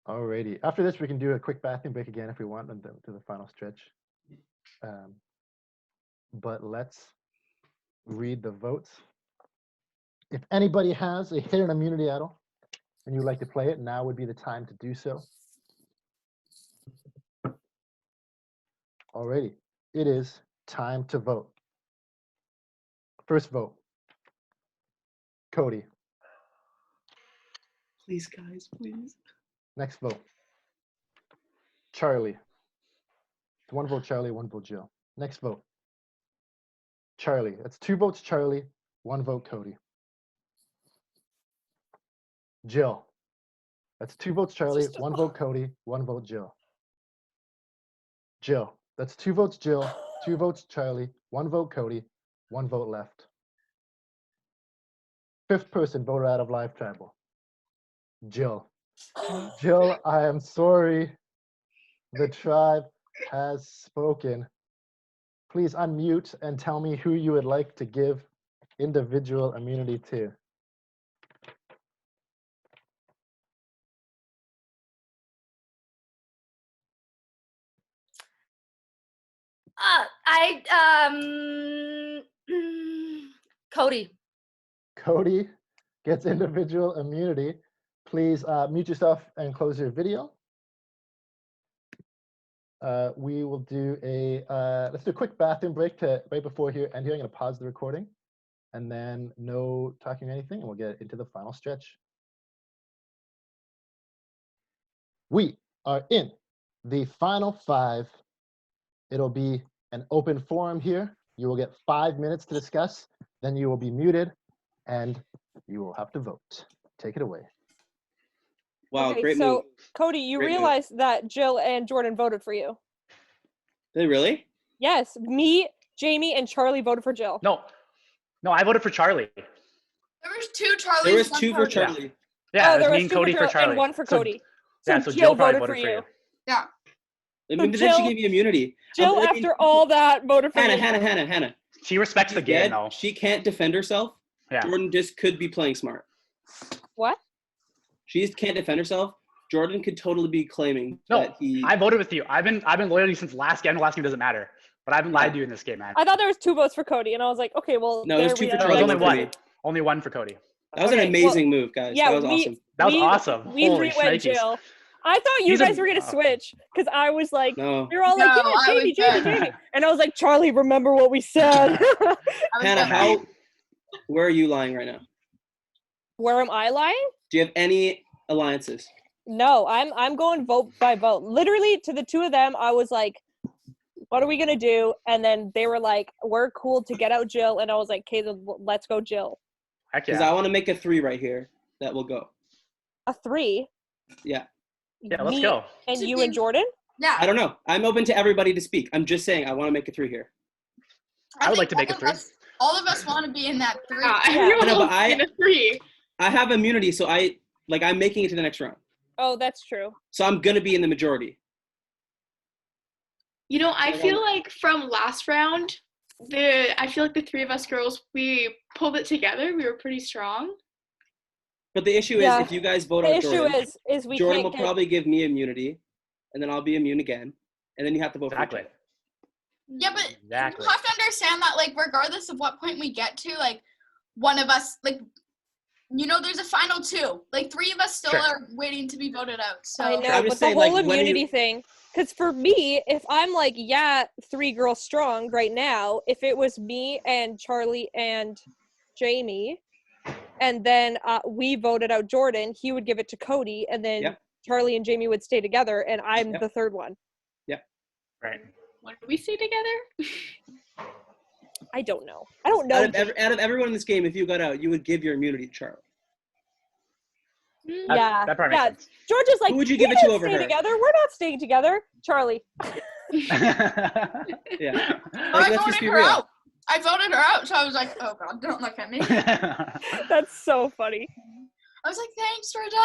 Alrighty. After this, we can do a quick bathroom break again if we want, and to the final stretch. But let's read the votes. If anybody has a hidden immunity idol and you'd like to play it, now would be the time to do so. Alrighty. It is time to vote. First vote. Cody. Please, guys, please. Next vote. Charlie. It's 1 vote Charlie, 1 vote Jill. Next vote. Charlie. That's 2 votes Charlie, 1 vote Cody. Jill. That's 2 votes Charlie, 1 vote Cody, 1 vote Jill. Jill. That's 2 votes Jill, 2 votes Charlie, 1 vote Cody, 1 vote left. 5th person voted out of live tribal. Jill. Jill, I am sorry. The tribe has spoken. Please unmute and tell me who you would like to give individual immunity to. Cody. Cody gets individual immunity. Please mute yourself and close your video. We will do let's do a quick bathroom break right before here. And here I'm going to pause the recording and then no talking or anything, and we'll get into the final stretch. We are in the final 5. It'll be an open forum here. You will get 5 minutes to discuss, then you will be muted and you will have to vote. Take it away. Wow, Okay, great so move. Cody, you Great move. realize that Jill and Jordan voted for you. Did they really? Yes, me, Jaimie, and Charlie voted for Jill. No, I voted for Charlie. There was 2 Charlies. There was one 2 for Cody. Charlie. Yeah, Oh, it there was was me and 2 Cody for for Jill Charlie. and 1 for So- Cody. Yeah, So so Jill Jill probably voted for you. Yeah. Maybe then Jill- she gave you immunity. Jill, I mean, after all that, voted for you. Hannah. She respects the She's game, dead. though. She can't defend herself. Yeah. Jordan just could be playing smart. What? She just can't defend herself. Jordan could totally be claiming No, that he. I voted with you. I've been loyal to you since last game. Last game doesn't matter, but I haven't lied to you in this game, man. I thought there was 2 votes for Cody, and I was like, okay, well, No, there's 2 for There Charlie. was only one for one. me. Only 1 for Cody. That was an Okay, amazing move, guys. Yeah, that was awesome. That was awesome. We Holy went shnikes. Jill. I thought you He's a- guys were gonna switch because I was like, No. you're all like, No, yeah, I was Jaimie, there. and I was like, Charlie, remember what we said. Hannah, where are you lying right now? Where am I lying? Do you have any alliances? No, I'm going vote by vote. Literally to the 2 of them, I was like, what are we gonna do? And then they were like, we're cool to get out Jill, and I was like, okay, then let's go Jill. Heck Because yeah. I want to make a 3 right here that will go. A 3. Yeah. Yeah, let's Me go. And To you be- and Jordan. Yeah. I don't know. I'm open to everybody to speak. I'm just saying I want to make a 3 here. I would like think to make a all 3. of us- All of us want to be in that 3. Yeah, Yeah. everyone I know, but wants to be in a 3. I have immunity, so I'm making it to the next round. Oh, that's true. So I'm gonna be in the majority. You know, I I feel want- like from last round, I feel like the 3 of us girls, we pulled it together. We were pretty strong. But the issue Yeah. is if you guys vote The out issue Jordan, is we Jordan can't will get. probably give me immunity, and then I'll be immune again, and then you have to vote Exactly. for each other. Yeah, but Exactly. you have to understand that, like, regardless of what point we get to, like, one of us, like, there's a final 2. Like, 3 of us still Sure. are waiting to be voted out. So I I'm know, just but the saying, whole like, when immunity you- thing. Because for me, if I'm like, yeah, 3 girls strong right now, if it was me and Charlie and Jaimie, and then we voted out Jordan, he would give it to Cody, and then Yep. Charlie and Jaimie would stay together, and I'm Yep. the 3rd one. Right. When did we stay together? I don't know. I don't know. Out of everyone in this game, if you got out, you would give your immunity to Charlie. Yeah. That part Yeah. makes sense. George is like, Who would you we give it to didn't over stay her? together. We're not staying together. Charlie. Yeah. But Like, I let's just voted be her real. out. I voted her out, so I was like, oh god, don't look at me. I That's so funny. was like, thanks, Georgia.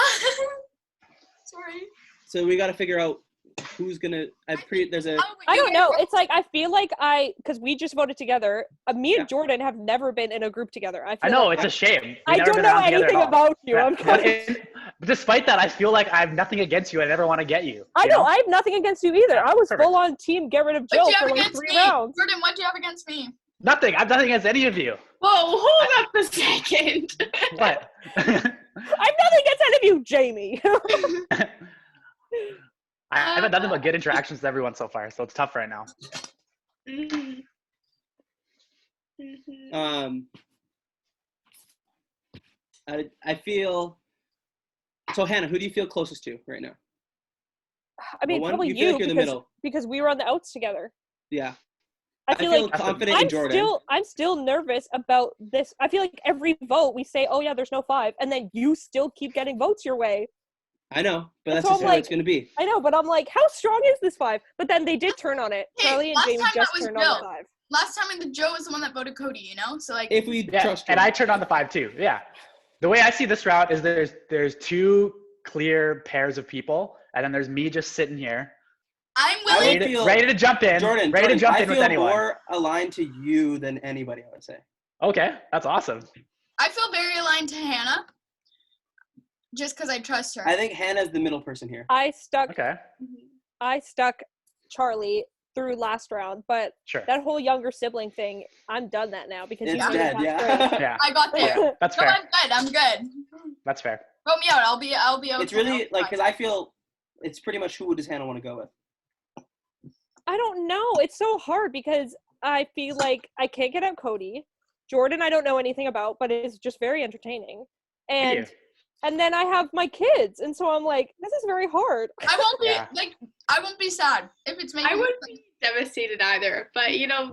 Sorry. So we got to figure out who's gonna. There's a. I don't know. It's like I feel like because we just voted together. Me and Yeah. Jordan have never been in a group together. I I feel know, like it's a shame. We've I never don't been know around together anything at all. about you. Yeah. I'm kind of, But despite that, I feel like I have nothing against you. I never want to get you. I you know I have nothing against you either. Yeah, I was perfect. full on team get rid of What Jill do you for have like against 3 me? rounds. Jordan, what do you have against me? Nothing. I have nothing against any of you. Whoa, hold up a second. What? I have nothing against any of you, Jaimie. I've had nothing but good interactions with everyone so far, so it's tough right now. Mhm. I feel so. Hannah, who do you feel closest to right now? I mean, Well, probably you feel you like you're the because middle. we were on the outs together. Yeah. I feel like confident in Jordan. I'm still nervous about this. I feel like every vote we say, oh yeah, there's no 5, and then you still keep getting votes your way. I know, but And that's so just I'm how like, it's gonna be. I know, but I'm like, how strong is this 5? But then they did turn on it. Hey, Charlie and last Jaimie time just that was turned on the Gill. 5. Last time the Joe was the one that voted Cody, you know? So like If we Yeah, trust and Jordan. I turned on the 5 too. Yeah. The way I see this route is there's 2 clear pairs of people, and then there's me just sitting here. I'm I willing would Ready to jump in. Jordan, ready to jump I in with feel anyone. more aligned to you than anybody, I would say. Okay, that's awesome. I feel very aligned to Hannah. Just because I trust her. I think Hannah's the middle person here. I stuck Okay. Charlie through last round, but Sure. that whole younger sibling thing, I'm done that now because It's you dead, made it yeah. past grade. Yeah, I got there. yeah, that's No, fair. I'm good. That's fair. Vote me out. I'll be okay. It's really like because I feel it's pretty much who does Hannah want to go with. I don't know. It's so hard because I feel like I can't get out Cody. Jordan I don't know anything about, but it's just very entertaining. Thank And then I have my kids, and so I'm like, this is very hard. I won't be Yeah. I won't be sad if it's making I wouldn't be devastated either, but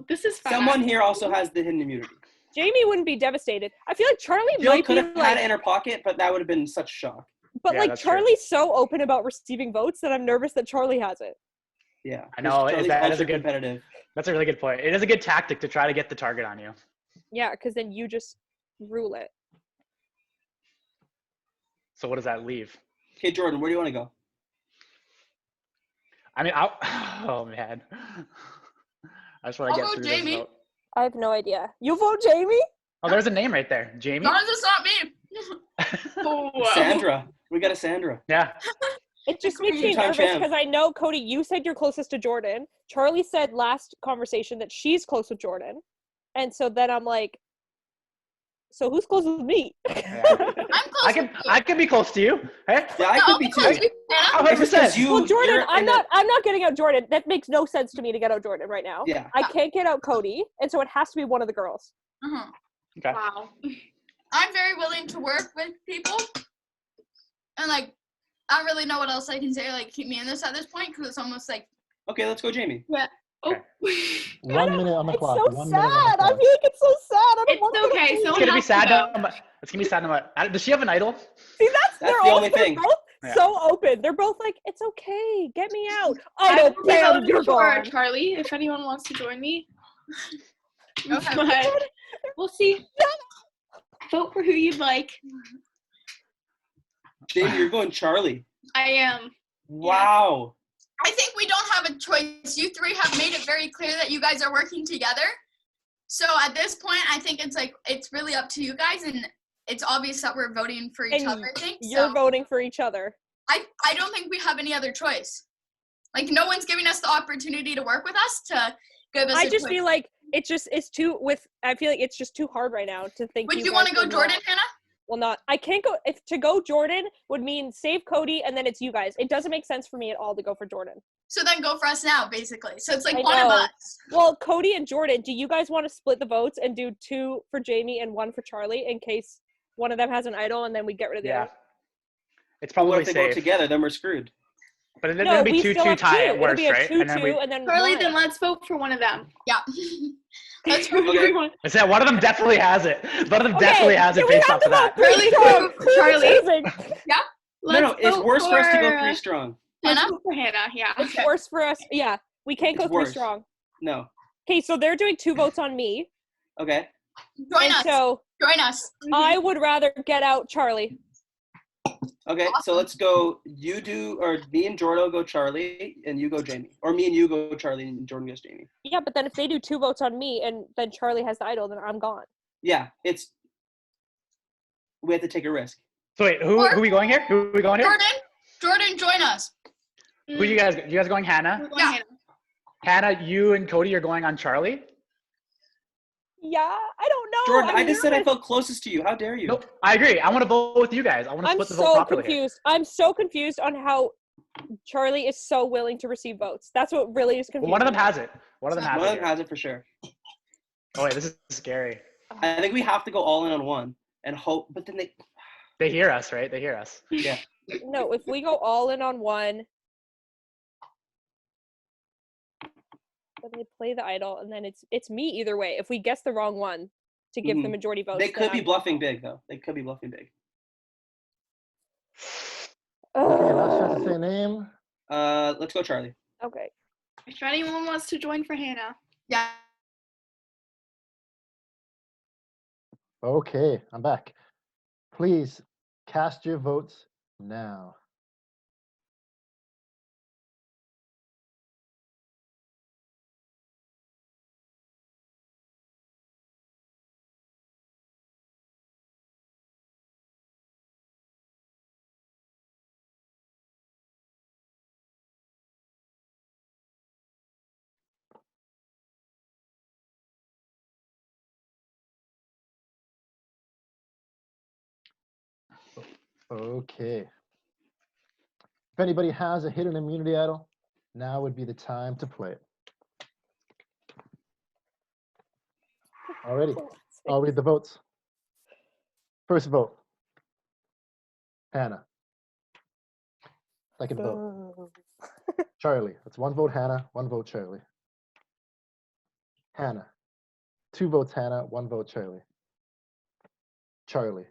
this is fun. Someone here also has the hidden immunity. Jaimie wouldn't be devastated. I feel like Charlie Jill might could be have like, had it in her pocket, but that would have been such a shock. but Yeah, like that's true. Charlie's so open about receiving votes that I'm nervous that Charlie has it. Yeah, I know, Charlie's that is ultra a good- competitive. That's a really good point. It is a good tactic to try to get the target on you. Yeah, because then you just rule it. So what does that leave? Okay, Jordan, where do you want to go? I mean, oh man. I just want to I'll get vote through this Jaimie. vote. I have no idea. You vote Jaimie? Oh, there's a name right there. Jaimie? Darn, it's not me. Oh, Sandra. We got a Sandra. Yeah. It just makes me Two-time nervous champ. because I know, Cody, you said you're closest to Jordan. Charlie said last conversation that she's close with Jordan. And so then I'm like, so who's close with me? Yeah. I'm close. I can be close to you. Hey? Yeah, I could be too. Hannah. 100%. Well, Jordan, you're I'm in the- not getting out Jordan. That makes no sense to me to get out Jordan right now. Yeah. I can't get out Cody, and so it has to be one of the girls. Uh-huh. Okay. wow. I'm very willing to work with people, and like, I don't really know what else I can say. Like, keep me in this at this point because it's almost like Okay, let's go, Jaimie. Oh. 1 minute on the It's clock. so 1 sad. minute on the I clock. feel like it's so sad. I don't It's want to okay. It's Someone gonna be has to sad. go. It's gonna be sad. Does she have an idol? See, That's they're the only they're thing. both Yeah. so open. They're both like, it's okay. Get me out. I Idol, will be bam, voting you're for gone. Charlie if anyone wants to join me. Okay. But we'll see. Vote for who you'd like. Jaimie, you're going Charlie. I am. Wow. I think we don't have a choice. You three have made it very clear that you guys are working together. So at this point, I think it's really up to you guys, and it's obvious that we're voting for each And other. I think You're so. voting for each other. I don't think we have any other choice. Like, no one's giving us the opportunity to work with us to give us. I a just choice. feel like I feel like it's just too hard right now to think. Would you want to go Jordan, Hannah? Well, not. I can't go. If to go Jordan would mean save Cody and then it's you guys. It doesn't make sense for me at all to go for Jordan. So then go for us now, basically. So it's like I one of know. us. Well, Cody and Jordan, do you guys want to split the votes and do 2 for Jaimie and 1 for Charlie in case one of them has an idol and then we get rid of the Yeah. other? It's But what probably if they work safe. together? Then we're screwed. But then No, it'll be we 2-2 still have tie 2. at worst, It'll be a right? 2-2 And then we. and then Charlie, 1. then let's vote for one of them. Yeah. Let's go. Okay. I said one of them definitely has it. One of them definitely has it we based have off to of that. vote 3 strong. Who are we Charlie. choosing? No, it's vote worse for us to go for, 3 strong. Let's Hannah? vote for Hannah, yeah. It's worse for us. Yeah, we can't go It's 3 worse. strong. No. Okay, so they're doing 2 votes on me. Okay. Join And us. so Join us. I would rather get out Charlie. Okay, so let's go. You do, or me and Jordan will go Charlie, and you go Jaimie. Or me and you go Charlie, and Jordan goes Jaimie. Yeah, but then if they do 2 votes on me and then Charlie has the idol, then I'm gone. Yeah, we have to take a risk. So wait, who are we going here? Who are we going here? Jordan, join us. Who you guys? You guys going Hannah? We're going Yeah. Hannah. Hannah, you and Cody are going on Charlie? Yeah, I don't know. Jordan, I'm I just said I nervous. felt closest to you. How dare you? Nope. I agree. I want to vote with you guys. I want to I'm split the vote so properly. confused. I'm so confused on how Charlie is so willing to receive votes. That's what really is confusing. Well, one of them me. has it. One of them has One it. of them has it for sure. Oh wait, this is scary. I think we have to go all in on one and hope, but then They hear us, right? They hear us. yeah. No, if we go all in on one, then they play the idol, and then it's me either way. If we guess the wrong one to give the majority votes, They could then be I'm bluffing big, though. They could be bluffing big. Okay, last chance to say a name. Let's go, Charlie. Okay. If anyone wants to join for Hannah. Yeah. Okay, I'm back. Please cast your votes now. Okay. If anybody has a hidden immunity idol, now would be the time to play it. Alrighty, I'll read the votes. First vote, Hannah. Second vote, Charlie. That's one vote Hannah, one vote Charlie. Hannah. 2 votes Hannah, 1 vote Charlie. Charlie.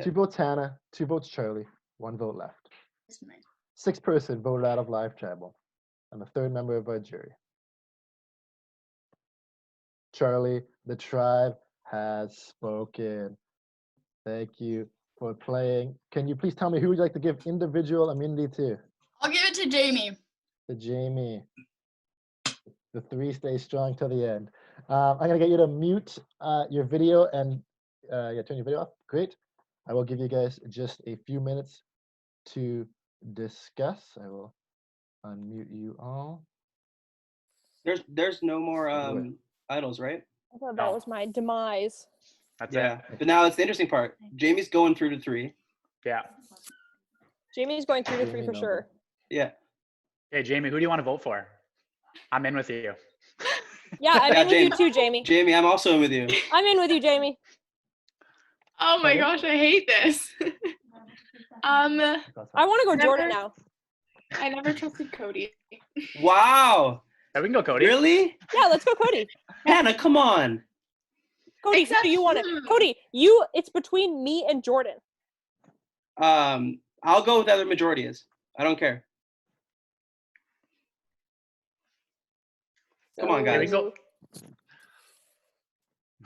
2 votes Hannah, 2 votes Charlie, 1 vote left. 6th person voted out of live tribal. And the 3rd member of our jury. Charlie, the tribe has spoken. Thank you for playing. Can you please tell me who would you like to give individual immunity to? I'll give it to Jaimie. To Jaimie. The 3 stay strong till the end. I'm going to get you to mute your video and turn your video off. Great. I will give you guys just a few minutes to discuss. I will unmute you all. There's no more idols, right? I thought that was my demise. That's Yeah. it. But now it's the interesting part. Jaimie's going through to 3. Yeah. Jamie's going 3 to 3 Jaimie for knows sure. it. Yeah. Hey, Jaimie, who do you want to vote for? I'm in with you. Yeah, I'm Yeah, in with you too, Jaimie. Jaimie, I'm also in with you. I'm in with you, Jaimie. Oh my gosh, I hate this. I want to go Jordan now. I never trusted Cody. Wow. Yeah, we can go Cody. Really? Yeah, let's go Cody. Hannah, come on. Cody, who do you want to? Cody, it's between me and Jordan. I'll go with the other majority is. I don't care. Come on, Here we guys. go.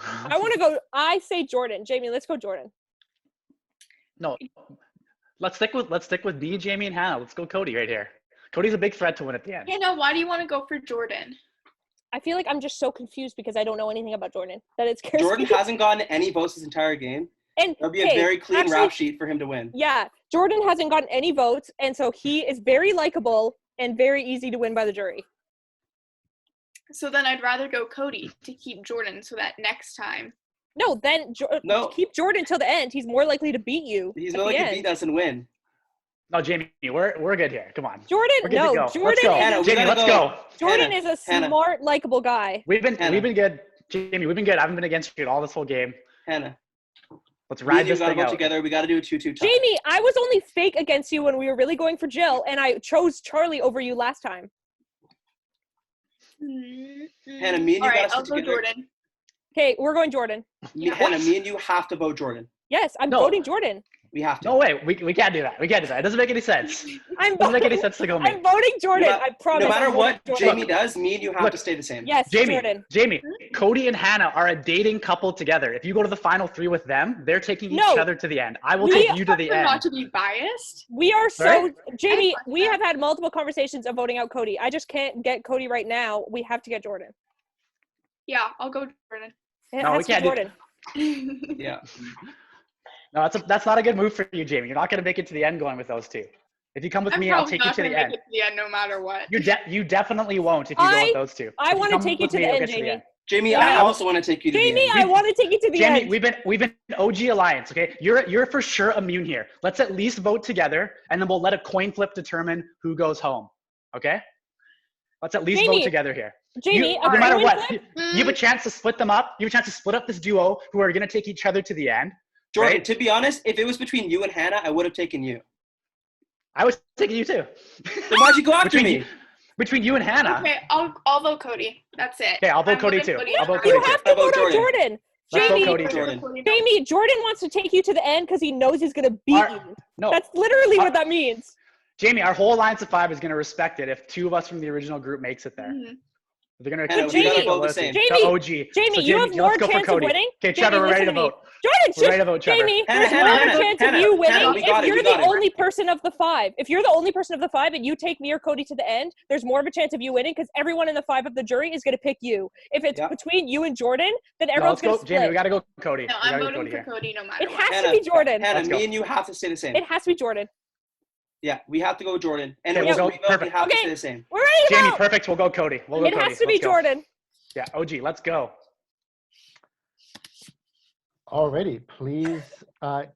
I want to go. I say Jordan. Jaimie, let's go Jordan. No, let's stick with me, Jaimie, and Hannah. Let's go Cody right here. Cody's a big threat to win at the end. Hannah, why do you want to go for Jordan? I feel like I'm just so confused because I don't know anything about Jordan that it scares Jordan me. hasn't gotten any votes this entire game. And That'll be a very clean rap sheet for him to win. Yeah, Jordan hasn't gotten any votes, and so he is very likable and very easy to win by the jury. So then I'd rather go Cody to keep Jordan so that next time. No, then keep Jordan till the end. He's more likely to beat you. He's more likely to beat us and win. No, Jaimie, we're good here. Come on. Jordan, We're good to go. Jordan. Let's go. Hannah, Jaimie, let's go. Jordan is a smart, likable guy. We've been good. Jaimie, we've been good. I haven't been against you at all this whole game. Hannah. Let's ride this thing out. Together. We got to do a 2-2 tie. Jaimie, I was only fake against you when we were really going for Gill, and I chose Charlie over you last time. Hannah, me and you got to stick together. Jordan. Okay, we're going Jordan. Hannah, me and you have to vote Jordan. Yes, I'm voting Jordan. We have to. No way. We can't do that. We can't do that. It doesn't make any sense. It doesn't make any sense to go me. I'm voting Jordan. I promise. No matter what Jordan. Jaimie does, me and you have to stay the same. Yes, Jordan. Jaimie, Cody and Hannah are a dating couple together. If you go to the final 3 with them, they're taking each other to the end. I will take you to the end. Not to be biased. We are Right? Jaimie, we have had multiple conversations of voting out Cody. I just can't get Cody right now. We have to get Jordan. Yeah, I'll go Jordan. No, we can't do Jordan. Yeah. No, that's not a good move for you, Jaimie. You're not going to make it to the end going with those 2. If you come with me, I'll take you to the end. Make it to the end no matter what. You definitely won't if you go with those 2. I want to take you to the end, Jaimie. Jaimie, I also want to take you to the end. Jaimie, I want to take you to the end. Jaimie, we've been OG alliance, okay? You're for sure immune here. Let's at least vote together, and then we'll let a coin flip determine who goes home, okay? Let's at least Jaimie, vote together here. Jaimie, No matter what, flip? you have a chance to split them up. You have a chance to split up this duo who are going to take each other to the end. Jordan, right? to be honest, if it was between you and Hannah, I would have taken you. I was taking you too. Then why'd you go after me? Between you and Hannah. Okay, I'll vote Cody. That's it. Okay, I'll vote I'm Cody voting too. Cody. I'll vote Cody You too. have to vote on Jordan. Let's vote Jaimie, Cody too. Jaimie, Jordan wants to take you to the end because he knows he's going to beat you. No. That's literally what that means. Jaimie, our whole alliance of 5 is going to respect it if 2 of us from the original group makes it there. Mm-hmm. They're going Hannah, to we gotta vote the same. the OG. Jaimie, So you have more let's go for chance of Cody. winning. Okay, Trevor, Jaimie, we're ready listen to me. vote. Jordan, We're ready to vote, Trevor. Jaimie, Hannah, there's more Hannah, chance Hannah, of you winning Hannah, we got if it, you're we got the it. only person of the 5. If you're the only person of the 5 and you take me or Cody to the end, there's more of a chance of you winning because everyone in the 5 of the jury is going to pick you. If it's between you and Jordan, then everyone's going to split. Jaimie, we got to go Cody. No, I'm voting for Cody no matter It what. has to be Jordan. Hannah, me and you have to stay the same. It has to be Jordan. Yeah, we have to go with Jordan. And Okay, if we'll we go. vote, we Perfect. have to stay the same. We're ready to Jaimie, vote. perfect. We'll go Cody. We'll go It Cody. has to be Let's go. Jordan. Yeah, OG, let's go. Alrighty, please. I'm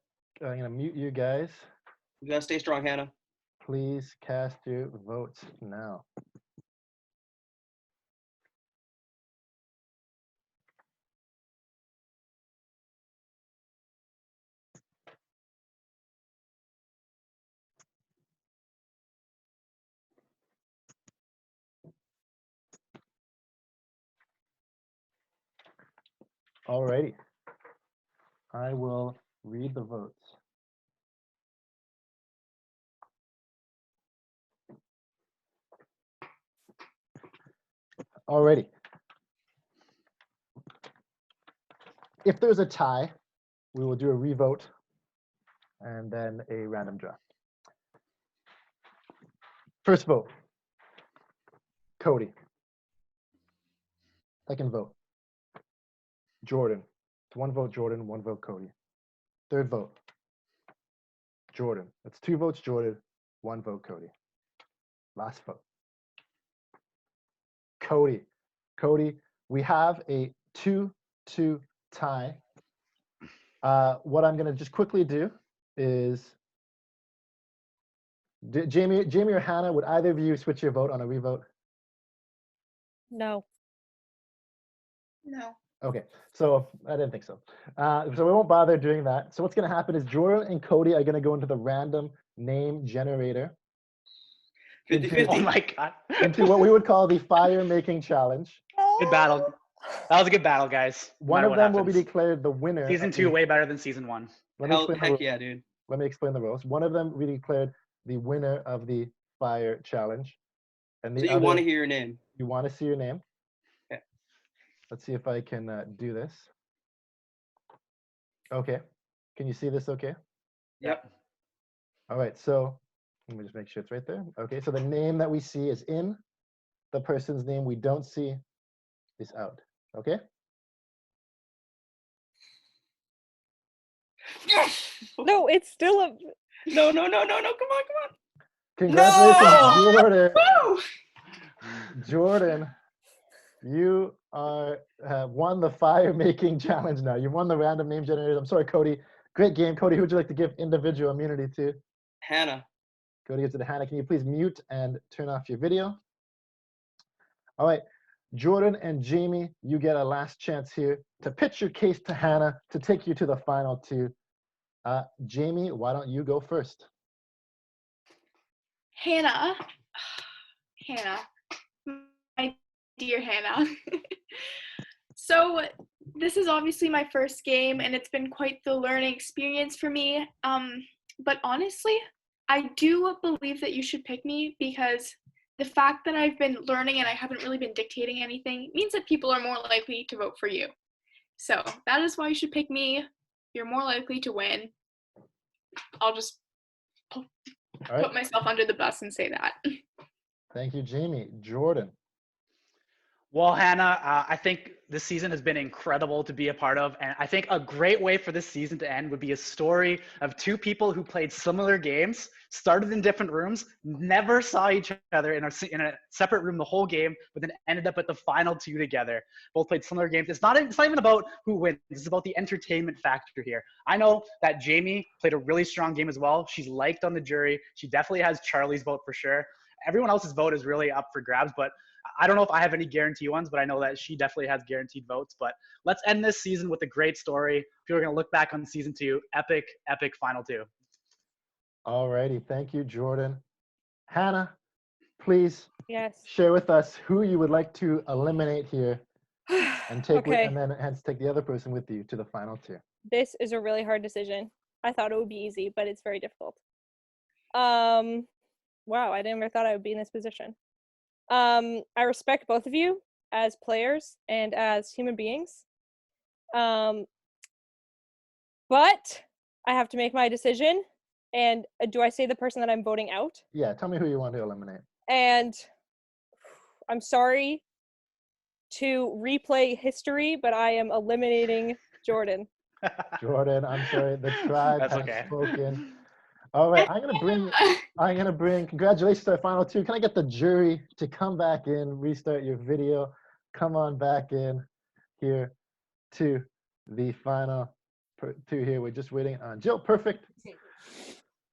gonna mute you guys. You gotta stay strong, Hannah. Please cast your votes now. Alrighty. I will read the votes. Alrighty. If there's a tie, we will do a revote and then a random draw. First vote, Cody. Second vote, Jordan. It's 1 vote Jordan, 1 vote Cody. Third vote, Jordan. That's 2 votes Jordan, 1 vote Cody. Last vote, Cody. Cody, we have a 2-2 tie. What I'm going to just quickly do is, Jaimie or Hannah, would either of you switch your vote on a revote? No. No. Okay, so I didn't think so. So we won't bother doing that. So what's going to happen is Jordan and Cody are going to go into the random name generator. 50-50. Oh my God. Into what we would call the fire making challenge. Good battle. That was a good battle, guys. No One matter of what them will be happens. declared the winner. Season of 2 the- way better than season 1. Let me explain the Heck rules. yeah, dude. Let me explain the rules. One of them we declared the winner of the fire challenge, and the So you other, want to hear your name? you want to see your name. Yeah. Let's see if I can do this. Okay, can you see this? Okay. Yep. All right. So let me just make sure it's right there. Okay. So the name that we see is in. The person's name we don't see is out. Okay. No, it's still a. No, no, no, no, no. Come on, come on. Congratulations, Jordan. Woo! Jordan, you are won the fire making challenge now. You won the random name generators. I'm sorry, Cody. Great game. Cody, who would you like to give individual immunity to? Hannah. Cody gives it to Hannah. Can you please mute and turn off your video? All right. Jordan and Jaimie, you get a last chance here to pitch your case to Hannah to take you to the final 2. Jaimie, why don't you go first? Hannah, my dear Hannah. So this is obviously my first game and it's been quite the learning experience for me. But honestly, I do believe that you should pick me because the fact that I've been learning and I haven't really been dictating anything means that people are more likely to vote for you. So that is why you should pick me. You're more likely to win. I'll just put myself under the bus and say that. Thank you, Jaimie. Jordan. Well, Hannah, I think this season has been incredible to be a part of. And I think a great way for this season to end would be a story of 2 people who played similar games, started in different rooms, never saw each other in a separate room the whole game, but then ended up at the final 2 together. Both played similar games. It's not even about who wins. It's about the entertainment factor here. I know that Jaimie played a really strong game as well. She's liked on the jury. She definitely has Charlie's vote for sure. Everyone else's vote is really up for grabs, but I don't know if I have any guarantee ones, but I know that she definitely has guaranteed votes. But let's end this season with a great story. People are going to look back on season 2. Epic, epic final 2. Alrighty, thank you, Jordan. Hannah, please Yes. share with us who you would like to eliminate here, and take Okay. and then hence take the other person with you to the final 2. This is a really hard decision. I thought it would be easy, but it's very difficult. Wow, I never thought I would be in this position. I respect both of you as players and as human beings. But I have to make my decision. And do I say the person that I'm voting out? Yeah, tell me who you want to eliminate. And I'm sorry to replay history, but I am eliminating Jordan. Jordan, I'm sorry, the tribe That's has okay. spoken. All right, I'm gonna bring congratulations to our final 2. Can I get the jury to come back in, restart your video, come on back in here to the final 2 here. We're just waiting on Jill. Perfect.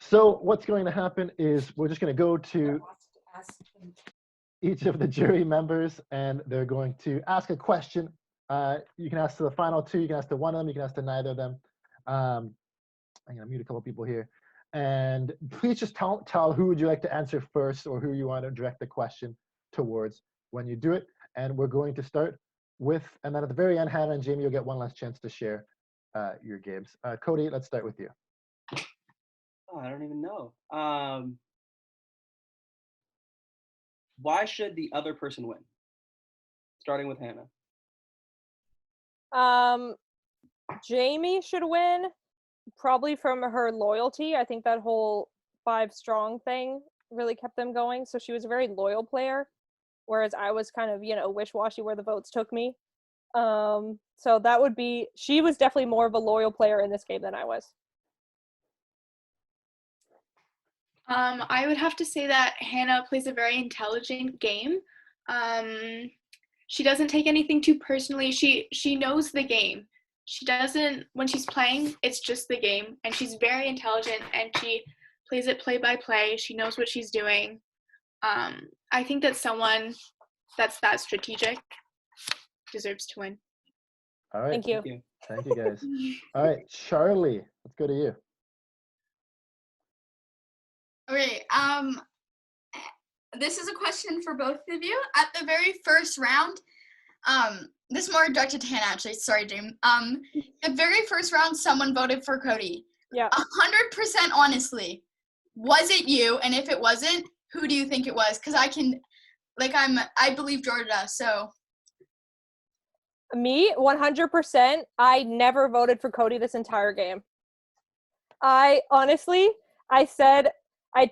So what's going to happen is we're just going to go to each of the jury members, and they're going to ask a question. You can ask to the final 2, you can ask to one of them, you can ask to neither of them. I'm going to mute a couple people here. And please just tell who would you like to answer first, or who you want to direct the question towards when you do it. And we're going to start with, and then at the very end, Hannah and Jaimie, you'll get one last chance to share your games. Cody, let's start with you. Oh, I don't even know. Why should the other person win? Starting with Hannah. Jaimie should win, probably from her loyalty. I think that whole 5 strong thing really kept them going. So she was a very loyal player, whereas I was kind of, wish-washy where the votes took me. So that would be, she was definitely more of a loyal player in this game than I was. I would have to say that Hannah plays a very intelligent game. She doesn't take anything too personally. She knows the game. She doesn't, when she's playing, it's just the game. And she's very intelligent, and she plays it play by play. She knows what she's doing. I think that someone that's that strategic deserves to win. All right. Thank you. Thank you, guys. All right, Charlie, let's go to you. Okay, this is a question for both of you. At the very first round, this is more directed to Hannah, actually. Sorry, James. The very first round, someone voted for Cody. Yeah. 100% honestly. Was it you? And if it wasn't, who do you think it was? Because I believe Georgia, so. Me, 100%. I never voted for Cody this entire game. I said, I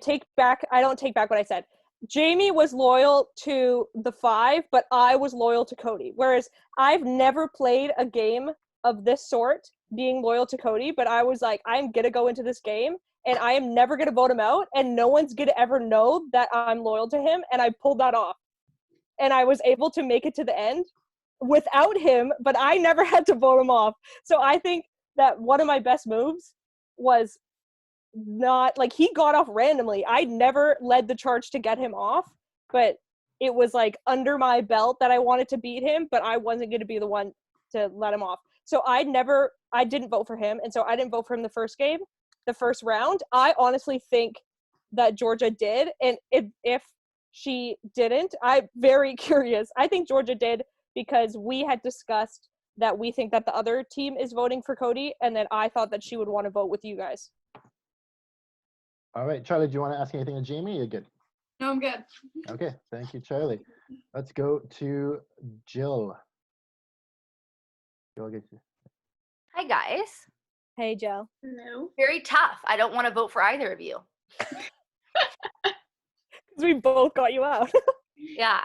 don't take back what I said. Jaimie was loyal to the 5, but I was loyal to Cody. Whereas I've never played a game of this sort being loyal to Cody, but I was like, I'm going to go into this game and I am never going to vote him out, and no one's going to ever know that I'm loyal to him, and I pulled that off. And I was able to make it to the end without him, but I never had to vote him off. So I think that one of my best moves was not, like, he got off randomly. I never led the charge to get him off, but it was like under my belt that I wanted to beat him, but I wasn't going to be the one to let him off. So I didn't vote for him, and so I didn't vote for him the first round. I honestly think that Georgia did, and if she didn't, I'm very curious. I think Georgia did, because we had discussed that we think that the other team is voting for Cody, and then I thought that she would want to vote with you guys. All right, Charlie, do you want to ask anything to Jaimie? You're good. No, I'm good. Okay, thank you, Charlie. Let's go to Jill. Jill, I'll get you. Hi, guys. Hey, Jill. Hello. Very tough. I don't want to vote for either of you. Because we both got you out. Yeah.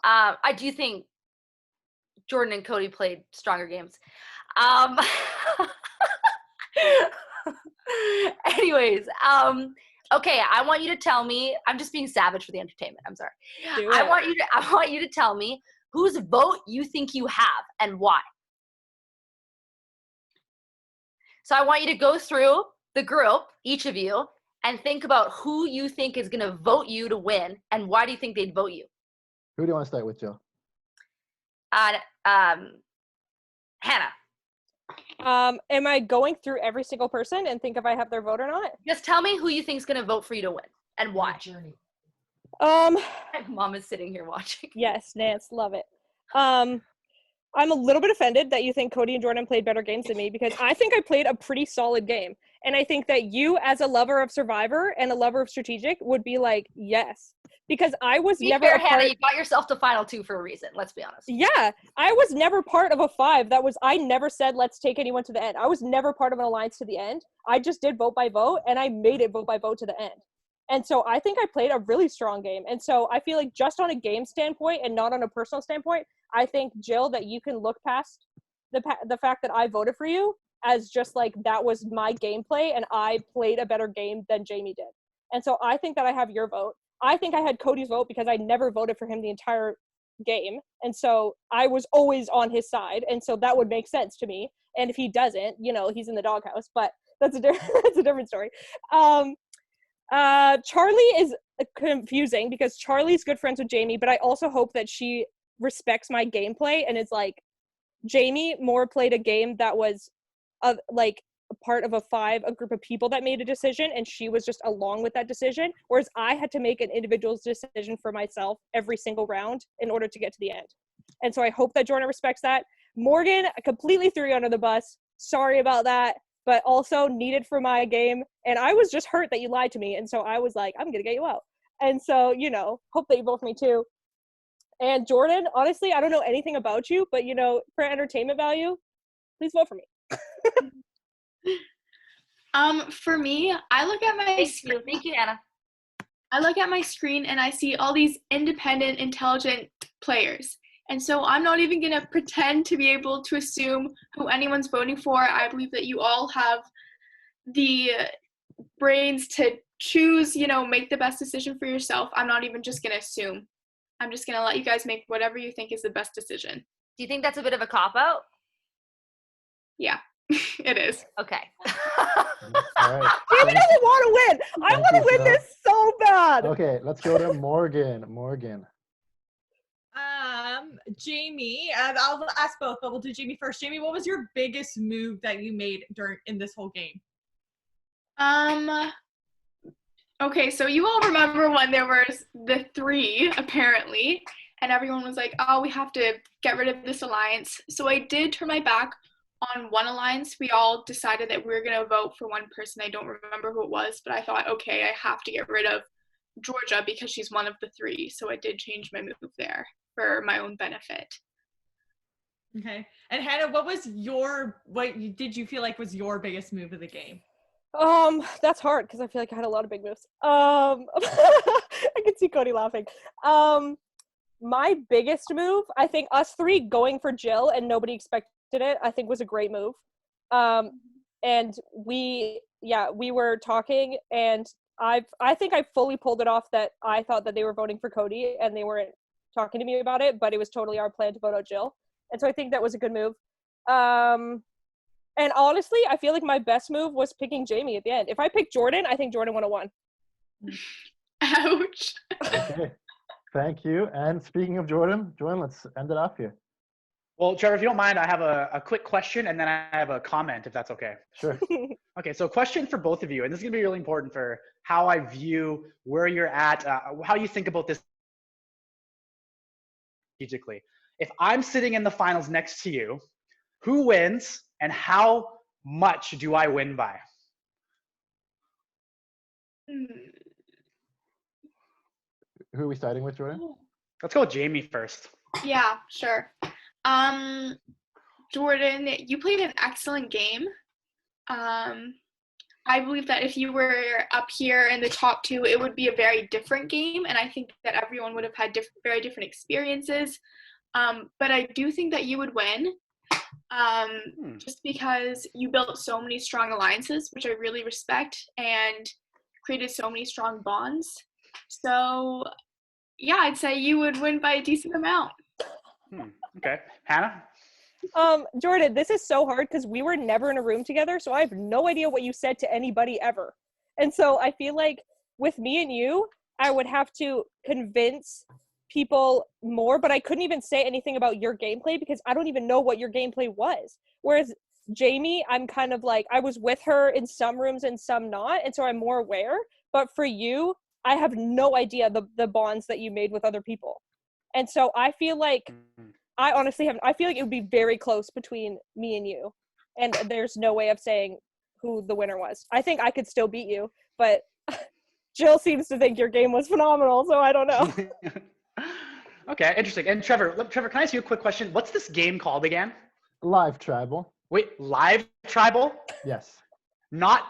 I do think Jordan and Cody played stronger games. Anyways, okay, I want you to tell me, I'm just being savage for the entertainment. I'm sorry. I want you to tell me whose vote you think you have and why. So I want you to go through the group, each of you, and think about who you think is going to vote you to win, and why do you think they'd vote you? Who do you want to start with, Jill? Hannah. Am I going through every single person and think if I have their vote or not? Just tell me who you think's gonna vote for you to win and why. Mom is sitting here watching. Yes, Nance, love it. I'm a little bit offended that you think Cody and Jordan played better games than me, because I think I played a pretty solid game. And I think that you, as a lover of Survivor and a lover of Strategic, would be like, yes. Because I was never fair, a part... Hannah, you got yourself to final 2 for a reason, let's be honest. Yeah, I was never part of a 5 that was... I never said, let's take anyone to the end. I was never part of an alliance to the end. I just did vote by vote, and I made it vote by vote to the end. And so I think I played a really strong game. And so I feel like just on a game standpoint and not on a personal standpoint, I think, Jill, that you can look past the fact that I voted for you as just like that was my gameplay and I played a better game than Jaimie did. And so I think that I have your vote. I think I had Cody's vote because I never voted for him the entire game. And so I was always on his side. And so that would make sense to me. And if he doesn't, you know, he's in the doghouse. But that's a different story. Charlie is confusing because Charlie's good friends with Jaimie, but I also hope that she respects my gameplay and is like, Jaimie more played a game that was like a part of a group of people that made a decision, and she was just along with that decision, whereas I had to make an individual's decision for myself every single round in order to get to the end. And so I hope that Jordan respects that. Morghan, I completely threw you under the bus. Sorry about that, but also needed for my game. And I was just hurt that you lied to me. And so I was like, I'm going to get you out. And so, you know, hope that you vote for me too. And Jordan, honestly, I don't know anything about you, but, you know, for entertainment value, please vote for me. For me, I look at my screen. Thank you, Anna. I look at my screen and I see all these independent, intelligent players. And so I'm not even going to pretend to be able to assume who anyone's voting for. I believe that you all have the brains to choose, you know, make the best decision for yourself. I'm not even just going to assume. I'm just going to let you guys make whatever you think is the best decision. Do you think that's a bit of a cop-out? Yeah, it is. Okay. All right. Jaimie doesn't want to win. I want to win this so bad. Okay, let's go to Morghan. Morghan. Jaimie, I'll ask both, but we'll do Jaimie first. Jaimie, what was your biggest move that you made in this whole game? Okay, so you all remember when there was the 3, apparently, and everyone was like, oh, we have to get rid of this alliance. So I did turn my back on one alliance. We all decided that we were going to vote for one person. I don't remember who it was, but I thought, okay, I have to get rid of Georgia because she's one of the 3. So I did change my move there for my own benefit. Okay. And Hannah, what did you feel like was your biggest move of the game? That's hard because I feel like I had a lot of big moves. I can see Cody laughing. My biggest move, I think us 3 going for Gill and nobody expected it, I think was a great move. And we were talking and I think I fully pulled it off that I thought that they were voting for Cody and they weren't talking to me about it, but it was totally our plan to vote out Gill. And so I think that was a good move. And honestly, I feel like my best move was picking Jaimie at the end. If I picked Jordan, I think Jordan would have won. Ouch. Okay, thank you. And speaking of Jordan, let's end it off here. Well, Trevor, if you don't mind, I have a quick question and then I have a comment, if that's okay. Sure. Okay, so question for both of you, and this is going to be really important for how I view where you're at, how you think about this strategically. If I'm sitting in the finals next to you, who wins and how much do I win by? Who are we starting with, Jordan? Let's go with Jaimie first. Yeah, sure. Jordan, you played an excellent game. I believe that if you were up here in the top 2, it would be a very different game, and I think that everyone would have had very different experiences. But I do think that you would win, just because you built so many strong alliances, which I really respect, and created so many strong bonds. So, yeah, I'd say you would win by a decent amount. Okay. Hannah? Jordan, this is so hard because we were never in a room together, so I have no idea what you said to anybody ever. And so I feel like with me and you, I would have to convince people more, but I couldn't even say anything about your gameplay because I don't even know what your gameplay was. Whereas Jaimie, I'm kind of like, I was with her in some rooms and some not, and so I'm more aware. But for you, I have no idea the bonds that you made with other people. And so I feel like, I honestly I feel like it would be very close between me and you. And there's no way of saying who the winner was. I think I could still beat you, but Gill seems to think your game was phenomenal, so I don't know. Okay, interesting. And Trevor, can I ask you a quick question? What's this game called again? Live tribal. Wait, live tribal? Yes. Not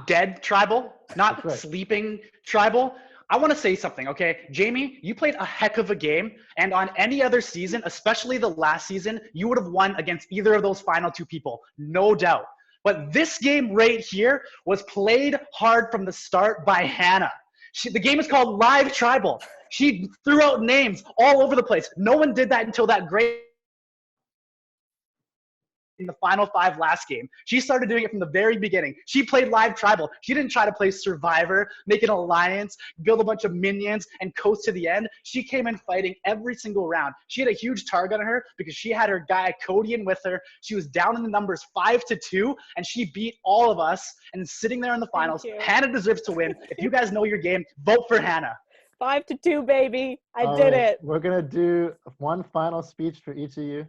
dead tribal? Not right. sleeping tribal? I want to say something, okay? Jaimie, you played a heck of a game, and on any other season, especially the last season, you would have won against either of those final two people, no doubt. But this game right here was played hard from the start by Hannah. The game is called Live Tribal. She threw out names all over the place. No one did that until that great in the final 5 last game. She started doing it from the very beginning. She played Live Tribal. She didn't try to play Survivor, make an alliance, build a bunch of minions, and coast to the end. She came in fighting every single round. She had a huge target on her because she had her guy Cody in with her. She was down in the numbers 5-2, and she beat all of us and sitting there in the finals. Hannah deserves to win. If you guys know your game, vote for Hannah. 5-2, baby. I did it. We're going to do one final speech for each of you.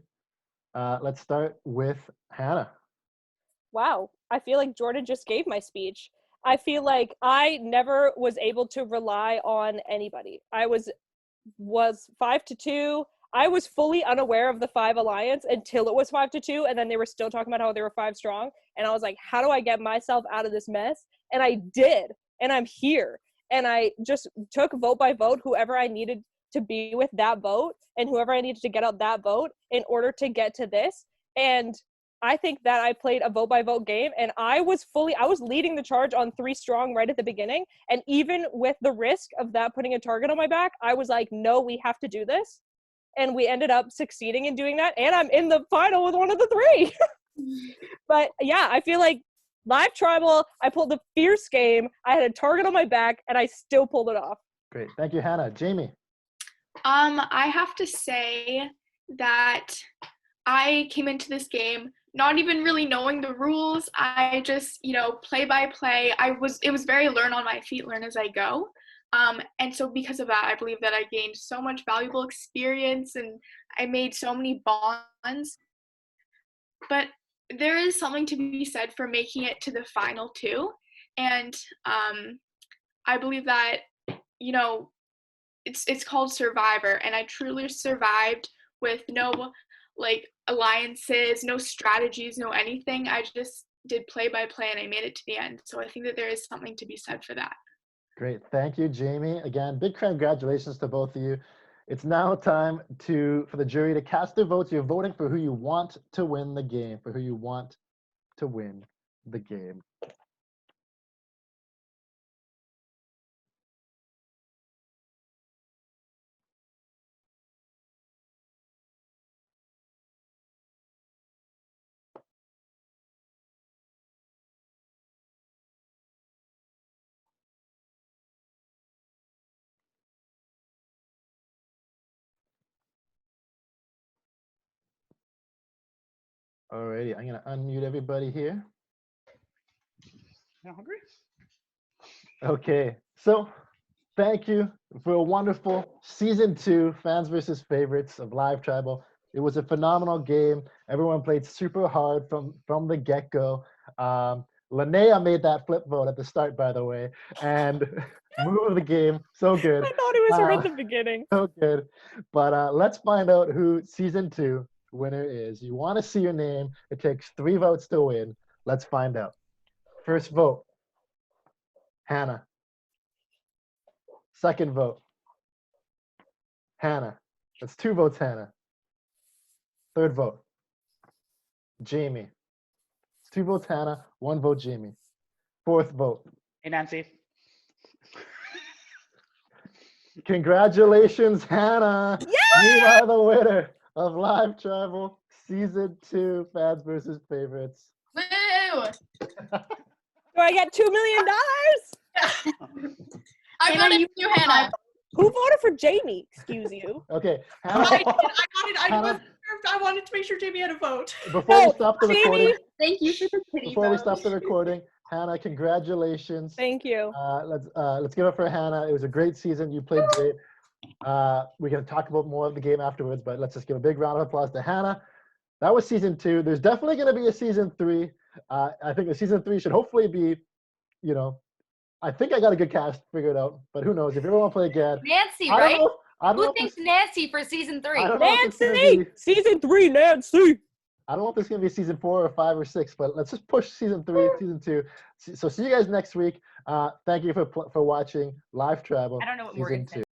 Let's start with Hannah. Wow. I feel like Jordan just gave my speech. I feel like I never was able to rely on anybody. I was 5-2. I was fully unaware of the 5 alliance until it was 5-2, and then they were still talking about how they were 5 strong. And I was like, how do I get myself out of this mess? And I did. And I'm here. And I just took vote by vote whoever I needed to be with that vote and whoever I needed to get out that vote in order to get to this. And I think that I played a vote by vote game, and I was leading the charge on 3 strong right at the beginning. And even with the risk of that putting a target on my back, I was like, no, we have to do this. And we ended up succeeding in doing that. And I'm in the final with one of the 3. But yeah, I feel like Live Tribal, I pulled a fierce game. I had a target on my back and I still pulled it off. Great. Thank you, Hannah. Jaimie. I have to say that I came into this game not even really knowing the rules. I just, play by play. It was very learn on my feet, learn as I go. And so because of that, I believe that I gained so much valuable experience and I made so many bonds. But there is something to be said for making it to the final 2. And I believe that, it's called Survivor, and I truly survived with no alliances, no strategies, no anything. I just did play by play and I made it to the end. So I think that there is something to be said for that. Great. Thank you, Jaimie. Again, big congratulations to both of you. It's now time for the jury to cast their votes. You're voting for who you want to win the game, Alrighty, I'm going to unmute everybody here. Not hungry? Okay, so thank you for a wonderful season 2 fans versus favorites of Live Tribal. It was a phenomenal game. Everyone played super hard from the get-go. Linea made that flip vote at the start, by the way, and move of the game. So good. I thought it was her at the beginning. So good. But let's find out who season 2 winner is. You want to see your name. It takes 3 votes to win. Let's find out. First vote, Hannah. Second vote, Hannah. That's 2 votes, Hannah. Third vote, Jaimie. It's 2 votes, Hannah. 1 vote, Jaimie. Fourth vote. Hey, Nancy. Congratulations, Hannah. Yay! You are the winner of Live Tribal Season 2 Fans versus Favorites. Woo! Do I get $2 million? I voted for you, Hannah. Who voted for Jaimie? Excuse you. Okay, I Hannah, did. I Hannah- wasn't sure if I wanted to make sure Jaimie had a vote. before we stop the recording, Jaimie. Thank you for the pity before we vote. stop the recording, Hannah, congratulations. Thank you. Let's give it for Hannah. It was a great season. You played great. We're going to talk about more of the game afterwards, but let's just give a big round of applause to Hannah. That was season 2. There's definitely going to be a season 3. I think the season 3 should hopefully be, you know, I think I got a good cast figured out, but who knows? If you ever want to play again, Nancy, I don't right? know. I don't know Who if thinks this- Nancy for season 3? I don't know if it's gonna Nancy! be- Season 3, Nancy! I don't know if this is going to be season 4 or 5 or 6, but let's just push season 3, season 2. So see you guys next week. Thank you for watching Live Travel I don't know what season Morgan 2. said.